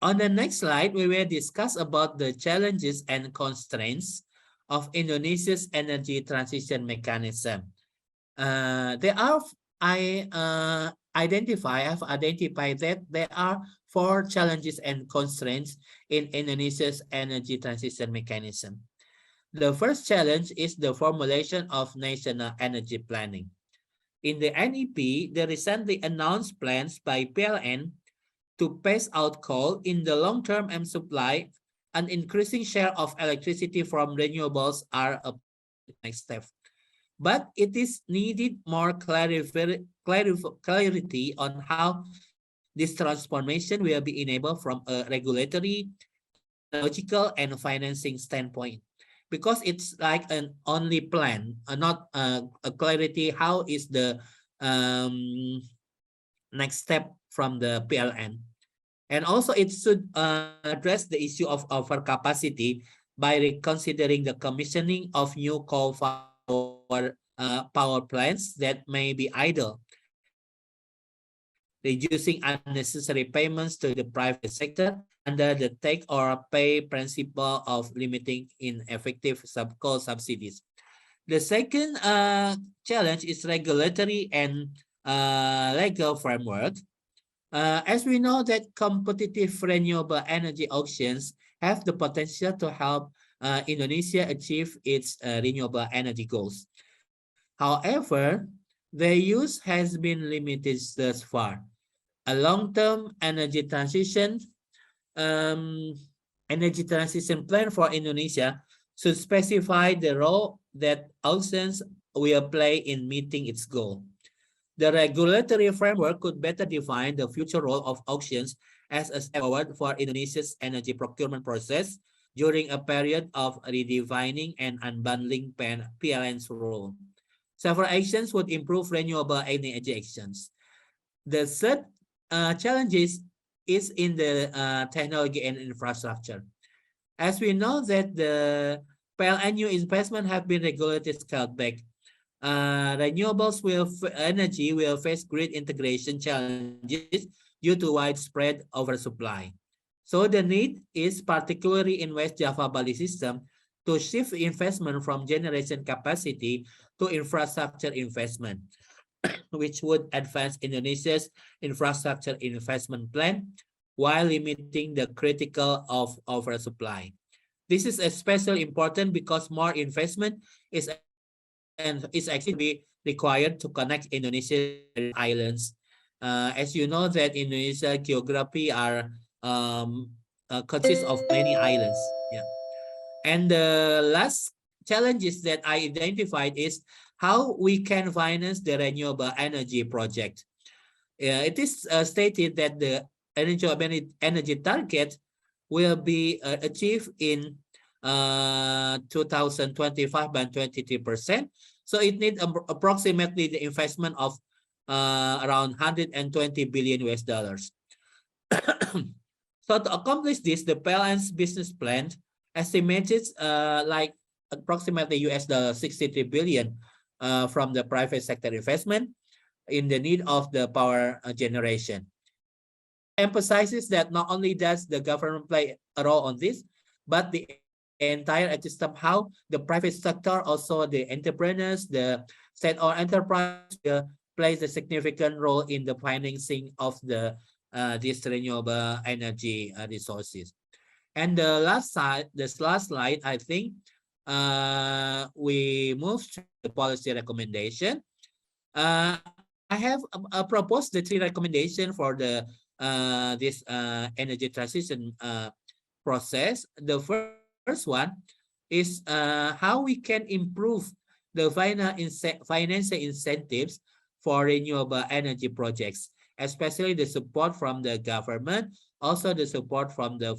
On the next slide, we will discuss about the challenges and constraints of Indonesia's energy transition mechanism. I've identified that there are 4 challenges and constraints in Indonesia's energy transition mechanism. The first challenge is the formulation of national energy planning. In the NEP, the recently announced plans by PLN to phase out coal in the long term and supply an increasing share of electricity from renewables are a next step. But it is needed more clarity on how this transformation will be enabled from a regulatory, technological, and financing standpoint. Because it's like an only plan, not a clarity how is the next step from the PLN. And also it should address the issue of overcapacity by reconsidering the commissioning of new coal power plants that may be idle, reducing unnecessary payments to the private sector under the take or pay principle of limiting ineffective coal subsidies. The second challenge is regulatory and legal framework. As we know that competitive renewable energy auctions have the potential to help Indonesia achieve its renewable energy goals. However, their use has been limited thus far. A long-term energy transition plan for Indonesia should specify the role that auctions will play in meeting its goal. The regulatory framework could better define the future role of auctions as a step forward for Indonesia's energy procurement process during a period of redefining and unbundling PLN's role. Several actions would improve renewable energy actions. The third challenge is in the technology and infrastructure. As we know that the PLN new investment have been regulated scaled back. Renewables energy will face great integration challenges due to widespread oversupply. So the need is particularly in West Java Bali system to shift investment from generation capacity to infrastructure investment, which would advance Indonesia's infrastructure investment plan while limiting the critical of oversupply. This is especially important because more investment is actually required to connect Indonesia's islands. As you know that Indonesia geography are consists of many islands. Yeah. And the last challenges that I identified is how we can finance the renewable energy project. It is stated that the energy target will be achieved in 2025 by 23%. So it needs approximately the investment of around 120 billion US dollars. So to accomplish this, the PLN's business plan estimated like approximately US dollar 63 billion from the private sector investment in the need of the power generation. Emphasizes that not only does the government play a role on this, but the entire ecosystem, how the private sector, also the entrepreneurs, the state-owned enterprise plays a significant role in the financing of the these renewable energy resources. And the last slide, I think we move to the policy recommendation. I have proposed the 3 recommendations for the this energy transition process. The first one is how we can improve the financial incentives for renewable energy projects, especially the support from the government, also the support from the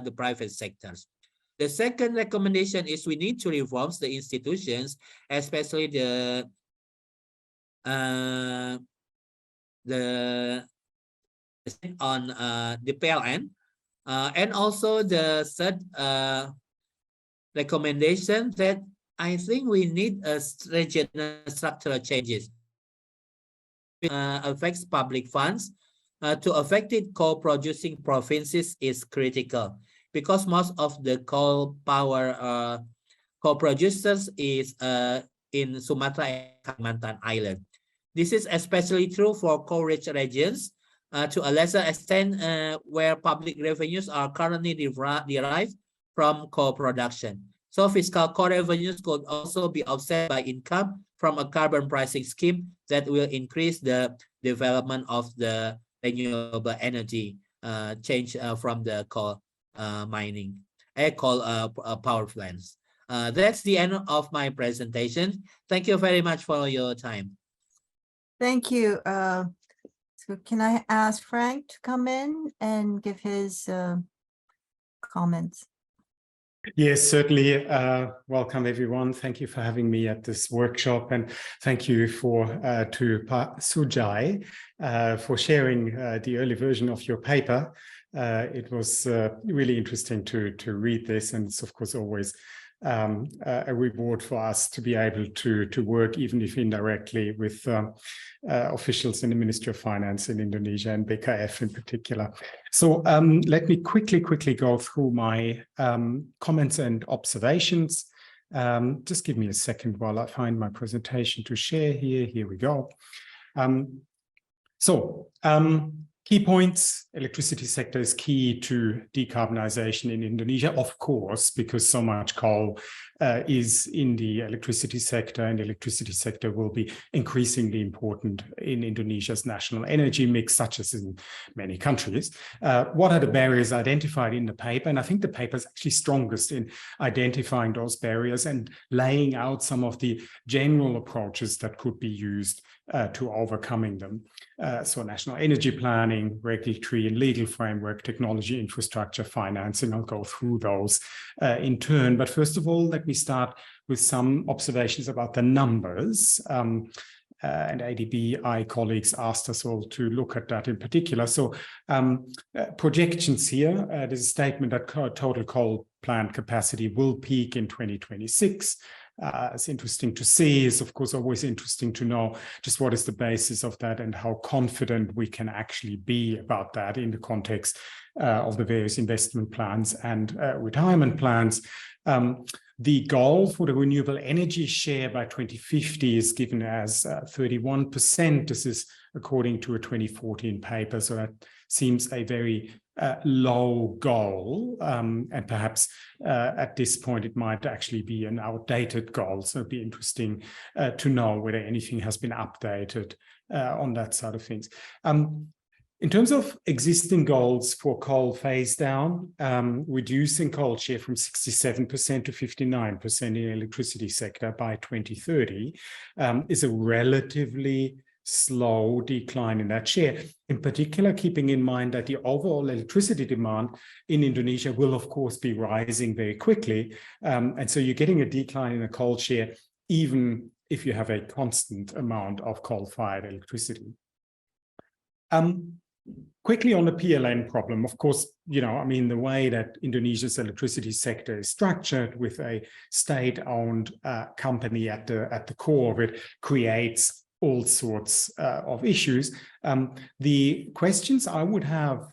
the private sectors. The second recommendation is we need to reform the institutions, especially the on the PLN, and also the third recommendation that I think we need a regional structural changes. Affects public funds to affected coal producing provinces is critical, because most of the coal power coal producers is in Sumatra and Kalimantan Island. This is especially true for coal-rich regions, to a lesser extent where public revenues are currently derived from coal production. So fiscal core revenues could also be offset by income from a carbon pricing scheme that will increase the development of the renewable energy change from the coal mining, coal power plants. That's the end of my presentation. Thank you very much for your time. Thank you. So can I ask Frank to come in and give his comments? Yes, certainly. Welcome, everyone. Thank you for having me at this workshop, and thank you to Sujai for sharing the early version of your paper. It was really interesting to read this, and it's of course always a reward for us to be able to work, even if indirectly, with officials in the Ministry of Finance in Indonesia and BKF in particular. So let me quickly go through my comments and observations. Just give me a second while I find my presentation to share here. Here we go. Key points: electricity sector is key to decarbonization in Indonesia, of course, because so much coal is in the electricity sector, and the electricity sector will be increasingly important in Indonesia's national energy mix, such as in many countries. What are the barriers identified in the paper? And I think the paper is actually strongest in identifying those barriers and laying out some of the general approaches that could be used to overcoming them. So national energy planning, regulatory and legal framework, technology, infrastructure, financing. I'll go through those in turn. But first of all, let me start with some observations about the numbers. And ADBI colleagues asked us all to look at that in particular. So projections here, there's a statement that total coal plant capacity will peak in 2026. It's interesting to see. It's of course always interesting to know just what is the basis of that and how confident we can actually be about that in the context of the various investment plans and retirement plans. The goal for the renewable energy share by 2050 is given as 31%. This is according to a 2014 paper. So that seems a very low goal. And perhaps at this point, it might actually be an outdated goal. So it'd be interesting to know whether anything has been updated on that side of things. In terms of existing goals for coal phase down, reducing coal share from 67% to 59% in the electricity sector by 2030 is a relatively slow decline in that share, in particular keeping in mind that the overall electricity demand in Indonesia will of course be rising very quickly. And so you're getting a decline in the coal share even if you have a constant amount of coal-fired electricity. Quickly on the PLN problem, of course, the way that Indonesia's electricity sector is structured with a state-owned company at the core of it creates all sorts of issues. The questions I would have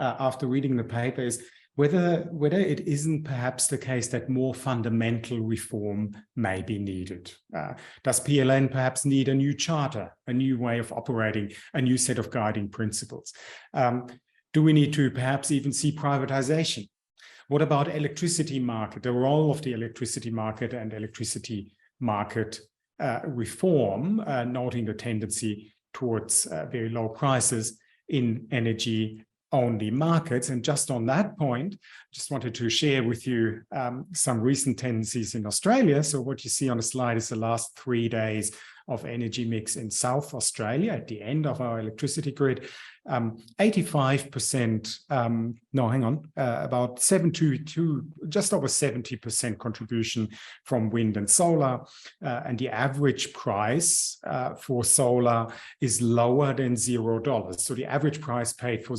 after reading the paper is whether it isn't perhaps the case that more fundamental reform may be needed. Does PLN perhaps need a new charter, a new way of operating, a new set of guiding principles? Do we need to perhaps even see privatization? What about electricity market, the role of the electricity market and electricity market reform, noting the tendency towards very low prices in energy-only markets? And just on that point, just wanted to share with you some recent tendencies in Australia. So what you see on the slide is the last 3 days of energy mix in South Australia at the end of our electricity grid. 85%, about 72, just over 70% contribution from wind and solar. And the average price for solar is lower than $0. So the average price paid for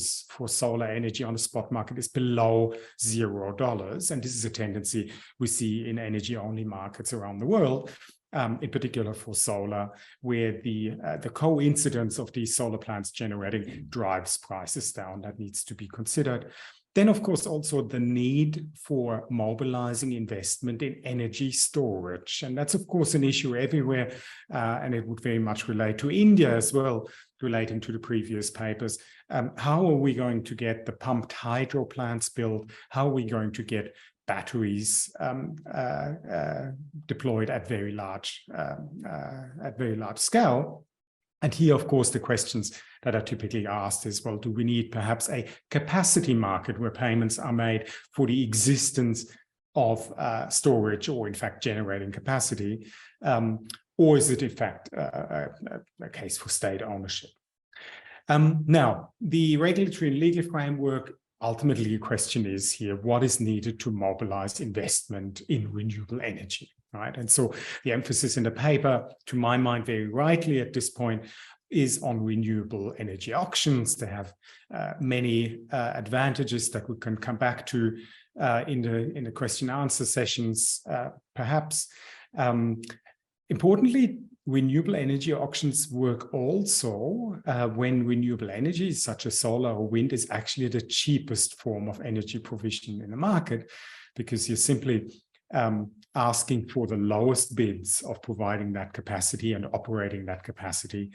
solar energy on the spot market is below $0. And this is a tendency we see in energy-only markets around the world. In particular for solar, where the coincidence of these solar plants generating drives prices down. That needs to be considered. Then, of course, also the need for mobilizing investment in energy storage. And that's, of course, an issue everywhere. And it would very much relate to India as well, relating to the previous papers. How are we going to get the pumped hydro plants built? How are we going to get batteries deployed at very large scale? And here, of course, the questions that are typically asked is, well, do we need perhaps a capacity market where payments are made for the existence of storage or, in fact, generating capacity? Or is it, in fact, a case for state ownership? Now, the regulatory and legal framework, ultimately, the question is here, what is needed to mobilize investment in renewable energy, right? And so the emphasis in the paper, to my mind, very rightly at this point, is on renewable energy auctions. They have many advantages that we can come back to in the question and answer sessions, perhaps. Importantly, renewable energy auctions work also when renewable energy, such as solar or wind, is actually the cheapest form of energy provision in the market, because you're simply asking for the lowest bids of providing that capacity and operating that capacity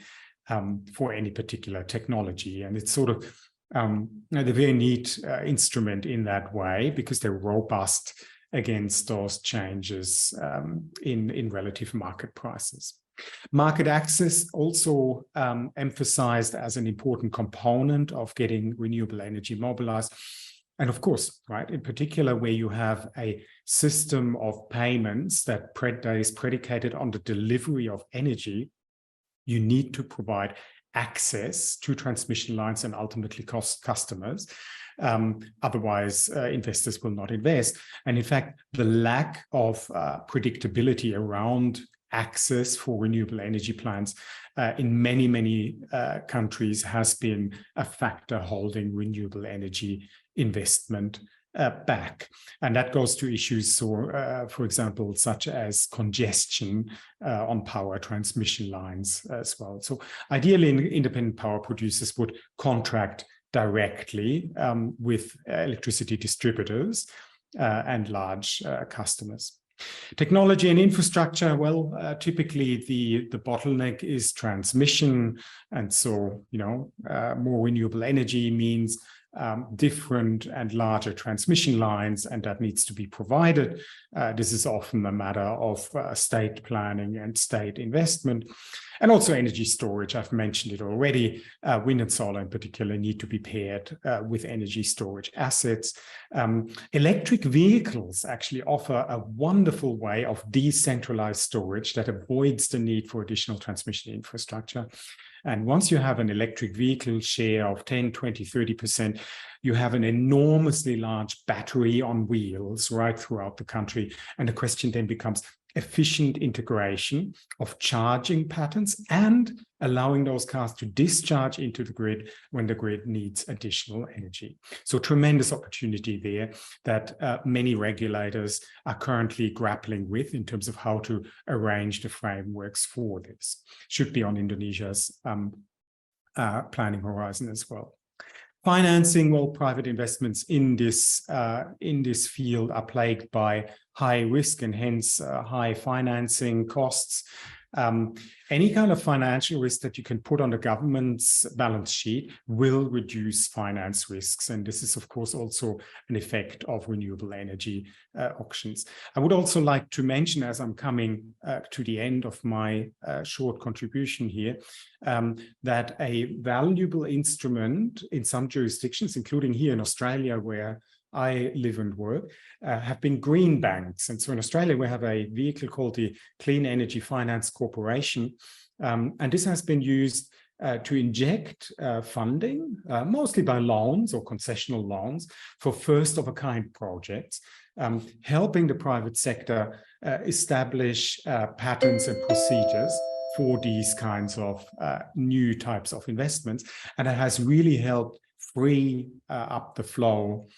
for any particular technology. And it's sort of a very neat instrument in that way, because they're robust against those changes in relative market prices. Market access also emphasized as an important component of getting renewable energy mobilized. And of course, right, in particular, where you have a system of payments that is predicated on the delivery of energy, you need to provide access to transmission lines and ultimately customers. Otherwise, investors will not invest. And in fact, the lack of predictability around access for renewable energy plants in many countries has been a factor holding renewable energy investment back. And that goes to issues, for example, such as congestion on power transmission lines as well. So ideally, independent power producers would contract directly with electricity distributors and large customers. Technology and infrastructure, well, typically the bottleneck is transmission. And so, more renewable energy means different and larger transmission lines, and that needs to be provided. This is often a matter of state planning and state investment. And also energy storage, I've mentioned it already. Wind and solar in particular need to be paired with energy storage assets. Electric vehicles actually offer a wonderful way of decentralized storage that avoids the need for additional transmission infrastructure. And once you have an electric vehicle share of 10, 20, 30%, you have an enormously large battery on wheels right throughout the country. And the question then becomes efficient integration of charging patterns and allowing those cars to discharge into the grid when the grid needs additional energy. So tremendous opportunity there that many regulators are currently grappling with in terms of how to arrange the frameworks for this. Should be on Indonesia's planning horizon as well. Financing, all private investments in this field are plagued by high risk and hence high financing costs. Any kind of financial risk that you can put on the government's balance sheet will reduce finance risks. And this is, of course, also an effect of renewable energy auctions. I would also like to mention, as I'm coming to the end of my short contribution here, that a valuable instrument in some jurisdictions, including here in Australia, where I live and work, have been green banks. And so in Australia, we have a vehicle called the Clean Energy Finance Corporation. And this has been used to inject funding, mostly by loans or concessional loans, for first-of-a-kind projects, helping the private sector establish patterns and procedures for these kinds of new types of investments. And it has really helped free up the flow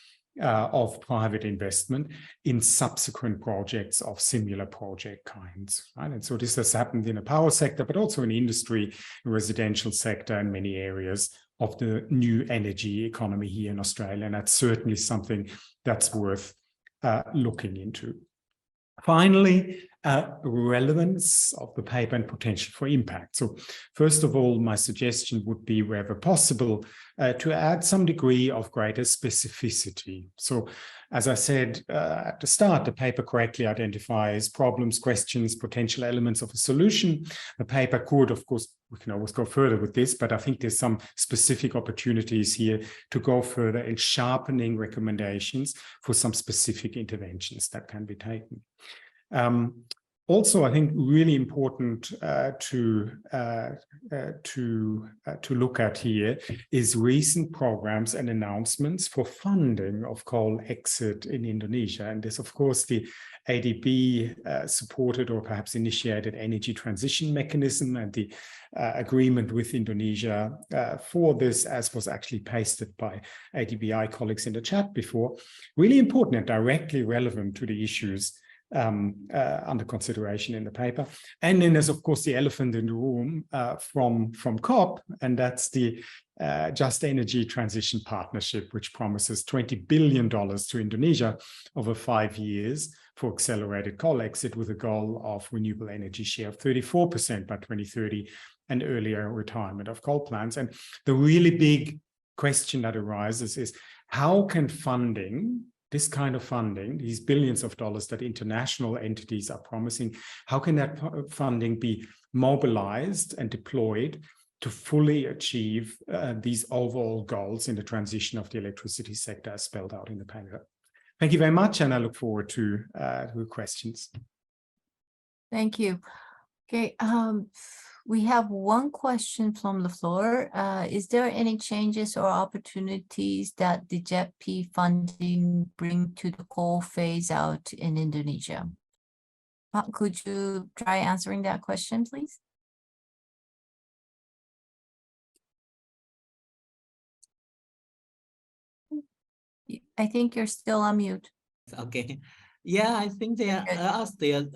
of private investment in subsequent projects of similar project kinds. Right? And so this has happened in the power sector, but also in industry, residential sector, and many areas of the new energy economy here in Australia. And that's certainly something that's worth looking into. Finally, relevance of the paper and potential for impact. So first of all, my suggestion would be, wherever possible, to add some degree of greater specificity. So as I said at the start, the paper correctly identifies problems, questions, potential elements of a solution. The paper could, of course, we can always go further with this, but I think there's some specific opportunities here to go further in sharpening recommendations for some specific interventions that can be taken. Also, I think really important to look at here is recent programs and announcements for funding of coal exit in Indonesia. And this, of course, the ADB supported or perhaps initiated energy transition mechanism, and the agreement with Indonesia for this, as was actually pasted by ADBI colleagues in the chat before, really important and directly relevant to the issues under consideration in the paper. And then there's, of course, the elephant in the room from COP, and that's the Just Energy Transition Partnership, which promises $20 billion to Indonesia over 5 years for accelerated coal exit, with a goal of renewable energy share of 34% by 2030 and earlier retirement of coal plants. And the really big question that arises is, how can funding, this kind of funding, these billions of dollars that international entities are promising, how can that funding be mobilized and deployed to fully achieve these overall goals in the transition of the electricity sector as spelled out in the paper? Thank you very much, and I look forward to questions. Thank you. Okay, we have one question from the floor. Is there any changes or opportunities that the JETP funding bring to the coal phase out in Indonesia? Could you try answering that question, please? I think you're still on mute. Okay. Yeah, I think there are still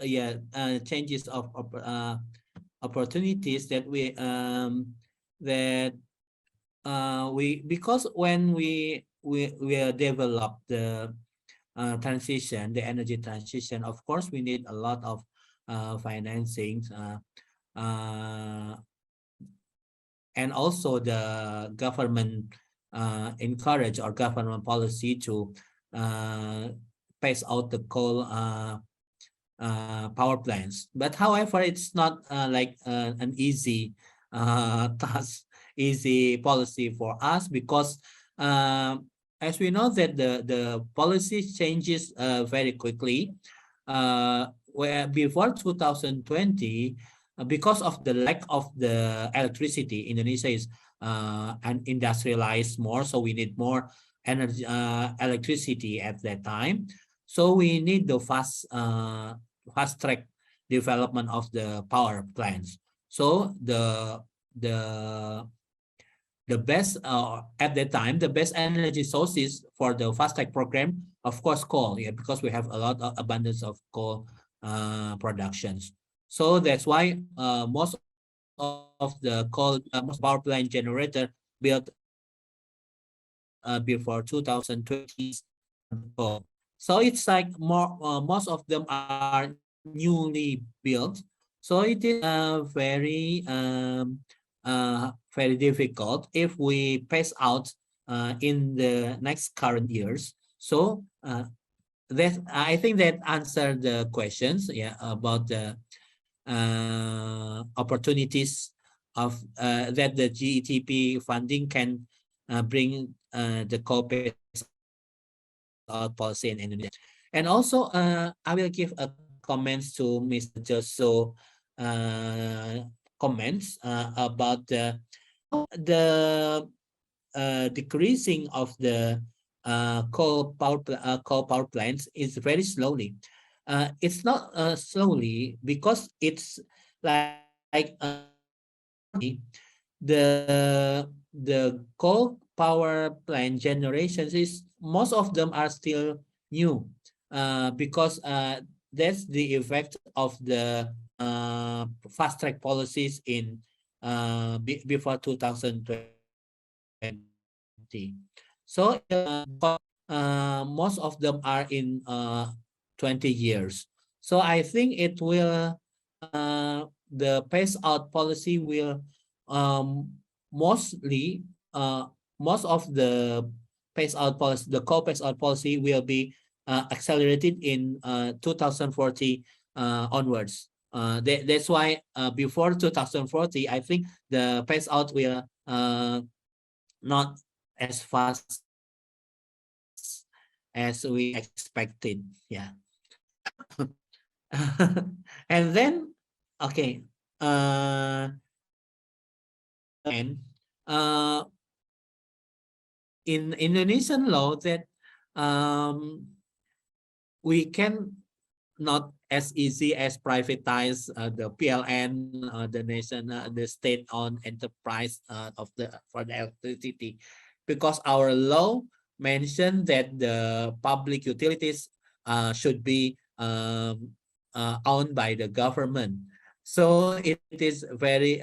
changes of opportunities that because when we develop the transition, the energy transition, of course we need a lot of financing, and also the government encourage our government policy to phase out the coal power plants. But however, it's not like an easy task, easy policy for us, because as we know that the policy changes very quickly. Where before 2020, because of the lack of the electricity, Indonesia is industrialized more, so we need more energy, electricity at that time. So we need the fast track development of the power plants. So the best at that time, the best energy sources for the fast track program, of course, coal, because we have a lot of abundance of coal productions. So that's why most of the coal, most power plant generator built before 2020. So it's like more, most of them are newly built. So it is very difficult if we pace out in the next current years. So that I think that answered the questions, yeah, about the opportunities of that the GETP funding can bring the coal-based policy in Indonesia. And also, I will give a comments to Mr. Joso comments about the decreasing of the coal power plants is very slowly. It's not slowly because it's like the coal power plant generations is most of them are still new because that's the effect of the fast track policies in before 2020. So most of them are in 20 years. So I think it will the pace out policy will mostly most of the pace out policy, the coal pace out policy will be accelerated in 2040 onwards. That's why before 2040, I think the pace out will not as fast as we expected. Yeah. And then, okay. And in Indonesian law that we can not as easy as privatize the PLN, the nation, the state-owned enterprise of for the electricity, because our law mentioned that the public utilities should be owned by the government. So it is very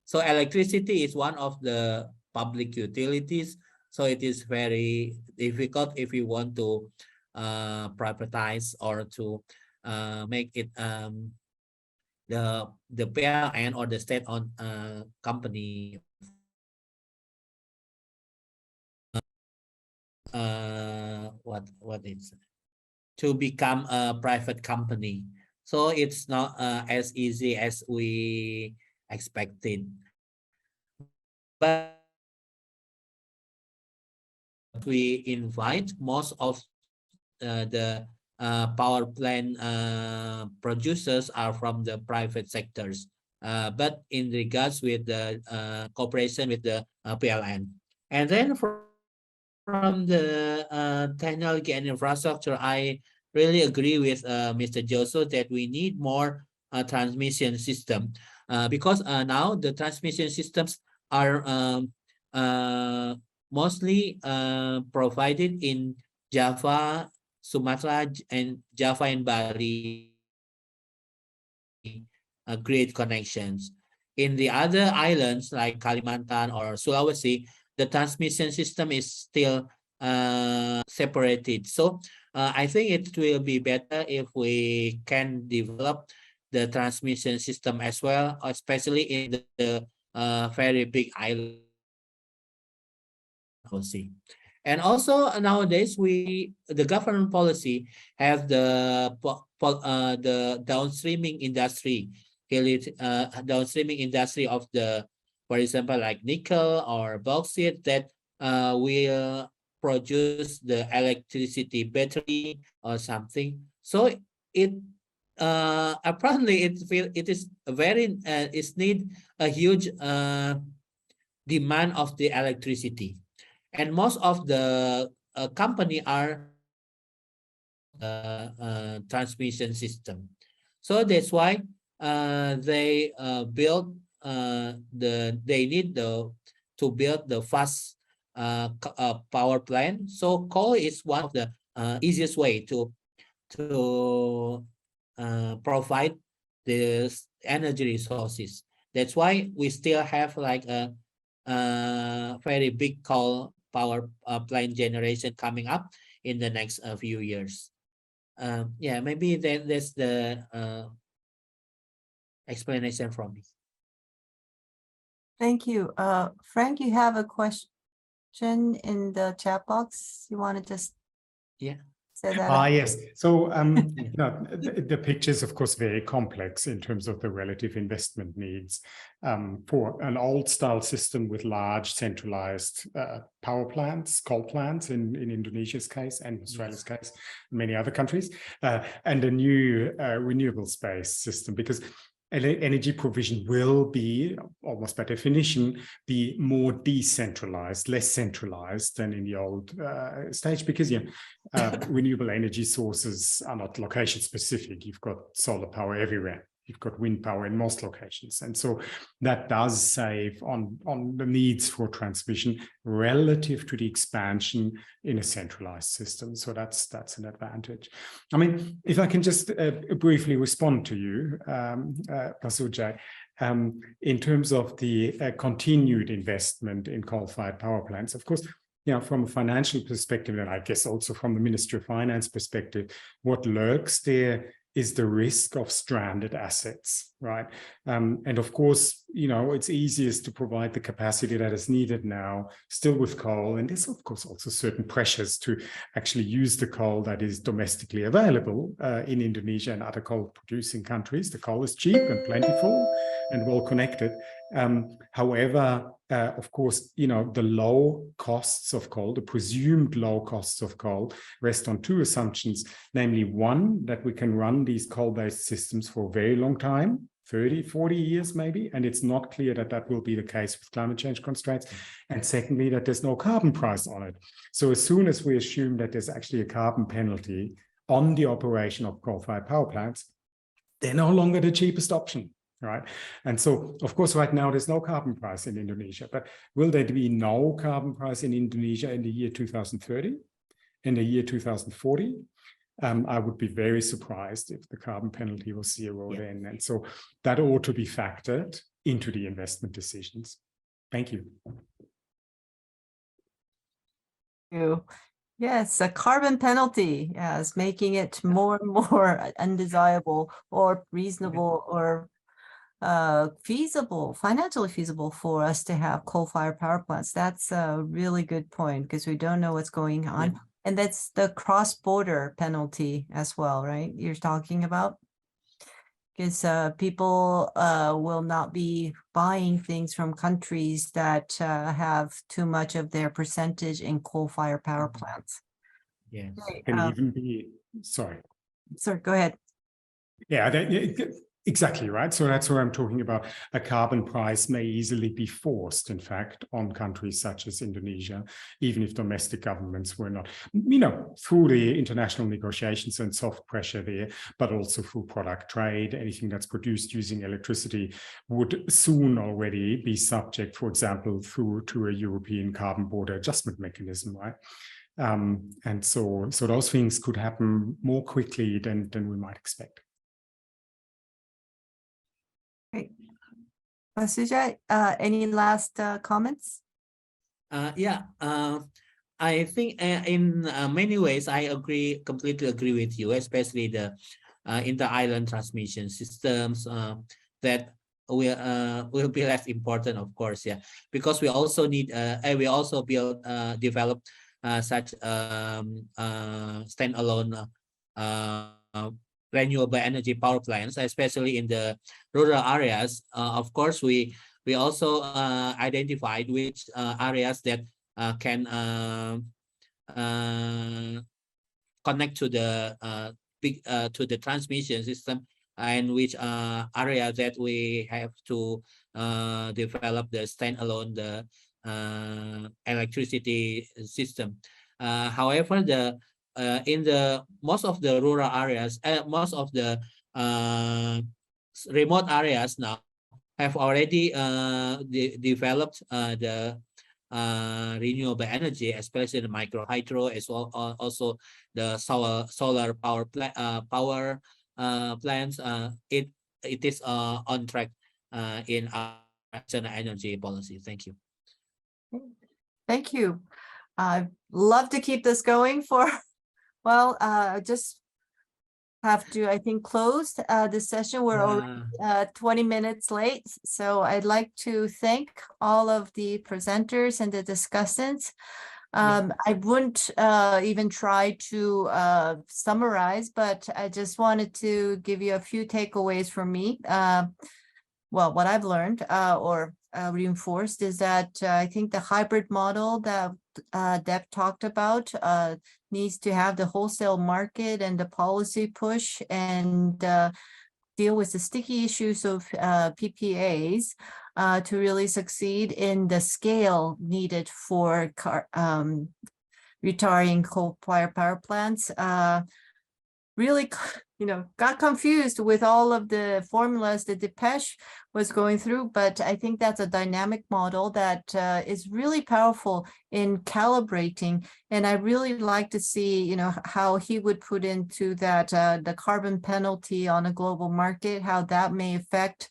so electricity is one of the public utilities. So it is very difficult if you want to privatize or to make it the PLN or the state-owned company what is to become a private company. So it's not as easy as we expected. But we invite most of the power plant producers are from the private sectors, but in regards with the cooperation with the PLN. And then from the technology and infrastructure, I really agree with Mr. Joso that we need more transmission system because now the transmission systems are mostly provided in Java, Sumatra, and Java and Bali. Great connections. In the other islands like Kalimantan or Sulawesi, the transmission system is still separated. So I think it will be better if we can develop the transmission system as well, especially in the very big island. And also nowadays the government policy have the downstreaming industry, downstreaming industry of the, for example, like nickel or bauxite that will produce the electricity battery or something. So it apparently it is very it need a huge demand of the electricity. And most of the company are transmission system. So that's why they build they need to build the fast power plant. So coal is one of the easiest way to provide the energy resources. That's why we still have like a very big coal power plant generation coming up in the next few years. Yeah, maybe that's the explanation from me. Thank you. Frank, you have a question in the chat box. You want to just say that? Yes. So the picture is, of course, very complex in terms of the relative investment needs for an old style system with large centralized power plants, coal plants in Indonesia's case and Australia's case, and many other countries, and a new renewables-based system, because energy provision will be, almost by definition, be more decentralized, less centralized than in the old stage, because renewable energy sources are not location specific. You've got solar power everywhere. You've got wind power in most locations. And so that does save on the needs for transmission relative to the expansion in a centralized system. So that's an advantage. I mean, if I can just briefly respond to you, Pasujai, in terms of the continued investment in coal-fired power plants, of course, from a financial perspective, and I guess also from the Ministry of Finance perspective, what lurks there is the risk of stranded assets, right? And of course, it's easiest to provide the capacity that is needed now, still with coal. And there's, of course, also certain pressures to actually use the coal that is domestically available in Indonesia and other coal-producing countries. The coal is cheap and plentiful and well connected. However, of course, the low costs of coal, the presumed low costs of coal, rest on two assumptions, namely one, that we can run these coal-based systems for a very long time, 30, 40 years maybe, and it's not clear that that will be the case with climate change constraints. And secondly, that there's no carbon price on it. So as soon as we assume that there's actually a carbon penalty on the operation of coal-fired power plants, they're no longer the cheapest option. Right. And so, of course, right now, there's no carbon price in Indonesia, but will there be no carbon price in Indonesia in the year 2030, in the year 2040? I would be very surprised if the carbon penalty was zero then. And so that ought to be factored into the investment decisions. Thank you. Thank you. Yes, a carbon penalty is making it more and more undesirable or reasonable or feasible, financially feasible for us to have coal-fired power plants. That's a really good point, because we don't know what's going on. Yeah. And that's the cross-border penalty as well, right? You're talking about? Because people will not be buying things from countries that have too much of their percentage in coal-fired power plants. Yes. Right, Can even be, sorry. Sorry, go ahead. Yeah, exactly, right. So that's what I'm talking about. A carbon price may easily be forced, in fact, on countries such as Indonesia, even if domestic governments were not, through the international negotiations and soft pressure there, but also through product trade. Anything that's produced using electricity would soon already be subject, for example, to a European carbon border adjustment mechanism, right? And so those things could happen more quickly than we might expect. Great. Sujai, any last comments? I think in many ways I completely agree with you, especially the inter-island transmission systems that will be less important, of course, because we also need we also develop such standalone renewable energy power plants, especially in the rural areas. Of course, we also identified which areas that can connect to the transmission system, and which area that we have to develop the standalone electricity system. However, in the most of the rural areas, most of the remote areas now have already developed the renewable energy, especially the micro hydro, as well also the solar power plants. It is on track in our national energy policy. Thank you. Thank you. I'd love to keep this going for, well, just have to, I think, close the session. We're already 20 minutes late. So I'd like to thank all of the presenters and the discussants. I wouldn't even try to summarize, but I just wanted to give you a few takeaways from me. Well, what I've learned or reinforced is that I think the hybrid model that Deb talked about needs to have the wholesale market and the policy push and deal with the sticky issues of PPAs to really succeed in the scale needed for retiring coal-fired power plants. Really, got confused with all of the formulas that Depeche was going through, but I think that's a dynamic model that is really powerful in calibrating. And I really like to see, how he would put into that the carbon penalty on a global market, how that may affect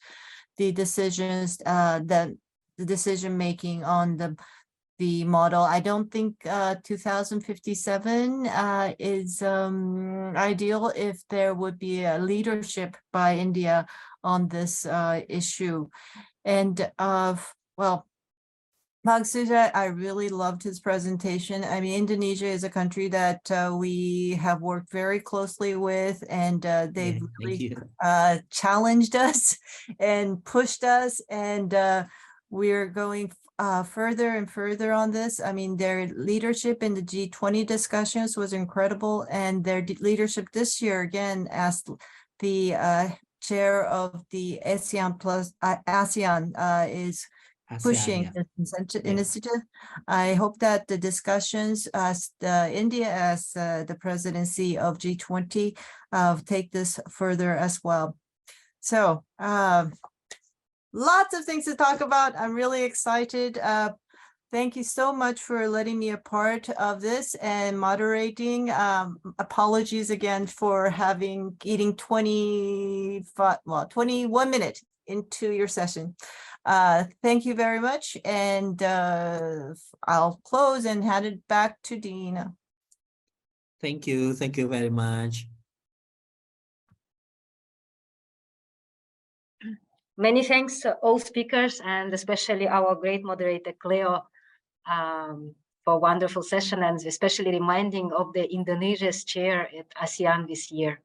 the decisions, the decision making on the model. I don't think 2057 is ideal if there would be a leadership by India on this issue. And well, Magsuja, I really loved his presentation. I mean, Indonesia is a country that we have worked very closely with, and they've really challenged us and pushed us, and we're going further and further on this. I mean, their leadership in the G20 discussions was incredible, and their leadership this year, again, as the chair of the ASEAN Plus ASEAN is pushing this initiative. I hope that the discussions as India as the presidency of G20 take this further as well. So lots of things to talk about. I'm really excited. Thank you so much for letting me a part of this and moderating. Apologies again for eating 21 minutes into your session. Thank you very much. And I'll close and hand it back to Dina. Thank you. Thank you very much. Many thanks to all speakers, and especially our great moderator, Cleo, for a wonderful session, and especially reminding of the Indonesia's chair at ASEAN this year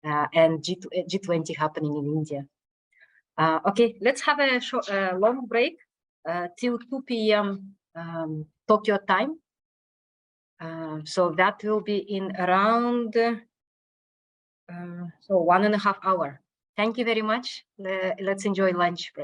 and G20 happening in India. Okay, let's have a short, long break till 2 p.m. Tokyo time. So that will be in around 1.5 hours. Thank you very much. Let's enjoy lunch break.